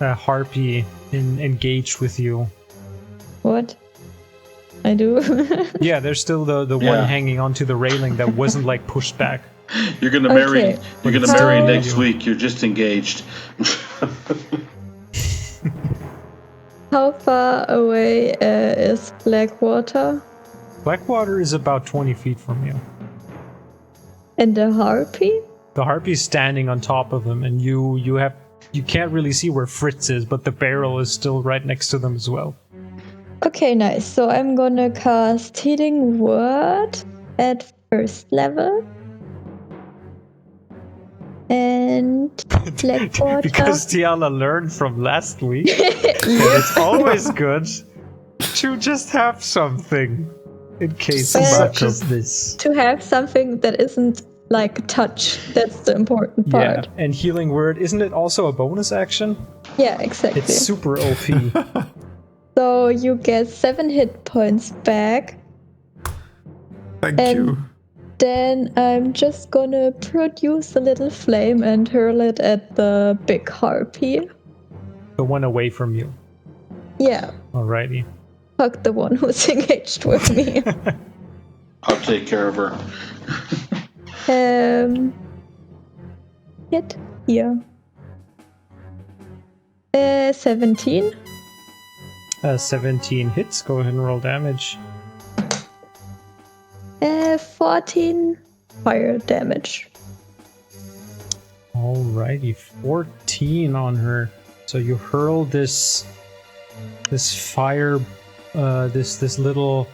harpy engaged with you. What? I do? Yeah, there's still the one hanging onto the railing that wasn't like pushed back. You're gonna marry. Okay. You're gonna marry next week. You're just engaged. How far away is Blackwater? Blackwater is about 20 feet from you. And the harpy? The harpy's standing on top of him, and you can't really see where Fritz is, but the barrel is still right next to them as well. Okay, nice. So I'm gonna cast Healing Word at first level. And Blackwater. Because Tiala learned from last week that it's always good to just have something in case such as this. To have something that isn't like touch. That's the important part. Yeah, and Healing Word, isn't it also a bonus action? Yeah, exactly. It's super OP. So you get 7 hit points back. Thank you. Then I'm just gonna produce a little flame and hurl it at the big harpy. The one away from you. Yeah. Alrighty. Fuck the one who's engaged with me. I'll take care of her. Hit here. 17. 17 hits. Go ahead and roll damage. 14 fire damage. Alrighty, 14 on her. So you hurl this fire, this little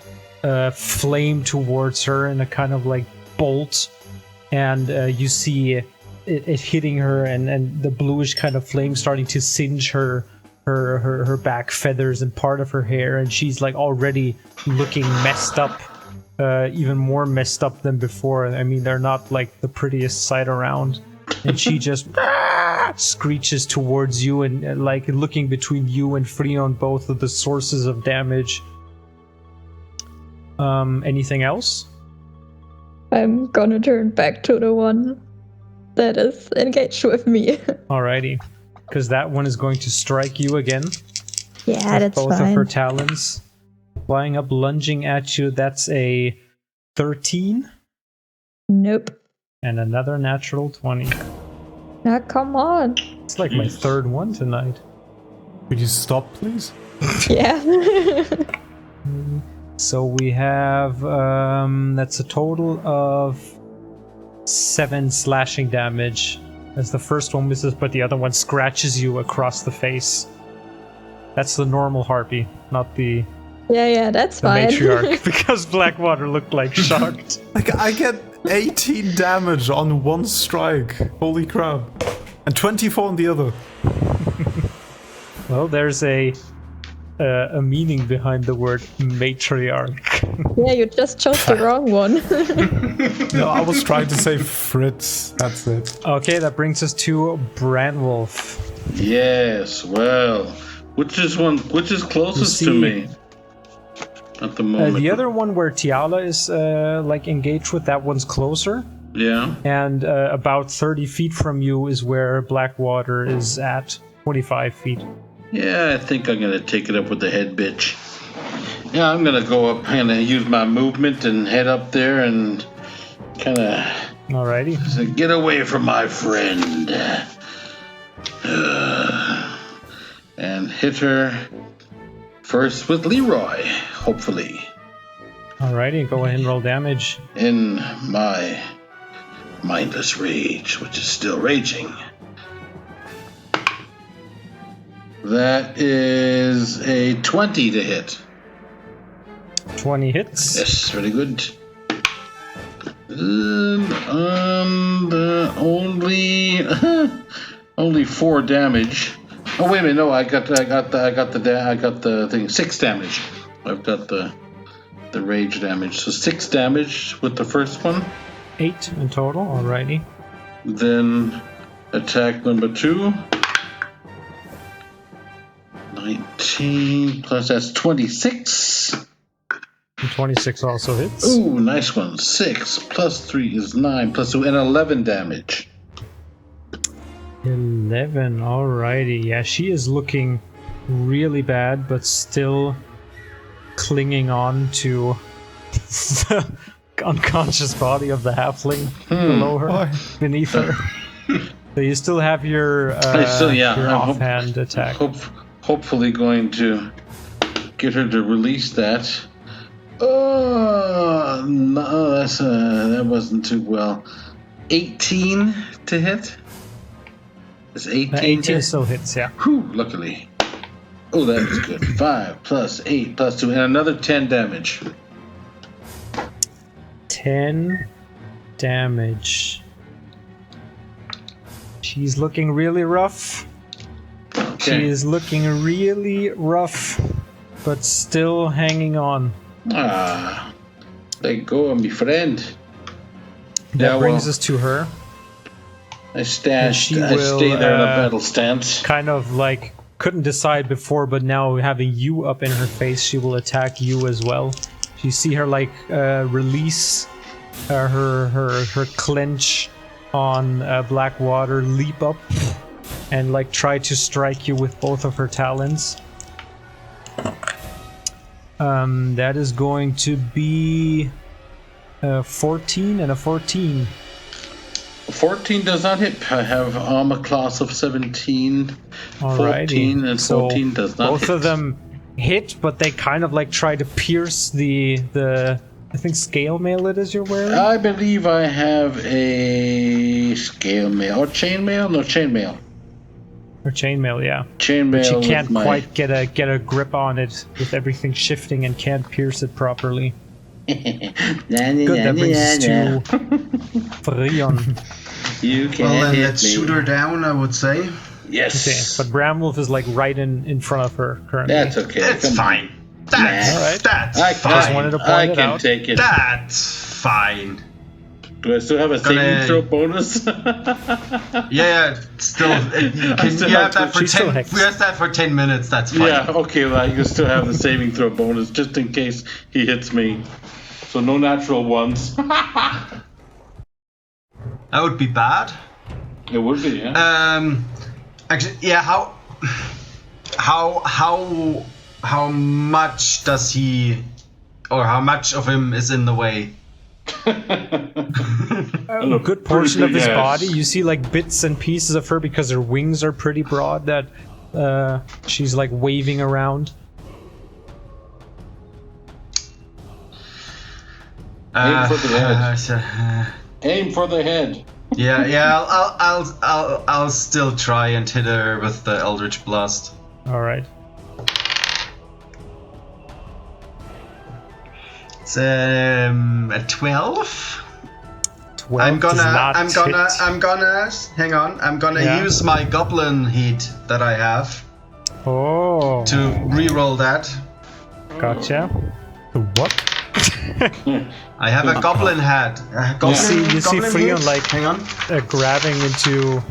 flame towards her in a kind of like bolt, and you see it hitting her, and the bluish kind of flame starting to singe her back feathers and part of her hair, and she's like already looking messed up. Even more messed up than before. I mean, they're not like the prettiest sight around. And she just screeches towards you and like looking between you and Freon, both of the sources of damage. Anything else? I'm gonna turn back to the one that is engaged with me. Alrighty. Because that one is going to strike you again. Yeah, that's both fine. of her talons. flying up, lunging at you. That's a 13. Nope. And another natural 20. Now come on. It's like my third one tonight. Could you stop, please? Yeah. So we have, that's a total of 7 slashing damage. As the first one misses, but the other one scratches you across the face. That's the normal harpy, not the that's the fine. matriarch, because Blackwater looked like shocked. I get 18 damage on one strike. Holy crap. And 24 on the other. Well, there's a meaning behind the word matriarch. Yeah, you just chose the wrong one. No, I was trying to say Fritz. That's it. Okay, that brings us to Branwolf. Yes, well, which is closest to me at the moment? The other one where Tiala is like engaged with, that one's closer. Yeah. And about 30 feet from you is where Blackwater is at, 25 feet. Yeah, I think I'm gonna take it up with the head bitch. Yeah, I'm gonna go up and use my movement and head up there and kind of. Alrighty. Get away from my friend. And hit her first with Leroy, hopefully. Alrighty, go ahead and roll damage. In my mindless rage, which is still raging. That is a 20 to hit. 20 hits. Yes, very good. Only 4 damage. Oh wait a minute, no, I got the thing. 6 damage. I've got the rage damage. So 6 damage with the first one. 8 in total. Alrighty. Then attack number 2. 19 plus that's 26. And 26 also hits. Ooh, nice one. 6 plus 3 is 9 plus 2 and 11 damage. 11, alrighty. Yeah, she is looking really bad, but still clinging on to the unconscious body of the halfling below her, beneath her. So you still have your offhand attack. Hopefully going to get her to release that. Oh, no, that wasn't too well. 18 to hit? Is 18 18 hit? still hits, yeah. Whew, luckily. Oh, that was good. 5 plus 8 plus 2 and another 10 damage. 10 damage. She's looking really rough. Okay. She is looking really rough, but still hanging on. Ah, let go of me friend. That brings us to her. I stay there in a battle stance. Kind of like couldn't decide before, but now having you up in her face, she will attack you as well. You see her like release her clench on Blackwater, leap up, and like try to strike you with both of her talons. That is going to be 14 and a 14. 14 does not hit. I have armor class of 17. Alrighty. 14 and 14 does not hit. Both of them hit, but they kind of like try to pierce the I think scale mail it is you're wearing? I believe I have a scale mail. Or chain mail? No, chain mail. Or chainmail, yeah. Chainmail. But she can't quite get a grip on it with everything shifting and can't pierce it properly. Good, that brings us to Freon. You can't well, then hit let's me. shoot her down, I would say. Yes. Okay, but Bramwolf is like right in front of her currently. That's okay. That's fine. That's fine. Just wanted to point I it can out. take it. That's fine. Do I still have a saving throw bonus? Yeah, still. You have that for 10. We have that for 10 minutes. That's fine. Yeah, okay. Well, you can still have the saving throw bonus just in case he hits me. So no natural ones. That would be bad. It would be, yeah. Actually, yeah. How how much does he, or how much of him is in the way? A good portion of his body. You see like bits and pieces of her because her wings are pretty broad that she's like waving around. Aim for the head. Aim for the head. Yeah. I'll still try and hit her with the Eldritch Blast. All right. It's a 12. 12 I'm does not hit. hang on. I'm gonna use my goblin heat that I have to re-roll that. Gotcha. The what? I have a goblin hat. You see Freon heat? like hang on. Grabbing into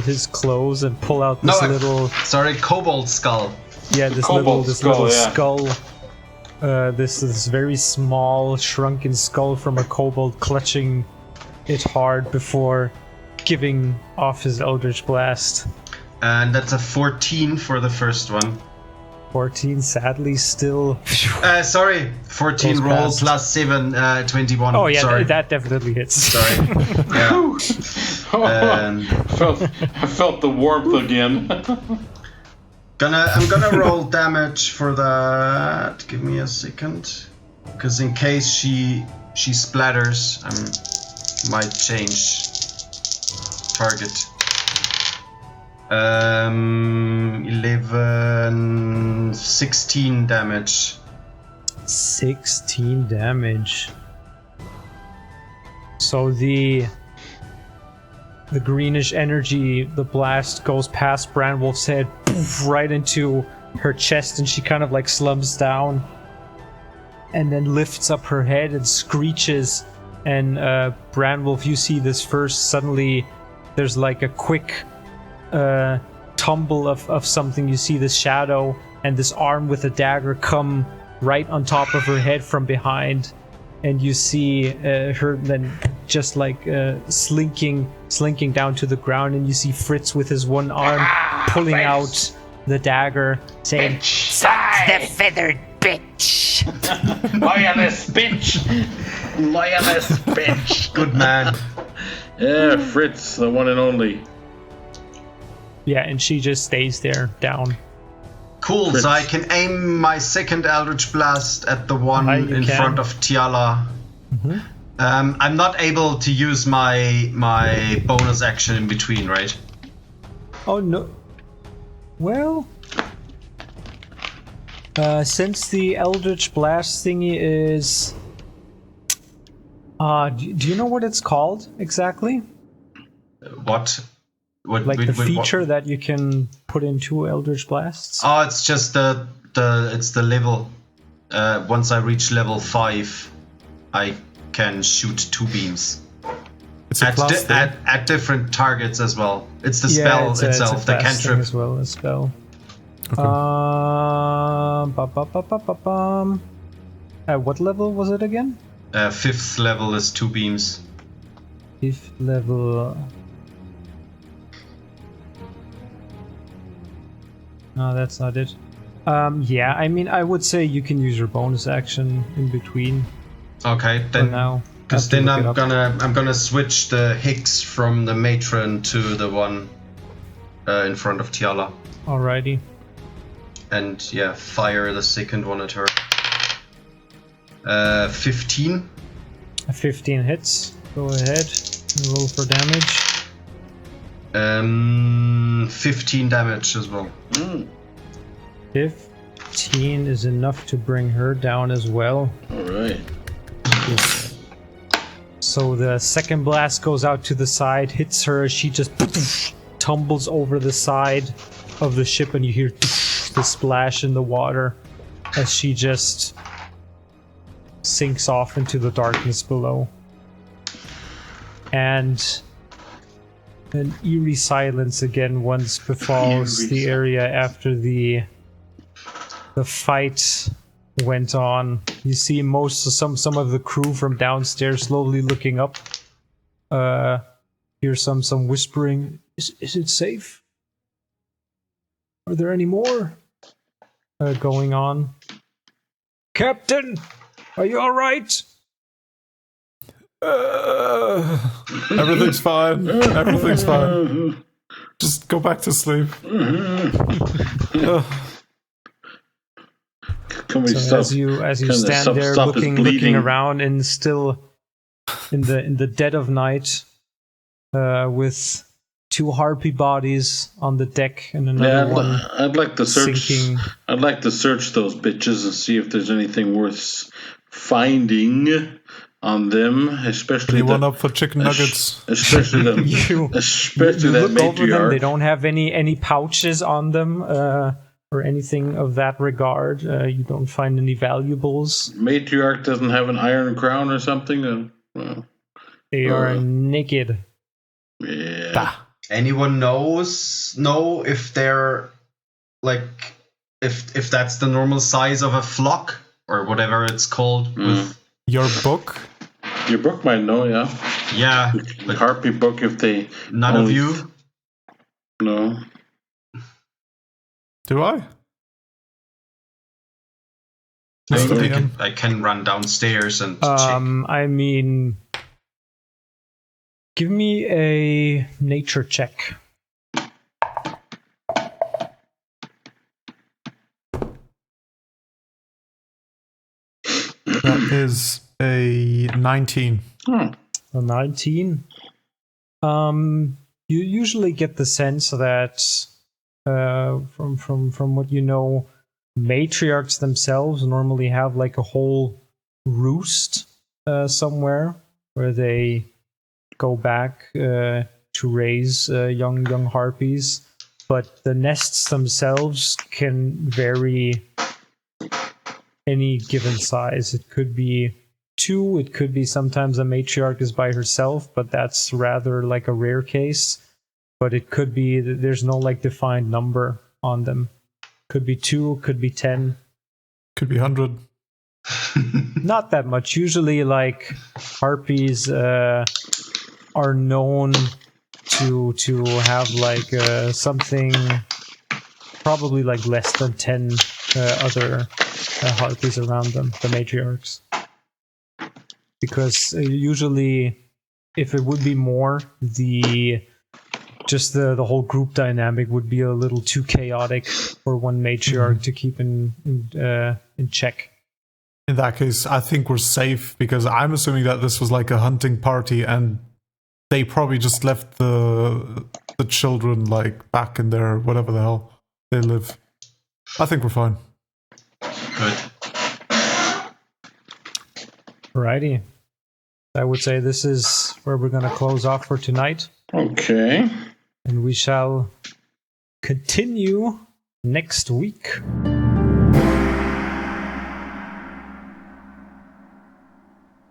his clothes and pull out this little kobold skull. Yeah, this little skull. This very small, shrunken skull from a kobold clutching it hard before giving off his Eldritch Blast. And that's a 14 for the first one. 14, sadly, still. 14 roll past. plus 7, 21. Oh yeah, sorry. that definitely hits. Sorry. Yeah. I felt the warmth again. I'm gonna roll damage for that. Give me a second, because in case she splatters, I might change target. 11, 16 damage. 16 damage. So the greenish energy, the blast goes past Branwolf's head, poof, right into her chest, and she kind of like slumps down and then lifts up her head and screeches. And Branwolf, you see this first. Suddenly there's like a quick tumble of something. You see this shadow and this arm with a dagger come right on top of her head from behind, and you see her then just like slinking down to the ground, and you see Fritz with his one arm pulling out the dagger, saying, "Suck the feathered bitch!" Loyalist bitch! Loyalist bitch! Good man. Yeah, Fritz, the one and only. Yeah, and she just stays there, down. Cool, Fritz. So I can aim my second Eldritch Blast at the one in front of Tiala. Mm-hmm. I'm not able to use my bonus action in between, right? Oh no. Well, since the Eldritch Blast thingy is... do you know what it's called exactly? What like the feature that you can put into Eldritch Blasts? Oh, it's just the level. Once I reach level 5, I can shoot 2 beams. It's a class at different targets as well. It's the spell itself, the cantrip as well as spell. Okay. At what level was it again? 5th level is 2 beams. 5th level. No, that's not it. Yeah, I mean, I would say you can use your bonus action in between. Okay, then now. Because then I'm gonna switch the Hicks from the matron to the one in front of Tiala. Alrighty. And yeah, fire the second one at her. 15. 15 hits. Go ahead. Roll for damage. 15 damage as well. 15 is enough to bring her down as well. Alright. So the second blast goes out to the side, hits her, she just tumbles over the side of the ship, and you hear the splash in the water as she just sinks off into the darkness below. And an eerie silence again once befalls the area after the fight went on. You see some of the crew from downstairs slowly looking up. Hear some whispering. Is it safe? Are there any more? going on. Captain, are you all right? Everything's fine. Everything's fine. Just go back to sleep. Can we so stop? As you stand there looking around, and still in the dead of night, with 2 harpy bodies on the deck and another one. I'd like to search. Sinking. I'd like to search those bitches and see if there's anything worth finding on them, especially one up for chicken nuggets. Especially them. especially that look over them. matriarch. They don't have any pouches on them or anything of that regard. You don't find any valuables. Matriarch doesn't have an iron crown or something. They are naked. Yeah. Anyone know if they're like if that's the normal size of a flock or whatever it's called with your book? Your book might know, yeah. Yeah. The harpy book, if they none of you? No. Do I? I can run downstairs and check. I mean, give me a nature check. That is a 19. A 19. You usually get the sense that from what you know, matriarchs themselves normally have like a whole roost somewhere where they go back to raise young harpies, but the nests themselves can vary any given size. It could be 2, it could be sometimes a matriarch is by herself, but that's rather like a rare case. But it could be that there's no like defined number on them. Could be 2, could be 10. Could be 100. Not that much. Usually like harpies are known to have like something probably like less than 10 other harpies around them, the matriarchs. Because usually if it would be more, the whole group dynamic would be a little too chaotic for one matriarch to keep in check. In that case, I think we're safe, because I'm assuming that this was like a hunting party and they probably just left the children like back in their whatever the hell they live. I think we're fine. Good. Alrighty. I would say this is where we're going to close off for tonight. Okay. And we shall continue next week.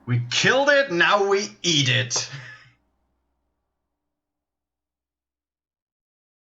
We killed it, now we eat it.